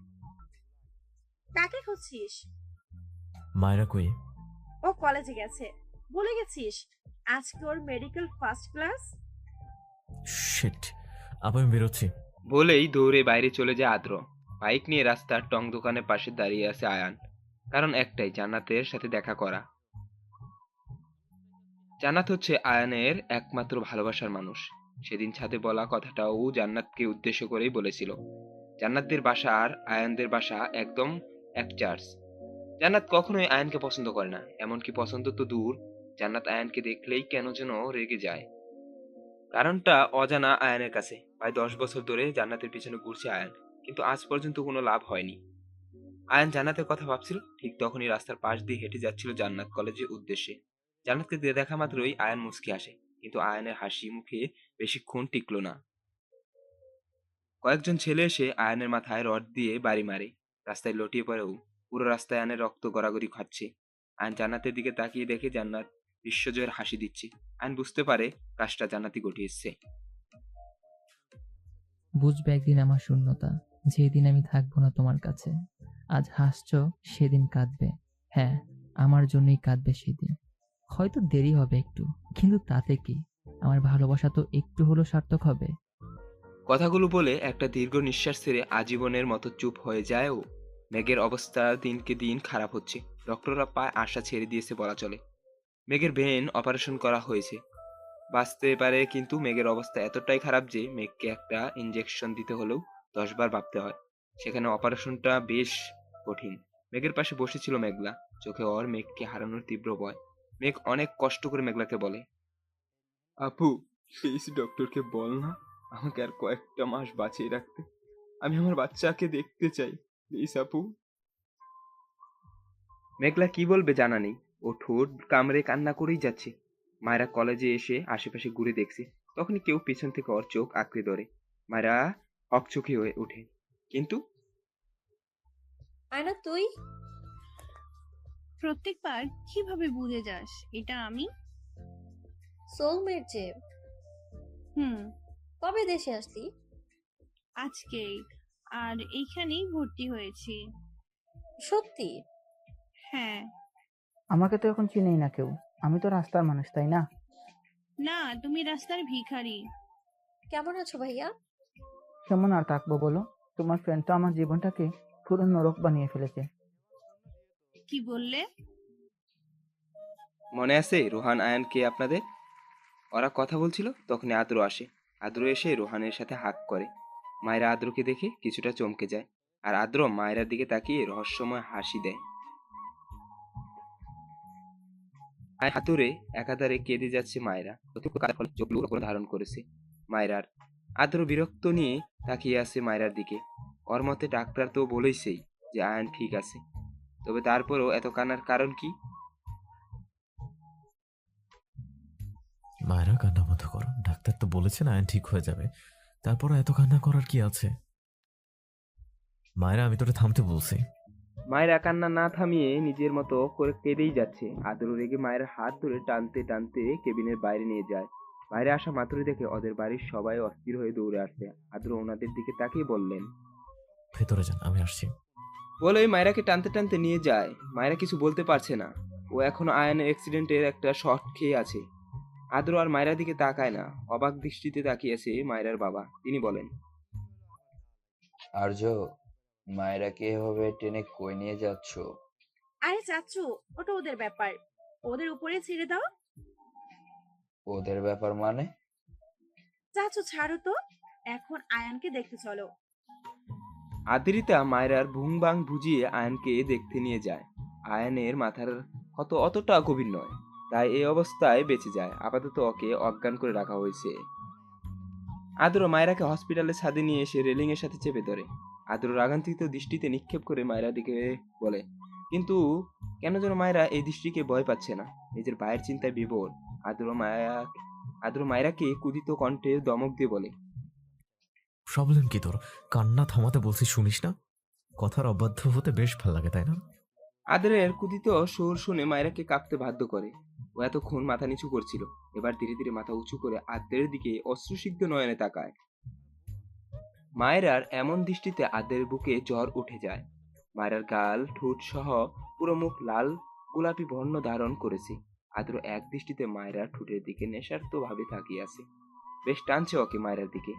কাকে খুঁজছিস? মায়রা কই? ও কলেজে গেছে। বলে গেছিস আজকে ওর মেডিকেল ফার্স্ট ক্লাস। শিট, আবার আমি বেরোচ্ছি। বলেই দৌড়ে বাইরে চলে যায় আদ্র। বাইক নিয়ে রাস্তার টং দোকানের পাশে দাঁড়িয়ে আছে আয়ান। কারণ একটাই, জান্নাতের সাথে দেখা করা। জান্নাত হচ্ছে আয়ানের একমাত্র ভালোবাসার মানুষ। সেদিন ছাদে বলা কথাটাও জান্নাতকে উদ্দেশ্য করেই বলেছিল। জান্নাতদের বাসা আর আয়ানদের বাসা একদম এক চার্জ। জান্নাত কখনোই আয়ানকে পছন্দ করে না, এমনকি পছন্দ তো দূর, জান্নাত আয়ানকে দেখলেই কেন যেন রেগে যায়। কারণটা অজানা আয়ানের কাছে। প্রায় 10 বছর ধরে জান্নাতের পিছনে ঘুরছে আয়ান, কিন্তু আজ পর্যন্ত কোনো লাভ হয়নি। আয়ান জান্নাতের কথা ভাবছিল, ঠিক তখনই রাস্তার পাশ দিয়ে হেঁটে যাচ্ছিল জান্নাত কলেজের উদ্দেশ্যে। জান্নাতকে দেখা মাত্রই আয়ান মুচকি হাসে, কিন্তু আয়ানের হাসি মুখে বেশিক্ষণ টিকল না। কয়েকজন ছেলে এসে আয়ানের মাথায় রড দিয়ে বাড়ি মারে। রাস্তায় লটিয়ে পড়েও পুরো রাস্তায় আয়ানের রক্ত গড়াগড়ি খাচ্ছে। আয়ান জান্নাতের দিকে তাকিয়ে দেখে জান্নাত বিশ্বজয়ের হাসি দিচ্ছে। আয়ান বুঝতে পারে কাজটা জান্নাতি ঘটিয়েছে। বুঝবে একদিন আমার শূন্যতা, যেদিন আমি থাকবো না তোমার কাছে। আজ হাসছো, সেদিন কাঁদবে। হ্যাঁ, আমার জন্যই কাঁদবে সেদিন। হয়তো দেরি হবে একটু, কিন্তু তাতে কি, আমার ভালোবাসা তো একটু হলো সার্থক হবে। কথাগুলো বলে একটা দীর্ঘ নিঃশ্বাস ছেড়ে আজীবনের মতো চুপ হয়ে যায় ও। মেঘের অবস্থা দিনকে দিন খারাপ হচ্ছে। ডক্টররা প্রায় আশা ছেড়ে দিয়েছে বলা চলে। মেঘের ব্রেন অপারেশন করা হয়েছে, বাঁচতে পারে, কিন্তু মেঘের অবস্থা এতটাই খারাপ যে মেঘকে একটা ইনজেকশন দিতে হলেও 10 বার ভাবতে হয়। সেখানে অপারেশনটা বেশ কঠিন। মেঘের পাশে বসেছিল মেঘলা, চোখে ওর মেঘকে হারানোর তীব্র ভয়। মেঘ অনেক কষ্ট করে মেঘলাকে বলে, আপু প্লিজ ডক্টরকে বল না আমাকে আর কয়েকটা মাস বাঁচিয়ে রাখতে। আমি আমার বাচ্চাকে দেখতে চাই, প্লিজ আপু। মেঘলা কি বলবে জানা নেই, ও ঠোঁট কামড়ে কান্না করেই যাচ্ছে। মায়েরা কলেজে এসে আশেপাশে ঘুরে দেখছে, তখনই কেউ পিছন থেকে ওর চোখ আঁকড়ে ধরে। মায়েরা হকচকি হয়ে ওঠে। কিন্তু আয়না তুই প্রত্যেকবার কিভাবে বুঝে যাস এটা আমি? সোলমেট যে। কবে দেশে আসলি? আজকেই, আর এইখানেই ভর্তি হয়েছি। সত্যি? হ্যাঁ। আমাকে তো এখন চিনেই না কেউ, আমি তো রাস্তার মানুষ, তাই না? না, তুমি রাস্তার ভিখারি। কেমন আছো ভাইয়া? কেমন আর থাকবো বলো, তোমার ফ্রেন্ড তো আমার জীবনটাকে পুরো নরক বানিয়ে ফেলেছে। কি বললে? মনে আছে রোহান আয়ান কে আপনাদের? ওরা কথা বলছিল, তখনই আদ্র আসে। আদ্র এসে রোহানের সাথে হাক করে। মায়েরা আদ্রকে দেখে কিছুটা চমকে যায়, আর আদ্র মায়েরার দিকে তাকিয়ে রহস্যময় হাসি দেয়। হাতুড়ে একাধারে কেঁদে যাচ্ছে মায়েরা, চোখগুলো ধারণ করেছে মায়েরার। আদ্র বিরক্ত নিয়ে তাকিয়ে আছে মায়েরার দিকে। ওর মতে ডাক্তার তো বলেইছেই যে আয়ান ঠিক আছে, তবে তারপরও এত কান্নার কারণ কি? মায়েরা কান্না বন্ধ করো, ডাক্তার তো বলেছেন আয়ন ঠিক হয়ে যাবে, তারপরও এত কান্না করার কি আছে? মায়েরা আমি তোরে থামতে বলছি। মায়েরা কান্না না থামিয়ে নিজের মতো করে কেঁদেই যাচ্ছে। আদ্র রেগে মায়ের হাত ধরে টানতে টানতে কেবিনের বাইরে নিয়ে যায়। বাইরে আসা মাত্রই দেখে ওদের বাড়ির সবাই অস্থির হয়ে দৌড়ে আসছে। আদ্র ওনাদের দিকে তাকিয়ে বললেন, ভেতরে যান, আমি আসছি। বলেই মায়েরাকে টানতে টানতে নিয়ে যায়। মায়েরা কিছু বলতে পারছে না, ও এখনো আয়নের অ্যাক্সিডেন্টের একটা শট খেয়ে আছে। আদ্র আর মায়েরার দিকে তাকায় না, অবাক দৃষ্টিতে তাকিয়েছে মায়েরার বাবা। তিনি বলেন, আর্য, মায়েরাকে এভাবে টেনে কই নিয়ে যাচ্ছ? আরে চাচু, ওটা ওদের ব্যাপার, ওদের উপরে ছেড়ে দাও। ওদের ব্যাপার মানে? চাচু ছাড়ো তো, এখন আয়ানকে দেখতে চলো। আদ্রিতা মায়েরার ভুং বাং বুঝিয়ে আয়নকে দেখতে নিয়ে যায়। আয়নের মাথার ক্ষত অতটা গভীর নয়, তাই এই অবস্থায় বেঁচে যায়। আপাতত ওকে অজ্ঞান করে রাখা হয়েছে। আদ্র মায়েরাকে হসপিটালে ছাদে নিয়ে এসে রেলিং এর সাথে চেপে ধরে। আদ্র রাগান্বিত দৃষ্টিতে নিক্ষেপ করে মায়েরার দিকে বলে, কিন্তু কেন যেন মায়েরা এই দৃষ্টিকে ভয় পাচ্ছে না, নিজের ভাইয়ের চিন্তায় বিভোর। আদ্র মায়েরাকে কুদিত কণ্ঠে দমক দিয়ে বলে, প্রবলেম কি তোর? কান্না থামাতে বলছি শুনিস না? কথার অবাধ্য হতে বেশ ভালো লাগে, তাই না? আদ্রের কুদিত সুর শুনে মায়েরাকে কাঁপতে বাধ্য করে। ও এতক্ষণ মাথা নিচু করছিল, এবার ধীরে ধীরে মাথা উঁচু করে আদ্রের দিকে অশ্রুসিক্ত নয়নে তাকায়। মায়েরার এমন দৃষ্টিতে আদ্রের বুকে জ্বর উঠে যায়। মায়েরার গাল, ঠোঁট সহ পুরো মুখ লাল গোলাপি বর্ণ ধারণ করেছে। আদ্র এক দৃষ্টিতে মায়রার ঠোঁটের দিকে নেশার্ত ভাবে তাকিয়ে আছে। বেশ টানছে ওকে মায়রার দিকে।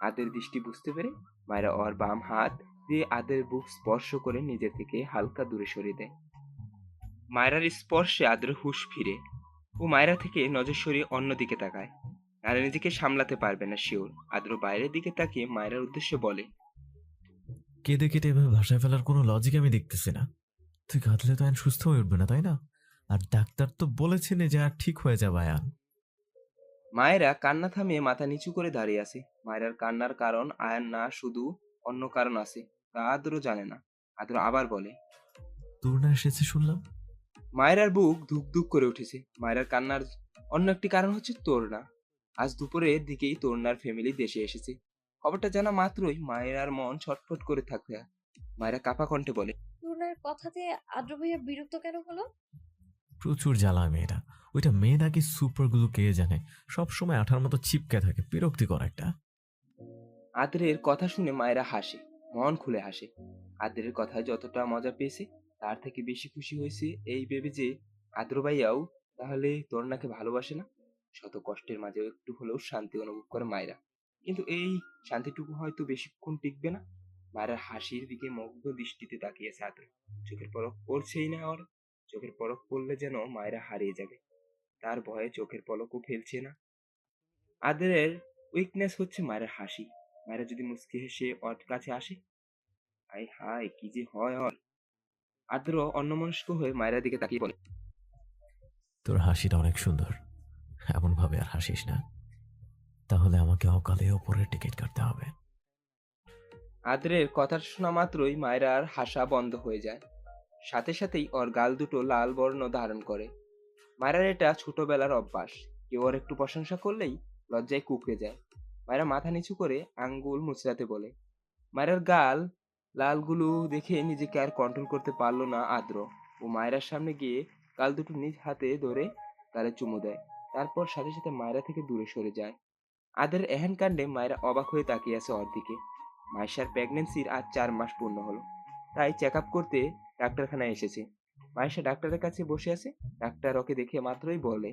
আদের দৃষ্টি বুঝতে পেরে মায়রা ওর বাম হাত দিয়ে আদের বুক স্পর্শ করে নিজের থেকে হালকা দূরে সরিয়ে দেয়। মায়রার স্পর্শে আদ্র হুঁশ ফিরে। ও মায়রা থেকে নজর সরিয়ে অন্যদিকে তাকায়। আর নিজেকে সামলাতে পারবে না শিওর। আদ্র বাইরের দিকে তাকিয়ে মায়রার উদ্দেশ্যে বলে, কেঁদে কেটে এভাবে ভাষায় ফেলার কোনো লজিক আমি দেখতেছি না। তুই কাঁদলে তো আয়ন সুস্থ হয়ে উঠবে না, তাই না? আর ডাক্তার তো বলেছেন যে আর ঠিক হয়ে যাবে আয়ান। মায়েরা কান্না থামিয়ে মাথা নিচু করে দাঁড়িয়ে আছে। মায়েরার কান্নার কারণ আয়ান না, শুধু অন্য কারণ আছে, তা আদ্র জানে না। আদ্র আবার বলে, তোর না এসেছে শুনলাম। মায়েরার বুক ধুক ধুক করে উঠেছে। মায়েরার কান্নার অন্য একটি কারণ হচ্ছে তোরনা। আজ দুপুরের দিকেই তোরনার ফ্যামিলি দেশে এসেছে। খবরটা জানা মাত্রই মায়েরার মন ছটফট করে থাকবে। মায়েরা কাপা কণ্ঠে বলে, রুনার কথাতে আদ্র ভাইয়া বিরক্ত কেন হলো? প্রচুর জ্বালা মেয়েটা। ওইটা মেয়ে নাকি সুপার গ্লু কে জানে, সবসময় আঠার মতো চিপকে থাকে, বিরক্তিকর একটা। আদ্রের কথা শুনে মায়েরা হাসে, মন খুলে হাসে। আদ্রের কথায় যতটা মজা পেয়েছে তার থেকে বেশি খুশি হয়েছে এই ভেবে যে আদ্র ভাইয়াও তাহলে তোরনাকে ভালোবাসে না। শত কষ্টের মাঝেও একটু হলেও শান্তি অনুভব করে মায়েরা। কিন্তু এই শান্তিটুকু হয়তো বেশিক্ষণ টিকবে না। মায়েরার হাসির দিকে মুগ্ধ দৃষ্টিতে তাকিয়েছে আদ্র। চোখের পলক পড়ছেই না ওর। চোখের পলক পড়লে যেন মায়েরা হারিয়ে যাবে। তার ভয়ে চোখের পলকও ফেলছে না। আদ্রের উইকনেস হচ্ছে মায়ের হাসি। মায়েরা যদি মুচকি হেসে ওর কাছে আসে, আই হাই কি যে হয় ওর। আদ্র অন্যমনস্ক হয়ে মায়ের দিকে তাকিয়ে বলে, তোর হাসিটা অনেক সুন্দর, এমন ভাবে আর হাসিস না, তাহলে আমাকে অকালে ওপরের টিকিট কাটতে হবে। আদ্রের কথা শোনা মাত্রই মায়েরার হাসা বন্ধ হয়ে যায়। সাথে সাথেই ওর গাল দুটো লাল বর্ণ ধারণ করে। মায়েরার এটা ছোটবেলার অভ্যাস। কেউ ওর একটু প্রশংসা করলেই লজ্জায় কুঁকড়ে যায়। মায়েরা মাথা নিচু করে আঙ্গুল মুচড়াতে বলে। মায়েরার গাল লালগুলো দেখে নিজেকে আর কন্ট্রোল করতে পারলো না আদ্র। ও মায়েরার সামনে গিয়ে গাল দুটো নিজ হাতে ধরে গালে চুমু দেয়। তারপর সাথে সাথে মায়েরা থেকে দূরে সরে যায়। আদ্রের এহেন কাণ্ডে মায়েরা অবাক হয়ে তাকিয়ে আছে ওর দিকে। মাইশার প্রেগনেন্সির আজ 4 মাস পূর্ণ হলো, তাই চেক আপ করতে ডাক্তারখানায় এসেছে। মাইশা ডাক্তারের কাছে বসে আছে। ডাক্তার ওকে দেখে মাত্রই বলে,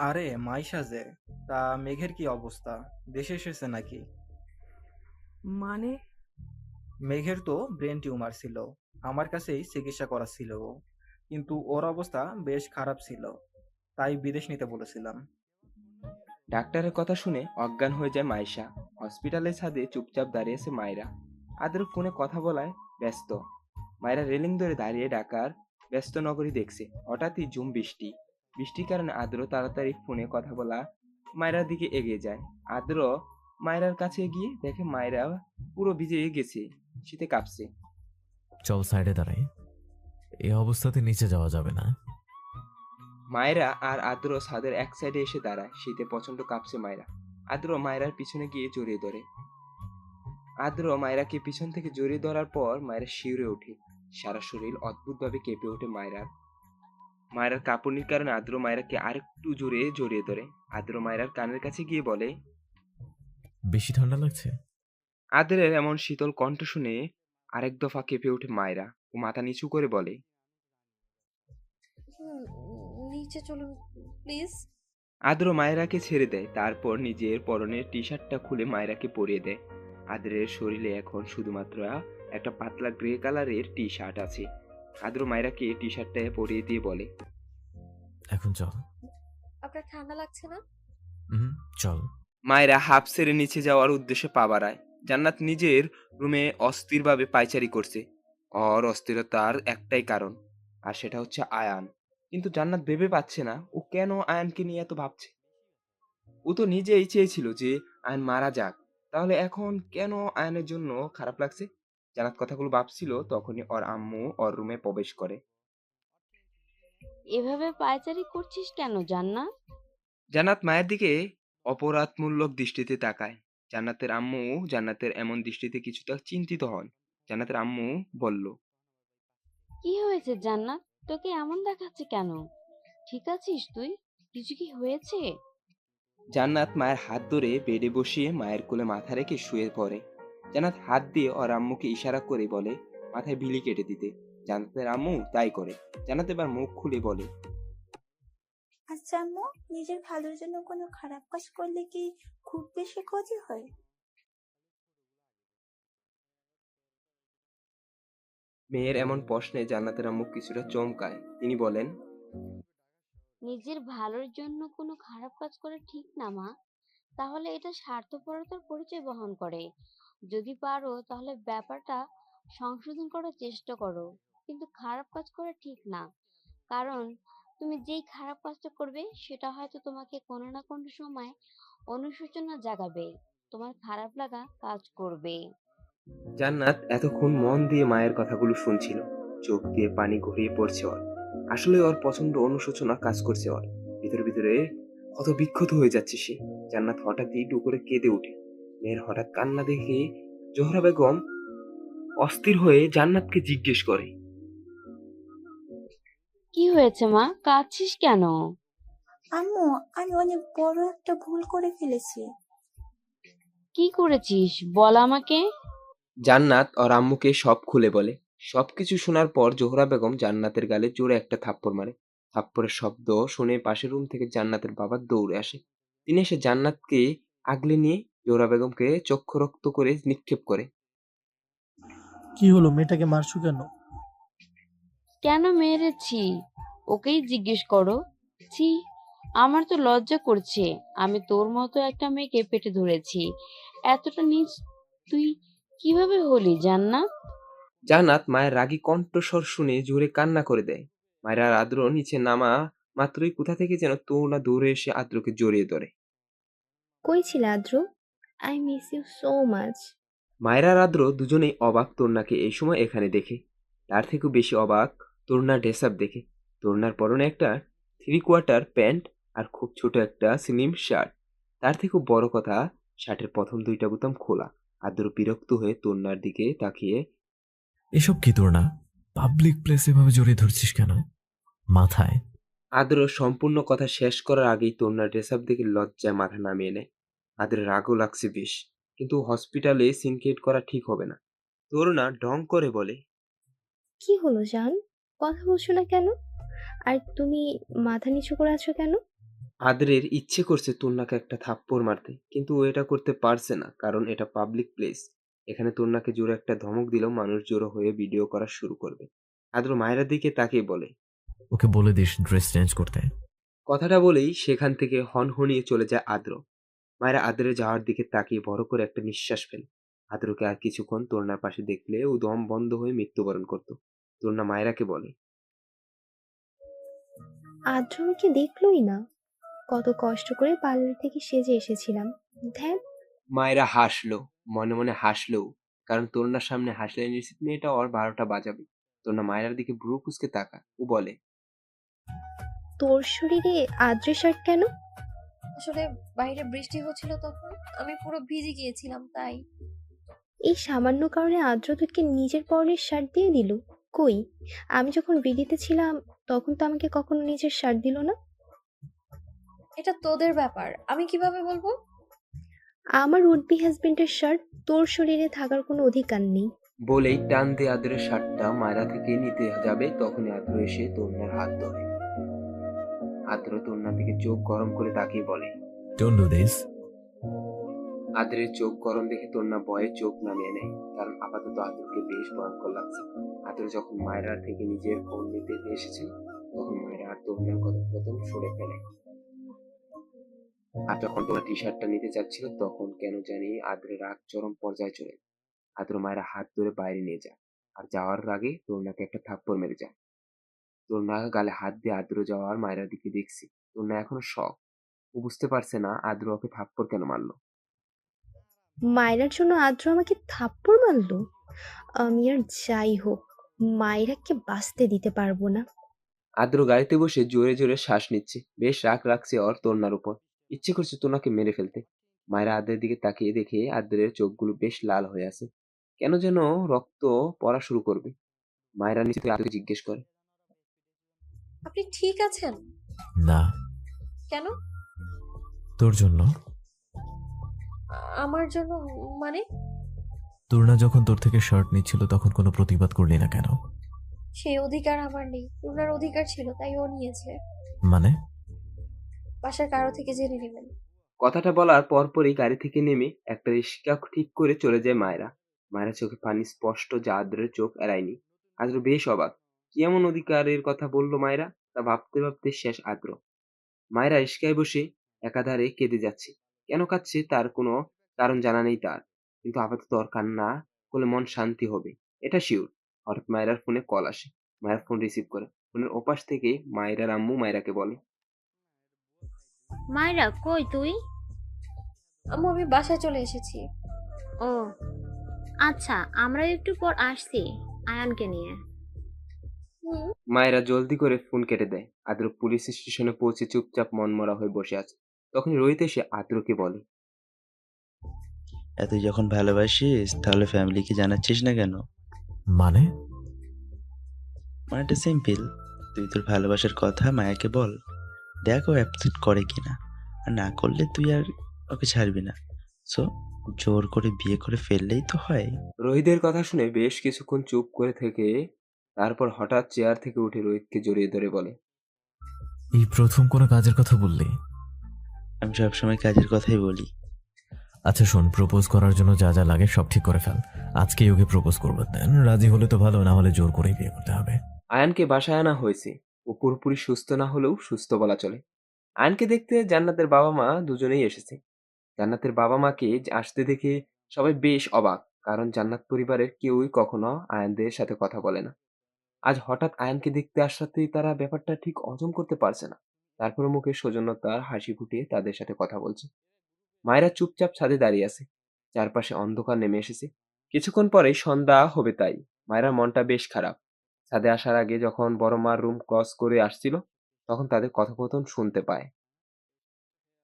আরে মাইশা যে, তা মেঘের কি অবস্থা? দেশে এসেছে নাকি? মানে? মেঘের তো ব্রেন টিউমার ছিল, আমার কাছেই চিকিৎসা করা ছিল ও। কিন্তু ওর অবস্থা বেশ খারাপ ছিল, তাই বিদেশ নিতে বলেছিলাম। ডাক্তারের কথা শুনে অজ্ঞান হয়ে যায় মাইশা। হসপিটালের ছাদে চুপচাপ দাঁড়িয়ে আছে মায়েরা। আদ্র ফোনে কথা বলায় ব্যস্ত। মায়েরা রেলিং ধরে দাঁড়িয়ে ঢাকার ব্যস্ত নগরী দেখছে। হঠাৎই ঝুম বৃষ্টি। বৃষ্টির কারণে আদ্র তাড়াতাড়ি ফোনে কথা বলা মায়েরার দিকে এগিয়ে যায়। আদ্র মায়েরার কাছে গিয়ে দেখে মায়েরা পুরো ভিজে গেছে, শীতে কাঁপছে। চল সাইডে দাঁড়াই, এই অবস্থাতে নিচে যাওয়া যাবে না। মায়েরা আর আদ্র ছাদের এক সাইডে এসে দাঁড়ায়। শীতে প্রচন্ড কাঁপছে মায়েরা। আদ্র মায়েরার পিছনে গিয়ে জড়িয়ে ধরে। আদ্র মায়েরাকে পিছন থেকে জড়িয়ে ধরার পর মায়েরা শিউরে ওঠে। সারা শরীর অদ্ভুতভাবে কেঁপে ওঠে মায়েরার। মায়েরার কাঁপুনির কারণে আদ্র মায়েরাকে আরেকটু জোরে জড়িয়ে ধরে। আদ্র মায়েরার কানের কাছে গিয়ে বলে, বেশি ঠান্ডা লাগছে? আদ্রের এমন শীতল কণ্ঠ শুনে আরেক দফা কেঁপে ওঠে মায়েরা ও মাথা নিচু করে বলে, নিচে চলুন প্লিজ। আদ্র মায়েরাকে ছেড়ে দেয়। তারপর নিজের পরনের টি শার্টটা খুলে মায়েরাকে পরিয়ে দেয়। আদ্রের শরীরে এখন শুধুমাত্র একটা পাতলা গ্রে কালারের টি শার্ট আছে। আদ্র মায়েরাকে টি শার্টটা পরিয়ে দিয়ে বলে, এখন চল। আপনার ঠান্ডা লাগছে না? চল। মায়েরা হাফ ছেড়ে নিচে যাওয়ার উদ্দেশ্যে পা বাড়ায়। জান্নাত নিজের রুমে অস্থিরভাবে পায়চারি করছে। ওর অস্থিরতার একটাই কারণ, আর সেটা হচ্ছে আয়ান। কিন্তু জান্নাত ভেবে পাচ্ছে না ও কেন আয়ানকে নিয়ে এত ভাবছে। ও তো নিজেই চেয়েছিল যে আয়ান মারা যাক, তাহলে এখন কেন আয়ানের জন্য খারাপ লাগছে? জান্নাত কথাগুলো ভাবছিল, তখনই ওর আম্মু ওর রুমে প্রবেশ করে। এভাবে পায়চারি করছিস কেন জান্নাত? জান্নাত মায়ের দিকে অপরাধমূলক দৃষ্টিতে তাকায়। জান্নাতের আম্মু জান্নাতের এমন দৃষ্টিতে কিছুটা চিন্তিত হন। জান্নাতের আম্মু বলল, কি হয়েছে জান্নাত, তোকে এমন দেখাচ্ছে কেন? ঠিক আছিস তুই? কিছু কি হয়েছে? জান্নাত মায়ের হাত ধরে বেডে বসিয়ে মায়ের কোলে মাথা রেখে শুয়ে পড়ে। জান্নাত হাত দিয়ে ওর আম্মুকে ইশারা করে বলে মাথায় বিলি কেটে দিতে। জান্নাতের আম্মু তাই করে। জান্নাত এবার মুখ খুলে বলে, আচ্ছা আম্মু, নিজের ভালোর জন্য কোনো খারাপ কাজ করলে কি খুব বেশি ক্ষতি হয়? মেয়ের এমন প্রশ্নে জান্নাতের আম্মু কিছুটা চমকায়। তিনি বলেন, নিজের ভালোর জন্য কোনো খারাপ কাজ করা ঠিক না মা। তাহলে এটা স্বার্থপরতার পরিচয় বহন করে। যদি পারো তাহলে ব্যাপারটা সংশোধন করার চেষ্টা করো, কিন্তু খারাপ কাজ করা ঠিক না। কারণ তুমি যেই খারাপ কাজটা করবে সেটা হয়তো তোমাকে কোনো না কোনো সময় অনুশোচনা জাগাবে, তোমার খারাপ লাগা কাজ করবে। জান্নাত এতক্ষণ মন দিয়ে মায়ের কথাগুলো শুনছিল। চোখ দিয়ে পানি গড়িয়ে পড়ছে ওর। আসলে ওর প্রচন্ড অনুশোচনা কাজ করছে ওর ভিতরে ভিতরে। কত বিক্ষত হয়ে যাচ্ছে সে। জান্নাত হঠাৎই টু করে কেঁদে ওঠে। মেয়ের হঠাৎ কান্না দেখে জোহরা বেগম অস্থির হয়ে জান্নাতকে জিজ্ঞেস করে, কি হয়েছে মা, কাঁদছিস কেন? আম্মু, আমি অনেক বড় একটা ভুল করে ফেলেছি। কি করেছিস বল আমাকে। জান্নাত ওর আম্মুকে সব খুলে বলে। সবকিছু শোনার পর জোহরা বেগম জান্নাতের গালে জোরে একটা থাপ্পড় মারে। থাপ্পড়ের শব্দ শুনে পাশের রুম থেকে জান্নাতের বাবা দৌড়ে আসে। তিনি এসে জান্নাতকে আগলে নিয়ে জোহরা বেগমকে চক্ষুরক্ত করে নিক্ষেপ করে। কি হলো, মেয়েটাকে মারছো কেন? কেন মেরেছি ওকেই জিজ্ঞেস করো। ছি, আমার তো লজ্জা করছে। আমি তোর মতো একটা মেয়েকে পেটে ধরেছি, এতটা নিচ তুই কিভাবে হলি জান্নাত? জান্নাত মায়ের রাগী কণ্ঠস্বর শুনে জোরে কান্না করে দেয়। মায়ের আর আদ্র নিচে নামা মাত্রই কোথা থেকে যেন তরুণা দৌড়ে এসে আদ্রকে জড়িয়ে ধরে। কই ছিলে Adro? I miss you so much. মায়ের আর আদ্র দুজনেই অবাক তরুণাকে এই সময় এখানে দেখে। তার থেকেও বেশি অবাক তরুণার ড্রেস আপ দেখে। তরুণার পরনে একটা 3/4 প্যান্ট আর খুব ছোট একটা স্লিম শার্ট। তার থেকেও বড় কথা, শার্টের প্রথম 2টা বোতাম খোলা। আদ্র বিরক্ত হয়ে তরুণার দিকে তাকিয়ে, এসব কি তোর না? পাবলিক প্লেসে এভাবে জড়িয়ে ধরছিস কেন? মাথায় আদ্র সম্পূর্ণ কথা শেষ করার আগেই তরুণার ড্রেস আপ দেখে লজ্জায় মাথা নামিয়ে নেয়। আদ্রের রাগও লাগছে বেশ, কিন্তু হসপিটালে সিনক্রেট করা ঠিক হবে না। তরুণা ঢং করে বলে, কি হলো জান, কথা বলছো না কেন? আর তুমি মাথা নিচু করে আছো কেন? আদ্রের ইচ্ছে করছে তরুণাকে একটা থাপ্পড় মারতে, কিন্তু ও এটা করতে পারছে না, কারণ এটা পাবলিক প্লেস। এখানে তরুণাকে জোরে একটা ধমক দিলেও মানুষ জড়ো হয়ে ভিডিও করা শুরু করবে। আদ্র মায়ের দিকে তাকিয়ে বলে, ওকে বলে দিস ড্রেস চেঞ্জ করতে। কথাটা বলেই সেখান থেকে হনহনিয়ে চলে যায় আদ্র। মায়েরা আদ্রের যাওয়ার দিকে তাকিয়ে বড় করে একটা নিঃশ্বাস ফেলে। আদ্রকে আর কিছুক্ষণ তরুণার পাশে দেখলে ও দম বন্ধ হয়ে মৃত্যুবরণ করত। তরুণা মায়েরাকে বলে, আদ্র আমাকে দেখলোই না। কত কষ্ট করে পার্লার থেকে সেজে এসেছিলাম। ধ্যান। মায়েরা হাসলো, মনে মনে হাসলো, কারণ তরুণার সামনে হাসলে নিশ্চিত মেয়েটা ওর 12টা বাজাবে। তরুণা মায়েরার দিকে ভ্রু কুঁচকে তাকা ও বলে, তোর শরীরে আদ্রের শার্ট কেন? আসলে বাইরে বৃষ্টি হচ্ছিল, তখন আমি পুরো ভিজে গিয়েছিলাম তাই। এই সামান্য কারণে আদ্র তোকে নিজের পরনের শার্ট দিয়ে দিল? কই, আমি যখন বিডিতে ছিলাম তখন তো আমাকে কখনো নিজের শার্ট দিল না। এটা তোদের ব্যাপার, আমি কিভাবে বলবো? আমার উডবি হাজবেন্ডের শার্ট তোর শরীরে থাকার কোনো অধিকার নেই। বলেই টান দিয়ে আদ্রের শার্টটা মায়েরা থেকে নিতে যাবে, তখনই আদ্র এসে তরুণার হাত ধরে। আদ্র তরুণার দিকে চোখ গরম করে তাকিয়ে বলে, ডোন্ট ডু দিস। আদ্রের চোখ গরম দেখে তরুণা ভয়ে চোখ নামিয়ে নেয়, কারণ আপাতত আদ্রকে বেশ ভয়ঙ্কর লাগছে। আদ্র যখন মায়েরা থেকে নিজের ফোন নিতে এসেছে, তখন মায়েরা আর তরুণার কথা প্রথম সরে ফেলে। আর যখন তোমরা টি শার্টটা নিতে চাচ্ছিল, তখন কেন জানি আদ্রের রাগ চরম পর্যায়ে চলে। আদ্র মায়েরা হাত ধরে বাইরে নিয়ে যায়, আর যাওয়ার আগে তরুণাকে একটা থাপ্পড় মেরে যায়। তরুণা গালে হাত দিয়ে আদ্র যাওয়ার মায়েরার দিকে দেখছি। তরুণা এখনো শক, ও বুঝতে পারছে না আদ্র ওকে থাপ্পড় কেন মারলো। মায়েরার জন্য আদ্র আমাকে থাপ্পড় মারলো? আমি আর যাই হোক মায়েরাকে বাঁচতে দিতে পারবো না। আদ্র গাড়িতে বসে জোরে জোরে শ্বাস নিচ্ছে। বেশ রাগ লাগছে ওর তরুণার উপর। ইচ্ছে করছে তরুণাকে মেরে ফেলতে। মায়েরা আদ্রের দিকে তাকিয়ে দেখে আদ্রের চোখগুলো বেশ লাল হয়ে আছে, কেন যেন রক্ত পড়া শুরু করবে। মায়েরা নিচে আদ্রকে জিজ্ঞেস করে, আপনি ঠিক আছেন? না। কেন? তোর জন্য। আমার জন্য মানে? তরুণা যখন তোর থেকে শার্ট নিচ্ছিল তখন কোনো প্রতিবাদ করলি না কেন? সেই অধিকার আমার নেই, ওনার অধিকার ছিল তাই ও নিয়েছে। মানে? বাসার কারো থেকে জেনে নেবেন। কথাটা বলার পরপরই গাড়ি থেকে নেমে একটা রিক্সা ঠিক করে চলে যায় মায়রা। মায়েরা চোখে পানি স্পষ্ট, যা আদ্রের চোখ এড়ায়নি। আদ্র বেশ অবাক। কি এমন অধিকারের কথা বললো মায়েরা, তা ভাবতে ভাবতে শেষ আদ্র। মায়েরা রিক্সায় বসে একাধারে কেঁদে যাচ্ছে। কেন কাঁদছে তার কোনো কারণ জানা নেই তার, কিন্তু আপাতত ওর কান্না করলে মন শান্তি হবে, এটা শিওর। হঠাৎ মায়েরার ফোনে কল আসে। মায়ের ফোন রিসিভ করে। ফোনের ওপাশ থেকে মায়েরার আম্মু মায়েরাকে বলে, মায়রা কই তুই? আম্মু আমি বাসায় চলে এসেছি। ও আচ্ছা, আমরা একটু পর আসছি আয়ানকে নিয়ে। মায়েরা জলদি করে ফোন কেটে দেয়। আদ্র পুলিশ স্টেশনে পৌঁছে চুপচাপ মনমরা হয়ে বসে আছে। তখন রোহিত এসে আদ্রকে বলে, তুই যখন ভালোবাসিস তাহলে ফ্যামিলিকে জানাচ্ছিস না কেন? মানে? মানেটা সিম্পল, তুই তোর ভালোবাসার কথা মায়াকে বল, দেখ ও অ্যাকসেপ্ট করে কিনা। আর না করলে তুই আর ওকে ছাড়বি না। সো জোর করে বিয়ে করে ফেললেই তো হয়। রোহিতের কথা শুনে বেশ কিছুক্ষণ চুপ করে থেকে তারপর হঠাৎ চেয়ার থেকে উঠে রোহিতকে জড়িয়ে ধরে বলে, এই প্রথম কোনো কাজের কথা বললি? আমি সবসময় কাজের কথাই বলি। আচ্ছা শোন, প্রপোজ করার জন্য যা যা লাগে সব ঠিক করে ফেল। আজকেই ওকে প্রপোজ করবো, দেন রাজি হলে তো ভালো, না হলে জোর করেই বিয়ে করতে হবে। আয়ানকে বাসায় আনা হয়েছে। ও পুরোপুরি সুস্থ না হলেও সুস্থ বলা চলে। আয়ানকে দেখতে জান্নাতের বাবা মা দুজনেই এসেছে। জান্নাতের বাবা মাকে আসতে দেখে সবাই বেশ অবাক, কারণ জান্নাত পরিবারের কেউই কখনো আয়ানদের সাথে কথা বলে না। আজ হঠাৎ আয়ানকে দেখতে আসাতেই তারা ব্যাপারটা ঠিক হজম করতে পারছে না। তারপরে মুখে সৌজন্যতার হাসি ফুটিয়ে তাদের সাথে কথা বলছে। মায়েরা চুপচাপ ছাদে দাঁড়িয়ে আছে। চারপাশে অন্ধকার নেমে এসেছে। কিছুক্ষণ পরেই সন্ধ্যা হবে, তাই মায়েরার মনটা বেশ খারাপ। ছাদে আসার আগে যখন বড় মার রুম ক্রস করে আসছিল, তখন তাদের কথোপকথন শুনতে পায়।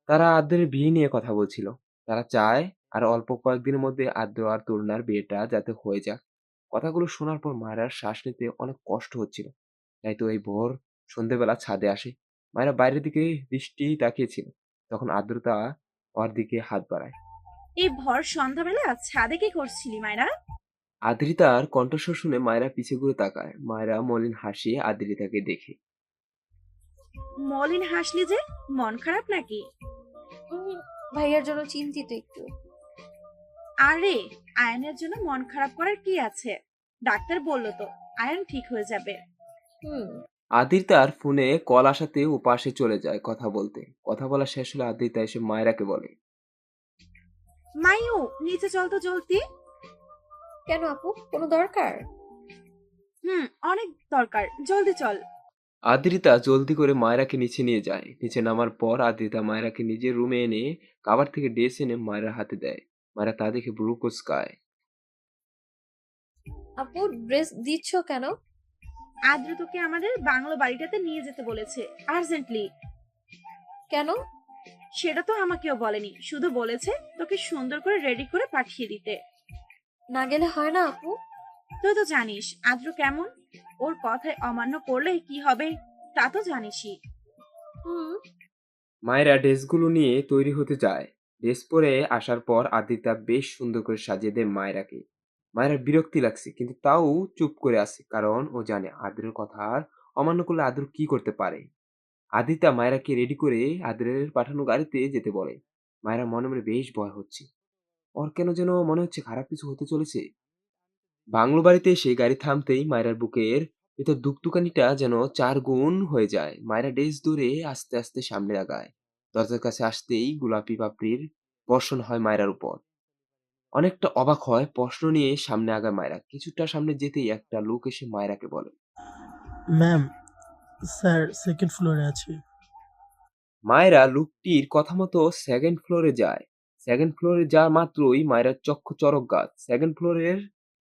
তারা আদ্রের বিয়ে নিয়ে কথা বলছিল। তারা চায় আর অল্প কয়েকদিনের মধ্যে আদ্র আর তরুণার বিয়েটা যাতে হয়ে যাক। কথাগুলো শোনার পর মায়েরার শ্বাস নিতে অনেক কষ্ট হচ্ছিল। তাই তো এই ভোর সন্ধেবেলা ছাদে আসে। মায়েরা বাইরের দিকে দৃষ্টি তাকিয়েছিল, তখন আদ্রতা ওর দিকে হাত বাড়ায়। এই ভর সন্ধ্যাবেলা ছাদে কি করছিলি মায়েরা? আদ্রিতার কণ্ঠস্বর শুনে মায়েরা পিছে ঘুরে তাকায়। মায়েরা মলিন হাসিয়ে আদ্রিতাকে দেখে। মলিন হাসলি যে, মন খারাপ নাকি? ভাইয়ার জন্য চিন্তিত একটু। আরে আয়নের জন্য মন খারাপ করার কি আছে? ডাক্তার বলল তো আয়ন ঠিক হয়ে যাবে। আদ্রিতার ফোনে কল আসাতে ও পাশে চলে যায় কথা বলতে। কথা বলা শেষ হলে আদ্রিতা এসে মায়েরাকে বলে, মাইও নিচে চল তো জলদি। কেন আপু, কোনো দরকার? অনেক দরকার, জলদি চল। আদ্রিতা জলদি করে মায়েরাকে নিচে নিয়ে যায়। নিচে নামার পর আদ্রিতা মায়েরাকে নিজের রুমে এনে কাবার থেকে ড্রেস এনে মায়েরার হাতে দেয়। মায়েরা তা দেখে ব্রু কুঁচকায়। আপু ড্রেস দিচ্ছ কেন? আদ্র তোকে আমাদের বাংলো বাড়িটাতে নিয়ে যেতে বলেছে আর্জেন্টলি। কেন? সেটা তো আমাকেও বলেনি, শুধু বলেছে তোকে সুন্দর করে রেডি করে পাঠিয়ে দিতে। না গেলে হয় না আপু? তুই তো জানিস আদ্র কেমন, ওর কথায় অমান্য করলে কি হবে তা তো জানিসই। মায়েরা ড্রেসগুলো নিয়ে তৈরি হতে যায়। ড্রেস পরে আসার পর আদ্রিতা বেশ সুন্দর করে সাজিয়ে দেয় মায়েরাকে। মায়ের বিরক্তি লাগছে, কিন্তু তাও চুপ করে আছে, কারণ ও জানে আদ্রের কথা অমান্য করলে আদ্র কি করতে পারে। আদ্রিতা মায়েরাকে রেডি করে আদ্রের পাঠানো গাড়িতে যেতে বলে। মায়েরা মনে মনে বেশ ভয় হচ্ছে, ওর কেন যেন মনে হচ্ছে খারাপ কিছু হতে চলেছে। বাংলো বাড়িতে এসে গাড়ি থামতেই মায়েরার বুকের ভেতর দুকটুকানিটা যেন 4 গুণ হয়ে যায়। মায়েরা ড্রেস ধরে আস্তে আস্তে সামনে আগায়। দরজার কাছে আসতেই গোলাপি পাপড়ির বর্ষণ হয় মায়েরার উপর। অনেকটা অবাক হয়, প্রশ্ন নিয়ে সামনে আগায় মায়েরা। কিছুটা সামনে যেতেই একটা লোক এসে মায়েরাকে বলে, ম্যাম স্যার সেকেন্ড ফ্লোরে আছে। মায়েরা লোকটির কথা মতো সেকেন্ড ফ্লোরে যায়। সেকেন্ড ফ্লোরে যাওয়া মাত্রই মায়েরার চক্ষু চড়ক গাছ। সেকেন্ড ফ্লোরের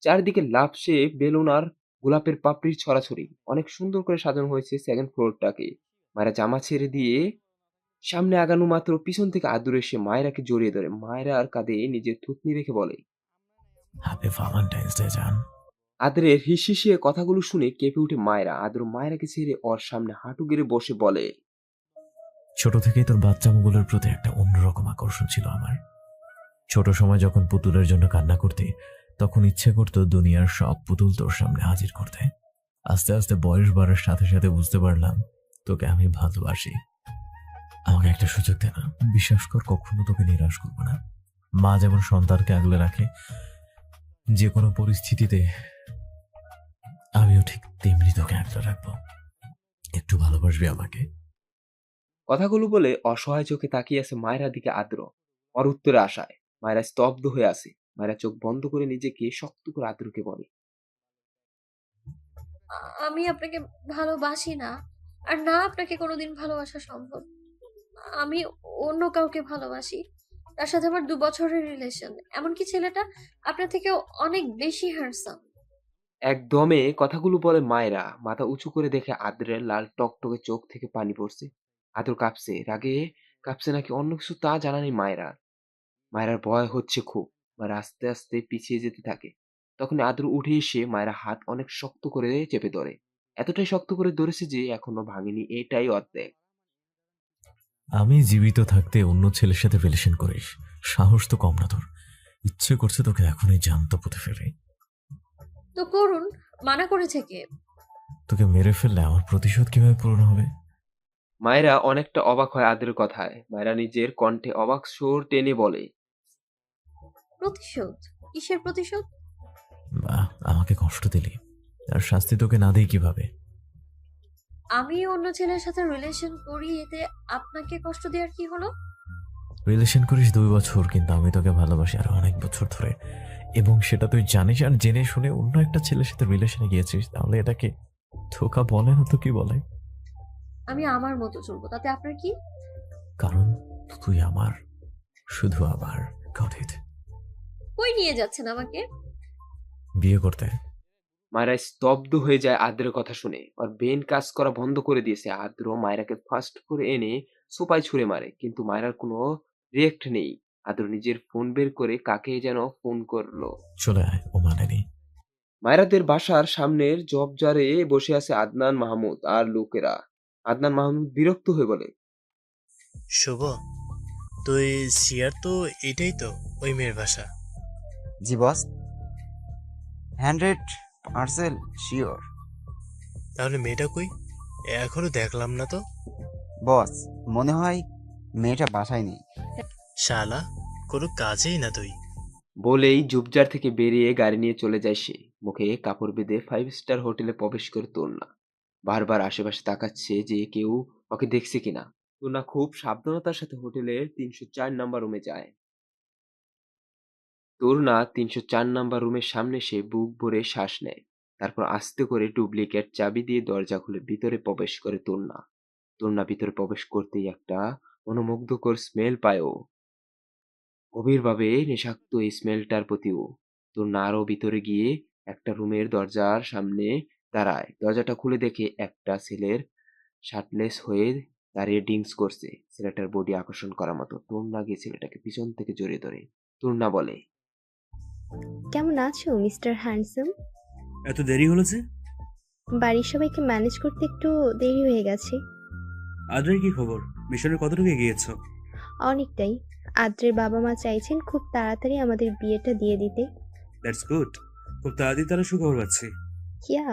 চারিদিকে লাফসে বেলুন আর গোলাপের পাপড়ির ছড়াছড়ি। অনেক সুন্দর করে সাজানো হয়েছে সেকেন্ড ফ্লোরটাকে। মায়েরা জামা ছেড়ে দিয়ে সামনে আগানো মাত্র পিছন থেকে আদর এসে মায়েরাকে জড়িয়ে ধরে। মায়েরার কাঁধে নিজের থুতনি রেখে বলে, হ্যাপি ভ্যালেন্টাইন্স ডে জান। আদরের হিসিয়ে কথাগুলো শুনে কেঁপে উঠে মায়েরা। আদর মায়েরাকে ছেড়ে ওর সামনে হাঁটু গেড়ে বসে বলে, ছোট থেকেই তোর বাচ্চামুগুলোর প্রতি একটা অন্যরকম আকর্ষণ ছিল আমার। ছোট সময় যখন পুতুলের জন্য কান্না করতে, তখন ইচ্ছে করতো দুনিয়ার সব পুতুল তোর সামনে হাজির করতে। আস্তে আস্তে বয়স বাড়ার সাথে সাথে বুঝতে পারলাম তোকে আমি ভালোবাসি। আমাকে একটা সুযোগ দে না, বিশ্বাস কর কখনো তোকে নিরাশ করবো না। মা যেমন সন্তানকে আগলে রাখে, যে কোনো পরিস্থিতিতে আমিও ঠিক তেমনি তোকে আগলে রাখবো। একটু ভালোবাসবি আমাকে? কথাগুলো বলে অসহায় চোখে তাকিয়ে আছে মায়েরার দিকে আদ্র। ওর উত্তরে আশায় মায়েরা স্তব্ধ হয়ে আছে। মায়েরা চোখ বন্ধ করে নিজেকে শক্ত করে আদ্রকে বলে, আমি আপনাকে ভালোবাসি না, আর না আপনাকে কোনোদিন ভালোবাসা সম্ভব। আমি অন্য কাউকে ভালোবাসি, তার সাথে আমার 2 বছরের রিলেশন। এমনকি ছেলেটা আপনার থেকেও অনেক বেশি হ্যান্ডসাম। একদমে কথাগুলো বলে মায়েরা মাথা উঁচু করে দেখে আদ্রের লাল টকটকে চোখ থেকে পানি পড়ছে। আদ্র কাঁপছে, রাগে কাঁপছে নাকি অন্য কিছু তা জানা নেই মায়েরার। মায়েরার ভয় হচ্ছে খুব। মায়েরা আস্তে আস্তে পিছিয়ে যেতে থাকে। তখন আদ্র উঠে এসে মায়েরা হাত অনেক শক্ত করে চেপে ধরে। এতটাই শক্ত করে ধরেছে যে এখনো ভাঙেনি, এটাই অর্ধেক। আমি জীবিত থাকতে অন্য ছেলের সাথে রিলেশন করিস, সাহস তো কম না তোর। ইচ্ছে করছে তোকে এখনই জ্যান্ত পুঁতে ফেলে। তো করুন, মানা করেছে কে? তোকে মেরে ফেললে আমার প্রতিশোধ কিভাবে পূরণ হবে? মায়েরা অনেকটা অবাক হয় আদ্রের কথায়। মায়েরা নিজের কণ্ঠে অবাক সুর টেনে বলে, প্রতিশোধ? কিসের প্রতিশোধ? বাহ, আমাকে কষ্ট দিলি, আর শাস্তি তোকে না দিই কিভাবে? আমি অন্য ছেলের সাথে রিলেশন করি, এতে আপনাকে কষ্ট দেওয়ার কি হলো? রিলেশন করিস 2 বছর, কিন্তু আমি তোকে ভালোবাসি আর অনেক বছর ধরে, এবং সেটা তুই জানিস। আর জেনে শুনে অন্য একটা ছেলের সাথে রিলেশনে গিয়েছিস, তাহলে এটাকে ধোঁকা বলে না তো কি বলে? আমি আমার মতো চলবো, তাতে আপনার কি? কারণ তুই আমার, শুধু আমার। Got it? কই নিয়ে যাচ্ছেন আমাকে? বিয়ে করতে। মায়েরা স্তব্ধ হয়ে যায় আদ্রের কথা শুনে। আর বেন কাজ করা বন্ধ করে দিয়েছে। আদ্র মায়েরাকে ফাস্ট করে এনে সোফায় ছুঁড়ে মারে, কিন্তু মায়েরার কোনো রিয়েক্ট নেই। আদ্র নিজের ফোন বের করে কাকে যেন ফোন করলো। চলে আয়, ও মানেনি। মায়েরাদের বাসার সামনের জবজারে বসে আছে আদনান মাহমুদ আর লোকেরা। আদনান মাহমুদ বিরক্ত হয়ে বলে, শুভ, তুই সিয়ার তো এটাই তো ওই মেয়ের বাসা? জি বস, 100% শিওর। তাহলে মেয়েটা কই? এখনো দেখলাম না তো। বস, মনে হয় মেয়েটা বাসায় নেই। শালা, কোনো কাজেই না তুই। বলেই জুবজার থেকে বেরিয়ে গাড়ি নিয়ে চলে যায় সে। মুখে কাপড় বেঁধে 5 স্টার হোটেলে প্রবেশ করে তরুণা বারবার আশেপাশে তাকাচ্ছে যে কেউ ওকে দেখছে কিনা। তরুণা খুব সাবধানতার সাথে হোটেলের 304 নাম্বার রুমে যায়। তরুণা 304 নাম্বার রুমের সামনে সে বুক ভরে শ্বাস নেয়। তারপর আস্তে করে ডুপ্লিকেট চাবি দিয়ে দরজা খুলে ভিতরে প্রবেশ করে তরুণা। তরুণা ভিতরে প্রবেশ করতেই একটা মনোমুগ্ধকর স্মেল পায় ও। গভীরভাবে নেশাক্ত এই স্মেলটার প্রতিও তরুণা আরো ভিতরে গিয়ে একটা রুমের দরজার সামনে দাঁড়ায়। দরজাটা খুলে দেখে একটা ছেলের শার্টলেস হয়ে দাঁড়িয়ে ড্রিঙ্কস করছে। ছেলেটার বডি আকর্ষণ করার মতো। তরুণা গিয়ে ছেলেটাকে পিছন থেকে জড়িয়ে ধরে। তরুণা বলে, কেমন আছো মিস্টার হ্যান্ডসাম? এত দেরি হলো যে? বাড়ির সবাইকে ম্যানেজ করতে একটু দেরি হয়ে গেছে। আদ্রের কি খবর? মিশনে কতটুকু এগিয়েছো? অনেকটাই। আদ্রের বাবা মা চাইছেন খুব তাড়াতাড়ি আমাদের বিয়েটা দিয়ে দিতে। That's good. খুব তাড়াতাড়ি তারা সুখবর পাচ্ছি। কিয়া,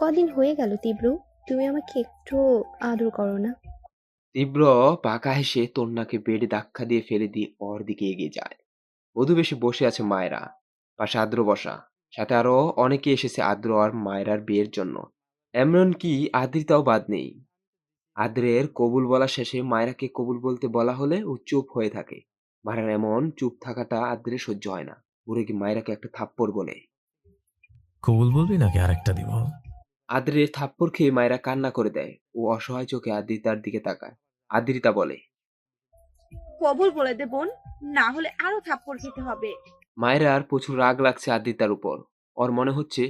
কদিন হয়ে গেল তীব্র, তুমি আমাকে একটু আদর করো না? তীব্র পাকা হেসে তরুণাকে বেডে ধাক্কা দিয়ে ফেলে দিয়ে ওর দিকে এগিয়ে যায়। বধূ বেশে বসে আছে মায়েরা, পাশে আদ্র বসা। সাথে আরো অনেকে এসেছে আদ্র আর মায়েরার বিয়ের জন্য। এমনকি আদ্রিতাও বাদ নেই। আদ্রের কবুল বলা শেষে মায়েরাকে কবুল বলতে বলা হলে ও চুপ হয়ে থাকে। মায়েরার এমন চুপ থাকাটা আদ্রের সহ্য হয় না। ঘুরে গিয়ে মায়েরাকে একটা থাপ্পড় বলে, কবুল বলবি নাকি আরেকটা দিব? আদ্রের থাপ্পড় খেয়ে মায়েরা কান্না করে দেয়। ও অসহায় চোখে আদ্রিতার দিকে তাকায়। আদ্রিতা বলে, কবুল বলে দে বোন, না হলে আরো থাপ্পড় খেতে হবে। মায়েরার প্রচুর রাগ লাগছে আদ্রিতার উপর। ওর মনে হচ্ছে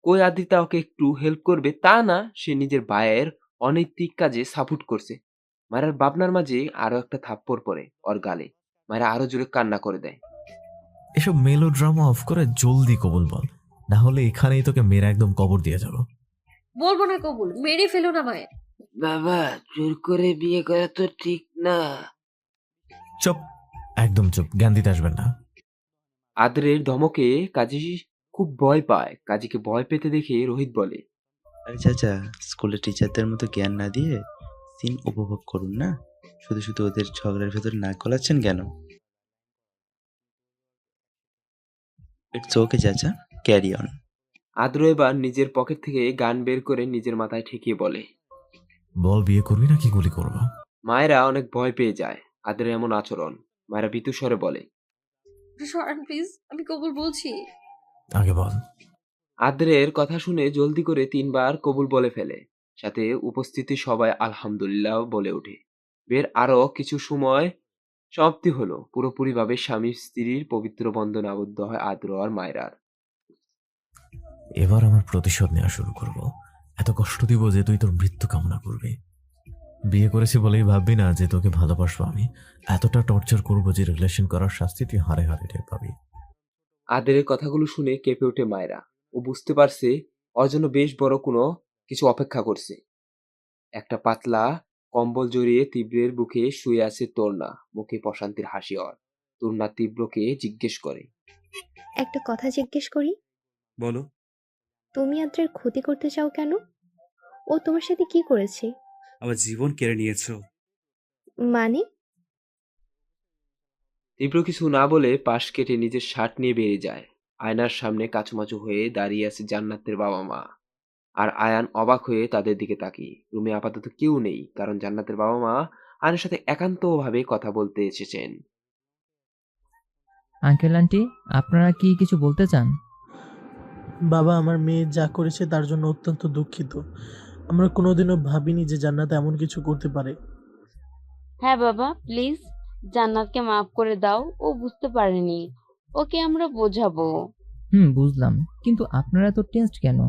কই আদ্রিতা ওকে একটু হেল্প করবে, তা না সে নিজের ভাইয়ের অনৈতিক কাজে সাপোর্ট করছে। মায়েরার ভাবনার মাঝে আরো একটা থাপ্পড় পড়ে ওর গালে। মায়েরা আরো জোরে কান্না করে দেয়। এসব মেলো ড্রামা অফ করে জলদি কবুল বল, না হলে এখানেই তোকে মেরে একদম কবর দিয়ে যাব। বলবো না কবুল, মেরে ফেলো না মায়ের। বাবা, জোর করে বিয়ে করা তো ঠিক না। চুপ, একদম চুপ, জ্ঞান দিতে আসবেন না। আদ্রের ধমকে কাজী খুব ভয় পায়। কাজীকে ভয় পেতে দেখে রোহিত বলে, আরে চাচা, স্কুলের টিচারদের মতো জ্ঞান না দিয়ে সিন উপভোগ করুন না। শুধু শুধু ওদের ঝগড়ার ভেতর নাক গলাচ্ছেন কেন? ইটস ওকে চাচা, ক্যারি অন। আদ্র এবার নিজের পকেট থেকে গান বের করে নিজের মাথায় ঠেকিয়ে বলে। বল, বিয়ে করবি নাকি গুলি করব? মায়েরা অনেক ভয় পেয়ে যায় আদ্রের এমন আচরণ। মায়েরা ভীতু স্বরে বলে, সরান প্লিজ, আমি কবুল বলছি। আগে বল। আদ্রের কথা শুনে জলদি করে 3 বার কবুল বলে ফেলে, সাথে উপস্থিতি সবাই আলহামদুলিল্লাহ বলে ওঠে। বের আরো কিছু সময় সমাপ্তি হলো। পুরোপুরিভাবে স্বামী স্ত্রীর পবিত্র বন্ধনে আবদ্ধ হয় আদ্র আর মায়রার। এবার আমার প্রতিশোধ নেওয়া শুরু করব। এত কষ্ট দিব যে তুই তোর মৃত্যু কামনা করবি। বিয়ে করেছি বলেই ভাববি না যে তোকে ভালোবাসবো আমি। এতটা টর্চার করব যে রিলেশন করার শাস্তি তুই হারে হারে টের পাবি। আদ্রের কথাগুলো শুনে কেঁপে ওঠে মায়রা। ও বুঝতে পারছে ওর জন্য বেশ বড় কোনো কিছু অপেক্ষা করছে। একটা পাতলা কম্বল জড়িয়ে তীব্রের বুকে শুয়ে আছে তরুণা, মুখে প্রশান্তির হাসি ওর। তরুণা তীব্রকে জিজ্ঞেস করে, একটা কথা জিজ্ঞেস করি, বলো। তুমি আদ্রের ক্ষতি করতে চাও কেন? ও তোমার সাথে কি করেছে? আমার জীবন কেড়ে নিয়েছো। মানে? তীব্র কিছু না বলে পাশ কেটে নিজের শার্ট নিয়ে বেরিয়ে যায়। আয়নার সামনে কাচুমাচু হয়ে দাঁড়িয়ে আছে জান্নাতের বাবা মা। আর আয়ান অবাক হয়ে তাদের দিকে তাকিয়ে। রুমে আপাতত কেউ নেই, কারণ জান্নাতের বাবা মা আয়নের সাথে একান্তভাবে কথা বলতে এসেছেন। আঙ্কেল আন্টি, আপনারা কি কিছু বলতে চান? বাবা, আমার মেয়ে যা করেছে তার জন্য অত্যন্ত দুঃখিত। আমরা কোনোদিনও ভাবিনি যে জান্নাত এমন কিছু করতে পারে। হ্যাঁ বাবা, প্লিজ জান্নাতকে মাফ করে দাও। ও বুঝতে পারেনি, ওকে আমরা বোঝাবো। বুঝলাম, কিন্তু আপনারা এত টেনসড কেন?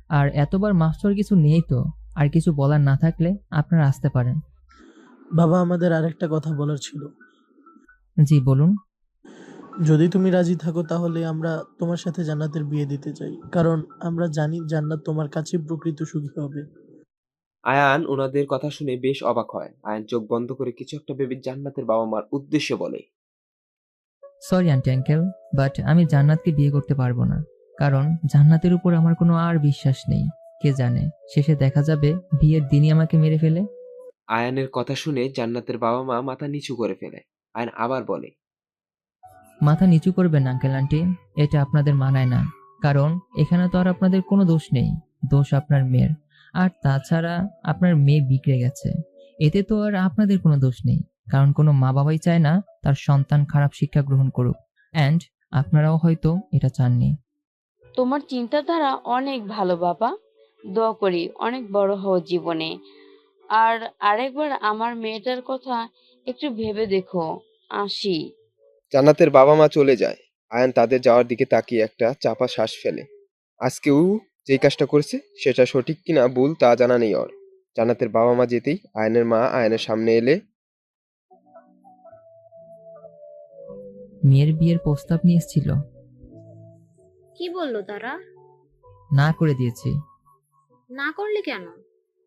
আর এতবার মাস্টার কিছু নেই তো। আর কিছু বলার না থাকলে আপনারা আসতে পারেন। বাবা, আমাদের আরেকটা কথা বলার ছিল। জি বলুন। যদি তুমি রাজি থাকো তাহলে আমরা তোমার সাথে জান্নাতের বিয়ে দিতে চাই, কারণ আমরা জানি জান্নাত তোমার কাছে প্রকৃত সুখী হবে। আয়ান ওনাদের কথা শুনে বেশ অবাক হয়। আয়ান চোখ বন্ধ করে কিছু একটা ভেবে জান্নাতের বাবা মার উদ্দেশ্যে বলে, সরি আন্টি আঙ্কেল, বাট আমি জান্নাতকে বিয়ে করতে পারবো না। কারণ জান্নাতের উপর আমার কোনো আর বিশ্বাস নেই। কে জানে শেষে দেখা যাবে বিয়ের দিনই আমাকে মেরে ফেলে। আয়ানের কথা শুনে জান্নাতের বাবা মা মাথা নিচু করে ফেলে। আয়ান আবার বলে, মাথা নিচু করবেন আঙ্কেল আন্টি, এটা আপনাদের মানায় না। কারণ এখানে তো আর আপনাদের কোনো দোষ নেই, দোষ আপনার মেয়ের। আর তাছাড়া আপনার মেয়ে বিগড়ে গেছে, এতে তো আর আপনাদের কোনো দোষ নেই। কারণ কোনো মা বাবাই চায় না তার সন্তান খারাপ শিক্ষা গ্রহণ করুক, অ্যান্ড আপনারাও হয়তো এটা চাননি। তোমার চিন্তাধারা অনেক ভালো বাবা। দোয়া করি অনেক বড় হও জীবনে। আর আরেকবার আমার মেয়েটার কথা একটু ভেবে দেখো। আসি। জান্নাতের বাবা মা চলে যায়। আয়ান তাদের যাওয়ার দিকে তাকিয়ে একটা চাপা শ্বাস ফেলে। আজকেও যেই কাজটা করেছে সেটা সঠিক কিনা ভুল তা জানা নেই ওর। জান্নাতের বাবা মা যেতেই আয়ানের মা আয়ানের সামনে এলে মেয়ের বিয়ের প্রস্তাব নিয়ে এসেছিল, কি বললো তারা? না করে দিয়েছি। না করলে কেন?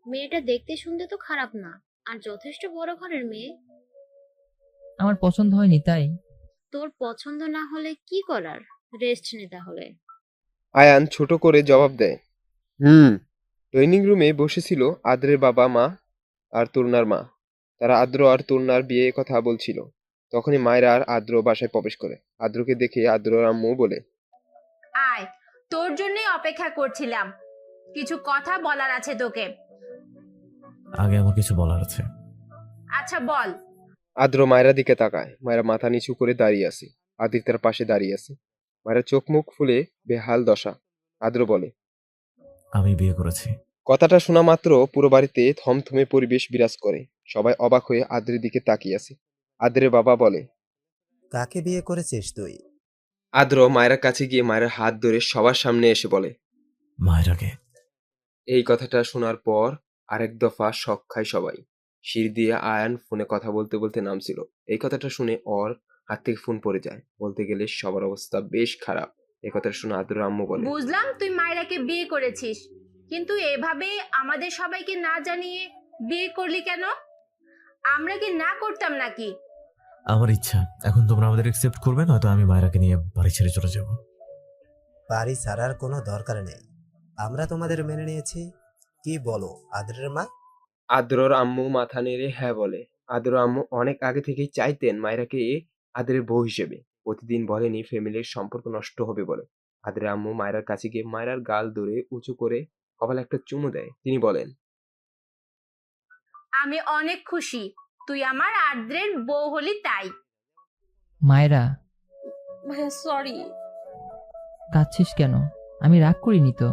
মেয়েটা দেখতে শুনতে তো খারাপ না, আর যথেষ্ট বড় ঘরের মেয়ে। আমার পছন্দ হয়নি তাই। তোর পছন্দ না হলে কি করার, রেস্ট নে তাহলে। আয়ান ছোট করে জবাব দেয়, ডাইনিং রুমে বসেছিল আদ্রের বাবা মা আর তরুণার মা। তারা আদ্র আর তরুণার বিয়ে কথা বলছিল। তখনই মায়েরা আর আদ্র বাসায় প্রবেশ করে। আদ্রকে দেখে আদ্রর আম্মু বলে, আয়, তোর জন্যই অপেক্ষা করছিলাম, কিছু কথা বলার আছে তোকে। আগে আমার কিছু বলার আছে। আচ্ছা বল। আদ্র মায়েরা দিকে তাকায়। মায়েরা মাথা নিচু করে দাঁড়িয়ে আছে। আদিত তার পাশে দাঁড়িয়ে আছে। মায়েরা চোখ মুখ ফুলে বেহাল দশা। আদ্র বলে, আমি বিয়ে করেছি। কথাটা শোনা মাত্র পুরো বাড়িতে থমথমে পরিবেশ বিরাজ করে। সবাই অবাক হয়ে আদ্রের দিকে তাকিয়ে আছে। আদ্রের বাবা বলে, কাকে বিয়ে করেছিস তুই? আদ্র মায়ের কাছে গিয়ে মায়ের হাত ধরে সবার সামনে এসে বলে, মায়েরাকে। এই কথাটা শোনার পর আরেক দফা শক খায় সবাই। সিঁড়ি দিয়ে আয়ান ফোনে কথা বলতে বলতে নামছিল। এই কথাটা শুনে ওর হাত থেকে ফোন পড়ে যায়। বলতে গেলে সবার অবস্থা বেশ খারাপ। এই কথাটা শুনে আদ্রের আম্মু বলে, বুঝলাম তুই মায়েরাকে বিয়ে করেছিস, কিন্তু এভাবে আমাদের সবাইকে না জানিয়ে বিয়ে করলি কেন? আমরা কি না করতাম নাকি? আমার ইচ্ছা, এখন তোমরা আমাদের অ্যাকসেপ্ট করবে, নয়তো আমি মায়েরাকে নিয়ে বাড়ি ছেড়ে চলে যাব। বাড়ি ছাড়ার কোনো দরকার নেই, আমরা তোমাদের মেনে নিয়েছি। কি বলো আদ্রের মা? আদ্রর আম্মু মাথা নেড়ে হ্যাঁ বলে। আদর আম্মু অনেক আগে থেকেই চাইতেন মায়রাকে আদরের বউ হিসেবে। প্রতিদিন বলেনি ফ্যামিলির সম্পর্ক নষ্ট হবে বলে। আদরের আম্মু মায়রার কাছে গিয়ে মায়রার গাল ধরে উঁচু করে কপালে একটা চুমু দেয়। তিনি বলেন, আমি অনেক খুশি তুই আমার আদ্রের বউ হলি তাই। মায়েরা, ভাইয়া সরি। কাঁদছিস কেন? আমি রাগ করিনি তো।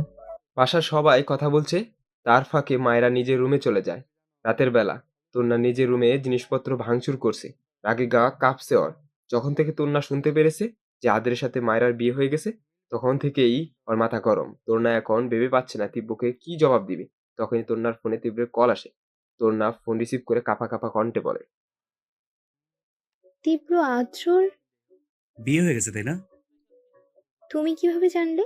বাসার সবাই কথা বলছে, তার ফাঁকে মায়রা নিজের রুমে চলে যায়। রাতের বেলা তন্না নিজের রুমে জিনিসপত্র ভাঙচুর করছে। রাগে গা কাঁপছে ওর। যখন থেকে তন্না শুনতে পেরেছে যে আদরের সাথে মায়রার বিয়ে হয়ে গেছে, তখন থেকেই ওর মাথা গরম। তন্না এখন ভেবে পাচ্ছে না তীব্রকে কি জবাব দিবে। তখনই তন্নার ফোনে তীব্রের কল আসে। তন্না ফোন রিসিভ করে কাঁপা কাঁপা কণ্ঠে বলে, তীব্র আদ্রর, বিয়ে হয়ে গেছে তাই না? তুমি কিভাবে জানলে?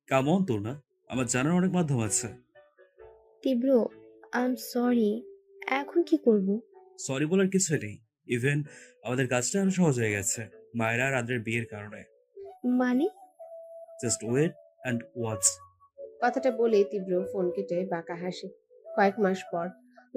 কেমন তোর না, আমার জানার অনেক মাধ্যম আছে। তীব্র, আই এম সরি। এখন কি করব? সরি বলার কিছু নেই। ইভেন আমাদের কাজটা আরো সহজ হয়ে গেছে মায়েরা আর আদ্রের বিয়ের কারণে। মানে? Just wait and watch. কথাটা বলে তীব্র ফোন কেটে বাঁকা হাসে। কয়েক মাস পর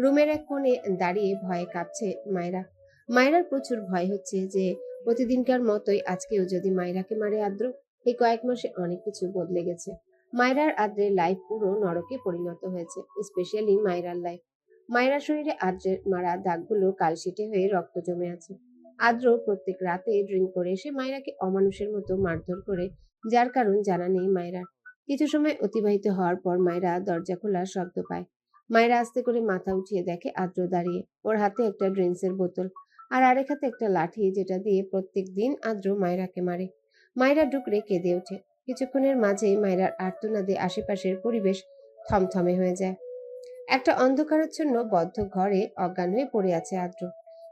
রুমের এক কোণে দাঁড়িয়ে ভয়ে কাঁপছে মায়রা। মায়রার প্রচুর ভয় হচ্ছে যে প্রতিদিনকার মতোই আজকেও যদি মায়রাকে মারে আদ্র। এই কয়েক মাসে অনেক কিছু বদলে গেছে। মায়রার আদ্রের লাইফ পুরো নরকে পরিণত হয়েছে, স্পেশালি মায়রার লাইফ। মায়রার শরীরে আদ্রের মারা দাগগুলো কালশিটে হয়ে রক্ত জমে আছে। আদ্র প্রত্যেক রাতে ড্রিঙ্ক করে এসে মায়রাকে অমানুষের মতো মারধর করে, যার কারণ জানা নেই মায়রার। কিছু সময় অতিবাহিত হওয়ার পর মায়রা দরজা খোলার শব্দ পায়। মায়রা আস্তে করে মাথা উঠিয়ে দেখে আদ্র দাঁড়িয়ে। ওর হাতে একটা ড্রিঙ্কসের বোতল আর আরেক হাতে একটা লাঠি, যেটা দিয়ে প্রত্যেক দিন আদ্র মায়রাকে মারে। মায়রা ডুকরে কেঁদে ওঠে। কিছুক্ষণের মাঝেই মায়রার আর্তনাদে আশেপাশের পরিবেশ থমথমে হয়ে যায়। একটা অন্ধকারাচ্ছন্ন বদ্ধ ঘরে অজ্ঞান হয়ে পড়ে আছে আদ্র।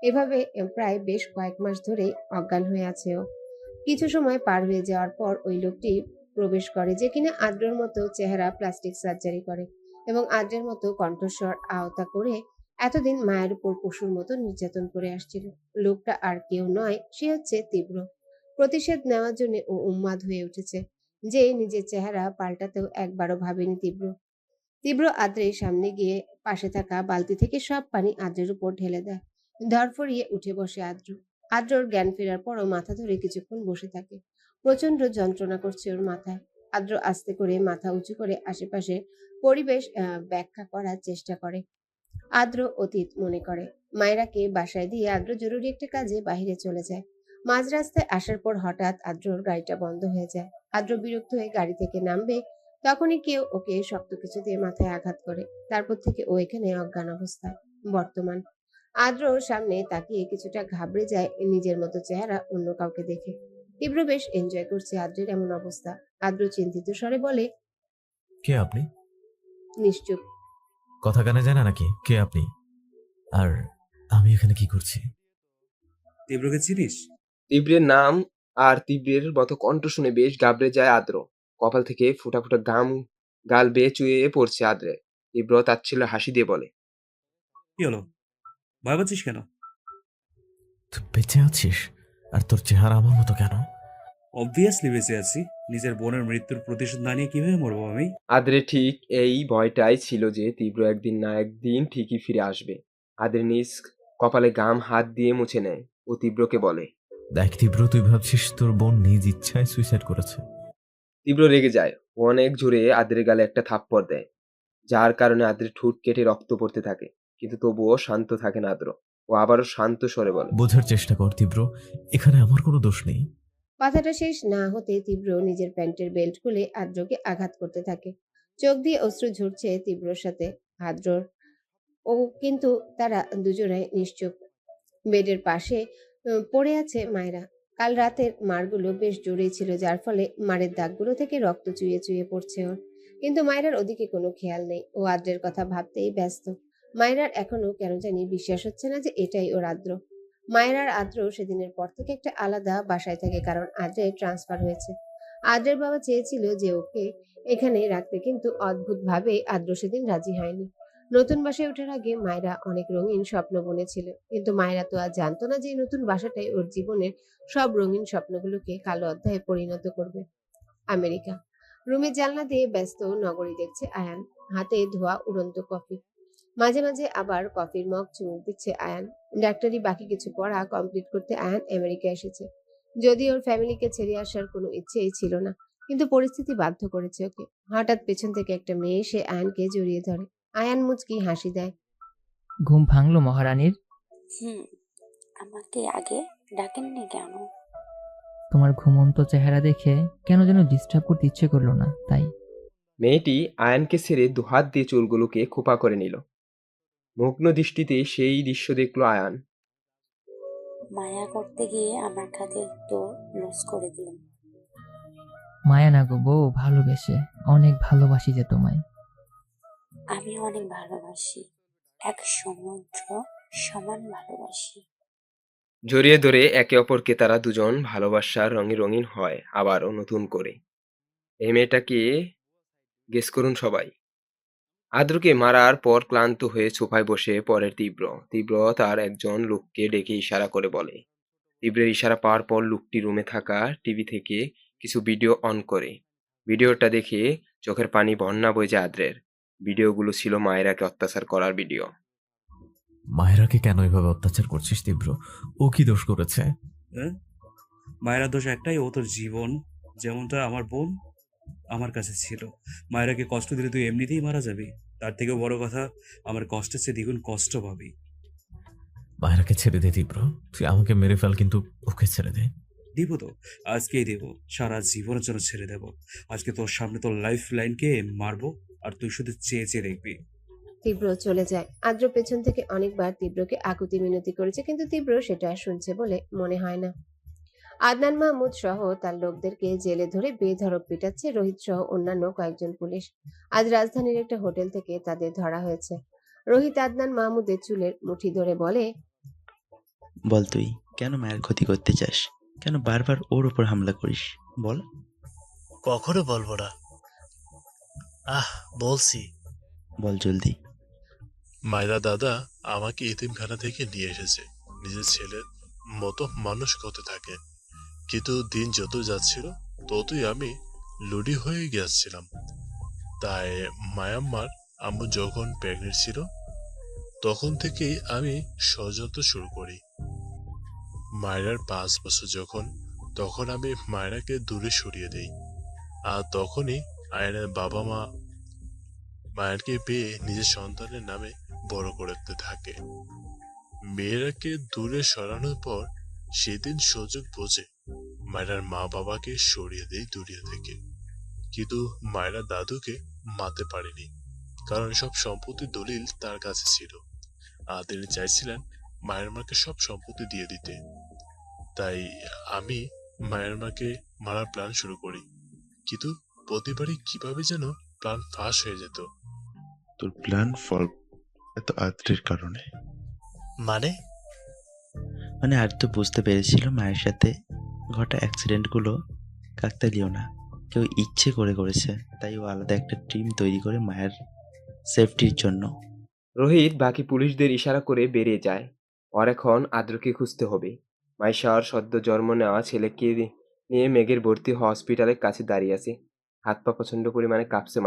এভাবে প্রায় বেশ কয়েক মাস ধরে অজ্ঞান হয়ে আছে ও। কিছু সময় পার হয়ে যাওয়ার পর ওই লোকটি প্রবেশ করে, যে কিনা আদ্রের মতো চেহারা, প্লাস্টিক সার্জারি করে এবং আদ্রের মতো কণ্ঠস্বর আওতা করে এতদিন মায়ের উপর পশুর মতো নির্যাতন করে আসছিল। লোকটা আর কেউ নয়, সে হচ্ছে তীব্র। প্রতিশোধ নেওয়ার জন্য ও উন্মাদ হয়ে উঠেছে, যে নিজের চেহারা পাল্টাতেও একবারও ভাবেনি তীব্র। তীব্র আদ্রের সামনে গিয়ে পাশে থাকা বালতি থেকে সব পানি আদ্রের উপর ঢেলে দেয়। ধরফরিয়ে উঠে বসে আদ্র। আদ্রর জ্ঞান ফেরার পরও মাথা ধরে কিছুক্ষণ বসে থাকে। প্রচন্ড যন্ত্রণা করছে ওর মাথায়। আদ্র আস্তে করে মাথা উঁচু করে আশেপাশে পরিবেশ ব্যাখ্যা করার চেষ্টা করে। আদ্র অতীত মনে করে। মায়রাকে বাসায় দিয়ে আদ্র জরুরি একটা কাজে বাইরে চলে যায়। মাঝ রাস্তায় আসার পর হঠাৎ আদ্রর গাড়িটা বন্ধ হয়ে যায়। আদ্র বিরক্ত হয়ে গাড়ি থেকে নামবে, তখনই কেউ ওকে শক্ত কিছু দিয়ে মাথায় আঘাত করে। তারপর থেকে ও এখানে অজ্ঞান অবস্থায় বর্তমান। আদ্রর সামনে তাকিয়ে কিছুটা ঘাবড়ে যায় নিজের মতো চেহারা অন্য কাউকে দেখে। তীব্র বেশ এনজয় করছে আদ্রের এমন অবস্থা। আদ্র চিন্তিত স্বরে বলে, কে আপনি? নিশ্চুপ। কথা কানে যায় না নাকি? কে আপনি? আর আমি এখানে কি করছি? তীব্রকে চিনিস? তীব্রের নাম আর তীব্রের মতো কণ্ঠ শুনে বেশ ঘাবড়ে যায় আদ্র। কপাল থেকে ফোঁটা ফোঁটা ঘাম গাল বেয়ে চুয়ে পড়ছে আদ্রের। তীব্র তাচ্ছিল্য হাসি দিয়ে বলে, কি হলো, ভয় পাচ্ছিস কেন? তুই বেঁচে আছিস? আর তোর চেহারা আমার মতো কেন? অবভিয়াসলি বেঁচে আছি। নিজের বোনের মৃত্যুর প্রতিশোধ না নিয়ে কিভাবে মরবো আমি? আদ্রে ঠিক এই ভয়টাই ছিল যে তীব্র একদিন না একদিন ঠিকই ফিরে আসবে। আদ্রে নিজ কপালে ঘাম হাত দিয়ে মুছে নেয় ও তীব্রকে বলে, দেখ তীব্র, তুই ভাবছিস তোর বোন নিজ ইচ্ছায় সুইসাইড করেছে? তীব্র রেগে যায়। ও অনেক জোরে আদ্রের গালে একটা থাপ্পড় দেয়, যার কারণে আদ্রের ঠোঁট কেটে রক্ত পড়তে থাকে। কিন্তু তবুও শান্ত থাকে না আদ্র। ও আবারও শান্ত স্বরে বলে, বোঝার চেষ্টা কর তীব্র, এখানে আমার কোনো দোষ নেই। কথাটা শেষ না হতে তীব্র নিজের প্যান্টের বেল্ট খুলে আদ্রকে আঘাত করতে থাকে। চোখ দিয়ে অশ্রু ঝরছে তীব্রর সাথে আদ্রর। ও কিন্তু তারা দুজনাই নিশ্চুপ। বেডের পাশে পড়ে আছে মায়রা। কাল রাতের মারগুলো বেশ জোরেই ছিল, যার ফলে মারের দাগগুলো থেকে রক্ত চুইয়ে চুইয়ে পড়ছে ওর। কিন্তু মায়রার ওদিকে কোনো খেয়াল নেই। ও আদ্রের কথা ভাবতেই ব্যস্ত। মায়রার এখনো কেন জানি বিশ্বাস হচ্ছে না যে এটাই ওর আদ্র। মায়রার আদ্র সেদিনের পর থেকে একটা আলাদা বাসায় থাকে, কারণ আদ্রের ট্রান্সফার হয়েছে। আদ্রের বাবা চেয়েছিল যে ওকে এখানে রাখতে, কিন্তু অদ্ভুতভাবে আদ্র সেদিন রাজি হয়নি। নতুন বাসায় ওঠার আগে মায়রা অনেক রঙিন স্বপ্ন বুনেছিল, কিন্তু মায়রা তো আর জানতো না যে এই নতুন বাসাটাই ওর জীবনের সব রঙিন স্বপ্নগুলোকে কালো অধ্যায়ে পরিণত করবে। আমেরিকা। রুমের জানলা দিয়ে ব্যস্ত নগরী দেখছে আয়ান, হাতে ধোয়া উড়ন্ত কফি। মাঝে মাঝে আবার কফির মগ চুমুক দিচ্ছে আয়ান। ডাক্তারি বাকি কিছু পড়া কমপ্লিট করতে আয়ান আমেরিকা এসেছে। যদি ওর ফ্যামিলিকে ছেড়ে আসার কোনো ইচ্ছেই ছিল না, কিন্তু পরিস্থিতি বাধ্য করেছে ওকে। হঠাৎ পেছন থেকে একটা মেয়ে এসে আয়ানকে জড়িয়ে ধরে। আয়ান মুচকি হাসি দেয়। ঘুম ভাঙলো মহারানীর? আমাকে আগে ডাকেননি কেন? তোমার ঘুমন্ত চেহারা দেখে কেন যেন ডিস্টার্ব করতে ইচ্ছে করলো না, তাই। মেয়েটি আয়ানকে ছেড়ে দুহাত দিয়ে চুলগুলোকে খোপা করে নিল। মগ্ন দৃষ্টিতে সেই দৃশ্য দেখল আয়ান। মায়া করতে গিয়ে আমার কাছে তো লস করে দিলাম। মায়া না গো বউ, ভালোবেসে অনেক ভালোবাসি যে তোমায়। আমি অনেক ভালোবাসি, এক সমুদ্র সমান ভালোবাসি। জড়িয়ে ধরে একে অপরকে তারা দুজন ভালোবাসার রঙে রঙিন হয় আবারও নতুন করে। এই মেয়েটাকে গেস করুন সবাই। আদ্রকে মারার পর ক্লান্ত হয়ে সোফায় বসে পড়ে তীব্র তার একজন লোককে ডেকে ইশারা করে বলে। তীব্রের ইশারা পাওয়ার পর লোকটি রুমে থাকা টিভি থেকে কিছু ভিডিও অন করে। ভিডিওটা দেখে চোখের পানি বন্যা বয়ে যায় আদ্রের। ভিডিওগুলো ছিল মায়েরাকে অত্যাচার করার ভিডিও। মায়েরাকে কেন এভাবে অত্যাচার করছিস তীব্র? ও কি দোষ করেছে? মায়েরা দোষ একটাই, ও তোর জীবন। যেমনটা আমার বোন আমার কাছে ছিল। মায়েরাকে কষ্ট দিলে তুই এমনিতেই মারা যাবি। তার থেকেও বড় কথা, আমার কষ্টের চেয়ে দ্বিগুণ কষ্ট পাবি। মায়েরাকে ছেড়ে দে তীব্র, তুই আমাকে মেরে ফেল, কিন্তু ওকে ছেড়ে দে। দিব তো, আজকেই দেব। সারা জীবনের জন্য ছেড়ে দেব। আজকে তোর সামনে তোর লাইফ লাইনকে মারবো, আর তুই শুধু চেয়ে চেয়ে দেখবি। তীব্র চলে যায়। আদ্র পেছন থেকে অনেকবার তীব্রকে আকুতি মিনতি করেছে, কিন্তু তীব্র সেটা শুনছে বলে মনে হয় না। আদনান মাহমুদ সহ তার লোকদেরকে জেলে ধরে বেধড়ক পিটাচ্ছে রোহিত সহ অন্যান্য কয়েকজন পুলিশ। আজ রাজধানীর একটা হোটেল থেকে তাদের ধরা হয়েছে। রোহিত আদনান মাহমুদের চুলের মুঠি ধরে বলে, বল তুই কেন মায়ের ক্ষতি করতে চাস? কেন বারবার ওর উপর হামলা করিস? বল। কখনো বলবো না। বলছি। বল জলদি। মায়েরা দাদা আমাকে এতিমখানা থেকে নিয়ে এসেছে, নিজের ছেলের মতো মানুষ করতে থাকে। কিন্তু দিন যত যাচ্ছিল ততই আমি লুডি হয়ে গিয়েছিলাম। তাই মায়াম্মার আম্মু যখন প্রেগনেন্ট ছিল তখন থেকেই আমি ষড়যন্ত্র শুরু করি। মায়েরার 5 বছর তখন আমি মায়েরাকে দূরে সরিয়ে দেই। আর তখনই আয়নের বাবা মা মায়েরকে পেয়ে নিজের সন্তানের নামে বড় করতে থাকে। মেয়েরাকে দূরে সরানোর পর সেদিন সুযোগ বোঝে মায়েরার মা বাবাকে সরিয়ে দেয় দুনিয়া থেকে। কিন্তু মায়েরা দাদুকে মারতে পারেনি, কারণ সব সম্পত্তি দলিল তার কাছে ছিল। আর তিনি চাইছিলেন মায়ের মাকে সব সম্পত্তি দিয়ে দিতে। তাই আমি মায়ের মাকে মারার প্ল্যান শুরু করি, কিন্তু প্রতিবারই কিভাবে যেন প্ল্যান ফাঁস হয়ে যেত। তোর প্ল্যান ফল এত আদ্রের কারণে। মানে আর তো বুঝতে পেরেছিল মায়ের সাথে ঘটা অ্যাক্সিডেন্টগুলো কাকতালীয় না, কেউ ইচ্ছে করে করেছে। তাই ও আলাদা একটা টিম তৈরি করে মায়ের সেফটির জন্য। রোহিত বাকি পুলিশদের ইশারা করে বেরিয়ে যায়। আর এখন আদ্রকে খুঁজতে হবে। মাইশার সদ্য জন্ম নেওয়া ছেলেকে নিয়ে মেঘের ভর্তি হসপিটালের কাছে দাঁড়িয়ে আছে। হাত পা প্রচণ্ড পরিমাণে কাঁপছে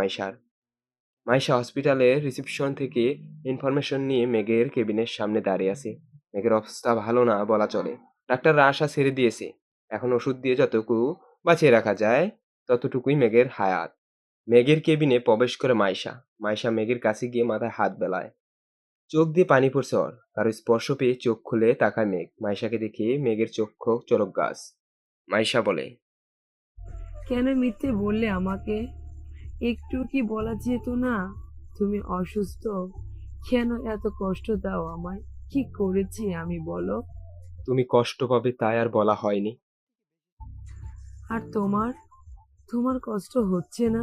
মাইশা হসপিটালের রিসেপশন থেকে ইনফরমেশন নিয়ে মেঘের কেবিনের সামনে দাঁড়িয়ে আছে। মেঘের অবস্থা ভালো না বলা চলে। ডাক্তাররা আশা ছেড়ে দিয়েছে। এখন ওষুধ দিয়ে যতটুকু বাঁচিয়ে রাখা যায় ততটুকুই মেঘের হায়াত। মেঘের কেবিনে প্রবেশ করে মাইশা মেঘের কাছে গিয়ে মাথায় হাত বেলায়। চোখ দিয়ে পানি পড়ছে ওর। কারো স্পর্শ পেয়ে চোখ খুলে তাকায় মেঘ। মাইশাকে দেখে মেঘের চক্ষু চরক গাছ। মাইশা বলে, কেন মিথ্যে বললে আমাকে? একটু কি বলা যেত না তুমি অসুস্থ? কেন এত কষ্ট দাও আমায়? কি করেছি আমি বলো? তুমি কষ্ট পাবে তাই আর বলা হয়নি। আর তোমার কষ্ট হচ্ছে না?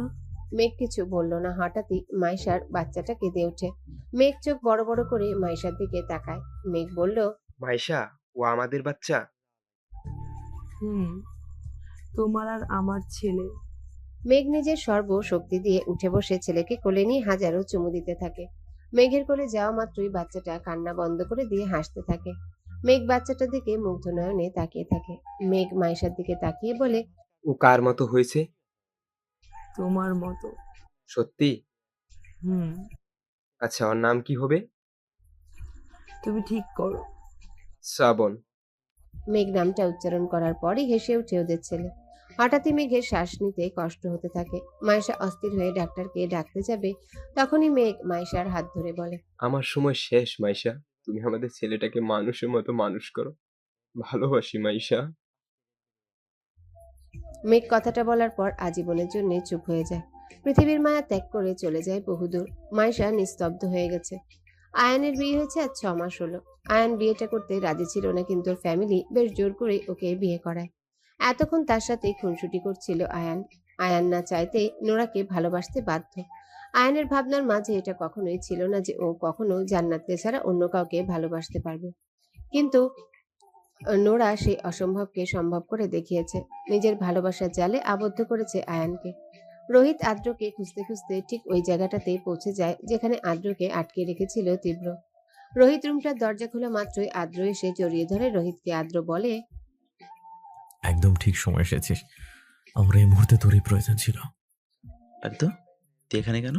মেঘ কিছু বলল না। হঠাৎই মাইশার বাচ্চাটা কেঁদে ওঠে। মেঘ চোখ বড় বড় করে মাইশার দিকে তাকায়। মেঘ বলল, মাইশা, ও আমাদের বাচ্চা? তোমার আর আমার ছেলে। মেঘ নিজের সর্বশক্তি দিয়ে উঠে বসে ছেলেকে কোলে নিয়ে হাজারো চুমু দিতে থাকে। মেঘের কোলে যাওয়া মাত্রই বাচ্চাটা কান্না বন্ধ করে দিয়ে হাসতে থাকে। মেঘ বাচ্চাটার দিকে মুগ্ধ নয়নে তাকিয়ে থাকে। মেঘ মাইশার দিকে তাকিয়ে বলে, ও কার মতো হয়েছে? তোমার মতো। সত্যি? আচ্ছা, ওর নাম কি হবে? তুমি ঠিক করো। শ্রাবণ। মেঘ নামটা উচ্চারণ করার পরই হেসে উঠে ওদের ছেলে। হঠাৎই মেঘের শ্বাস নিতে কষ্ট হতে থাকে। মায়েশা অস্থির হয়ে ডাক্তারকে ডাকতে যাবে, তখনই মেঘ মায়েশার হাত ধরে বলে, আমার সময় শেষ মাইশা। তুমি আমাদের ছেলেটাকে মানুষের মতো মানুষ করো। ভালোবাসি মাইশা। মেঘ কথাটা বলার পর আজীবনের জন্য চুপ হয়ে যায়। পৃথিবীর মায়া ত্যাগ করে চলে যায় বহুদূর। মায়েশা নিস্তব্ধ হয়ে গেছে। আয়ানের বিয়ে হয়েছে আজ 6 মাস হলো। আয়ান বিয়েটা করতে রাজি ছিল না, কিন্তু ওর ফ্যামিলি বেশ জোর করে ওকে বিয়ে করায়। এতক্ষণ তার সাথে খুনসুটি করছিল আয়ান। আয়ান না চাইতে নোরাকে ভালোবাসতে বাধ্য। আয়ানের ভাবনার মাঝে এটা কখনোই ছিল না যে ও কখনো জান্নাতকে ছাড়া অন্য কাউকে ভালোবাসতে পারবে। কিন্তু নোরা সেই অসম্ভবকে সম্ভব করে দেখিয়েছে। নিজের ভালোবাসার জালে আবদ্ধ করেছে আয়ানকে। রোহিত আদ্রকে খুঁজতে খুঁজতে ঠিক ওই জায়গাটাতে পৌঁছে যায় যেখানে আদ্রকে আটকে রেখেছিল তীব্র। রোহিত রুমটার দরজা খোলা মাত্রই আদ্র এসে জড়িয়ে ধরে রোহিতকে। আদ্র বলে, একদম ঠিক সময় এসেছিস। আমার এই মুহূর্তে তোরই প্রয়োজন ছিল। আর তো তুই এখানে কেন?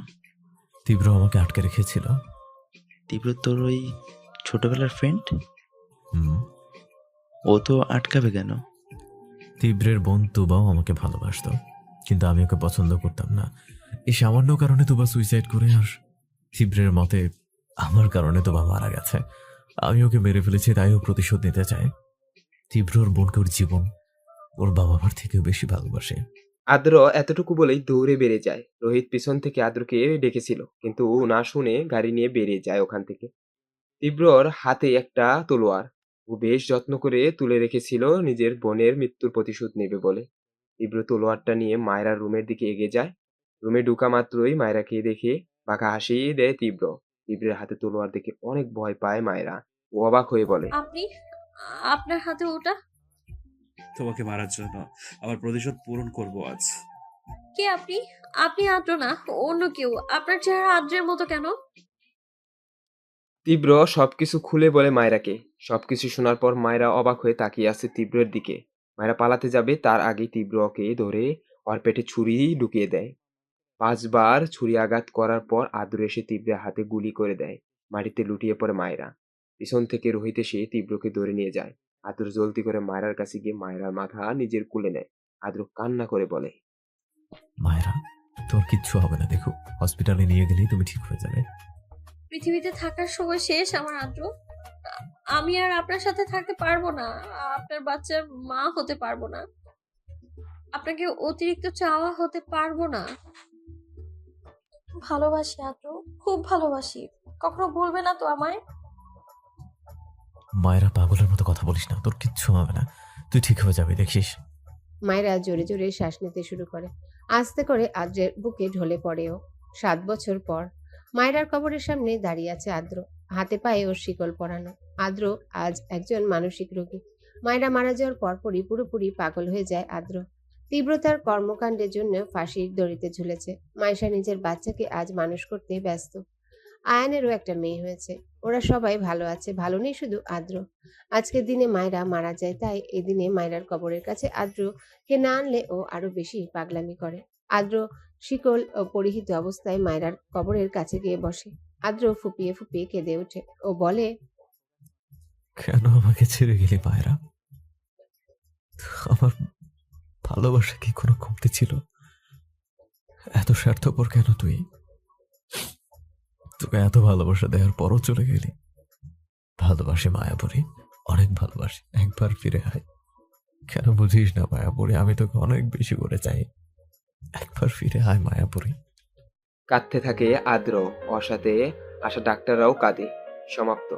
তীব্র আমাকে আটকে রেখেছিল। তীব্র তোর ওই ছোটবেলার ফ্রেন্ড? হুম। ও তো আটকাবে কেন? তীব্রের বোন তুবাও আমাকে ভালোবাসতো, কিন্তু আমি ওকে পছন্দ করতাম না। এই সামান্য কারণে তুবা সুইসাইড করে, আর তীব্রের মতে আমার কারণে তুবা মারা গেছে। আমি ওকে মেরে ফেলেছি, তাই ও প্রতিশোধ নিতে চায়। তীব্র ওর বোনকে ওর জীবন, ওর বাবা মার থেকেও বেশি ভালোবাসে। আদ্র এতটুকু বলেই দৌড়ে বেড়ে যায়। রোহিত পিছন থেকে আদ্রকে ডেকেছিল, কিন্তু ও না শুনে গাড়ি নিয়ে বেরিয়ে যায় ওখান থেকে। তীব্রর হাতে একটা তলোয়ার। ও বেশ যত্ন করে তুলে রেখেছিল নিজের বোনের মৃত্যুর প্রতিশোধ নেবে বলে। তীব্র তলোয়ারটা নিয়ে মায়রার রুমের দিকে এগিয়ে যায়। রুমে ঢুকা মাত্রই মায়রাকে দেখে বাঁকা হাসি দেয় তীব্র। তীব্রের হাতে তলোয়ার দেখে অনেক ভয় পায় মায়রা। ও অবাক হয়ে বলে, আপনি, আপনার হাতে ওটা? তোমাকে মারার জন্য আমার প্রতিশোধ পূরণ করব আজ। কে আপনি? আপনি আদ্র না, অন্য কেউ। আপনার চেহারা আদ্রের মতো কেন? তীব্র সবকিছু খুলে বলে মায়রাকে। সবকিছু শোনার পর মায়রা অবাক হয়ে তাকিয়ে আছে তীব্রের দিকে। মায়রা পালাতে যাবে, তার আগে তীব্র ওকে ধরে ওর পেটে ছুরি ঢুকিয়ে দেয়। 5 বার ছুরি আঘাত করার পর আদ্র এসে তীব্রের হাতে গুলি করে দেয়। মাটিতে লুটিয়ে পড়ে মায়রা। পিছন থেকে রোহিত এসে তীব্রকে ধরে নিয়ে যায়। আদ্র জলদি করে মায়রার কাছে গিয়ে মায়রার মাথা নিজের কোলে নেয়। আদ্র কান্না করে বলে, মায়েরা, তোর কিচ্ছু হবে না। দেখো, হসপিটালে নিয়ে গেলেই তুমি ঠিক হয়ে যাবে। পৃথিবীতে থাকার সময় শেষ আমার আদ্র। আমি আর আপনার সাথে থাকতে পারবো না। আপনার বাচ্চার মা হতে পারবো না। আপনাকে অতিরিক্ত চাওয়া হতে পারবো না। ভালোবাসি আদ্র, খুব ভালোবাসি। কখনো ভুলবে না তো আমায়? মায়েরা, পাগলের মতো কথা বলিস না। তোর কিচ্ছু হবে না, তুই ঠিক হয়ে যাবে, দেখছিস। মায়েরা জোরে জোরে শ্বাস নিতে শুরু করে। আস্তে করে আদ্রের বুকে ঢলে পড়েও। 7 বছর পর মায়েরার কবরের সামনে দাঁড়িয়ে আছে আদ্র। হাতে পায়ে ওর শিকল পরানো। আদ্র আজ একজন মানসিক রোগী। মায়েরা মারা যাওয়ার পরপরই পুরোপুরি পাগল হয়ে যায় আদ্র। তীব্রতার কর্মকাণ্ডের জন্য ফাঁসির দড়িতে ঝুলেছে। মায়েশা নিজের বাচ্চাকে আজ মানুষ করতে ব্যস্ত। আয়ানেরও একটা মেয়ে হয়েছে। ওরা সবাই ভালো আছে, ভালো নেই শুধু আদ্র। আজকের দিনে মায়েরা মারা যায়, তাই এদিনে মায়েরার কবরের কাছে আদ্রকে না আনলে ও আরো বেশি পাগলামি করে। আদ্র শিকল ও পরিহিত অবস্থায় মায়েরার কবরের কাছে গিয়ে বসে। আদ্র ফুপিয়ে ফুপিয়ে কেঁদে ওঠে। ও বলে, কেন আমাকে ছেড়ে গেলি মায়েরা? আমার ভালোবাসা কি কোনো কমতি ছিল? এত স্বার্থপর কেন তুই? তোকে এত ভালোবাসা দেওয়ার পরও চলে গেলি। ভালোবাসি মায়াপুরী, অনেক ভালোবাসি। একবার ফিরে আয়। কেন বুঝিস না মায়াপুরী? আমি তোকে অনেক বেশি করে চাই। একবার ফিরে আয় মায়াপুরী। কাঁদতে থাকে আদ্র। ওর সাথে আসা ডাক্তাররাও কাঁদে। সমাপ্ত।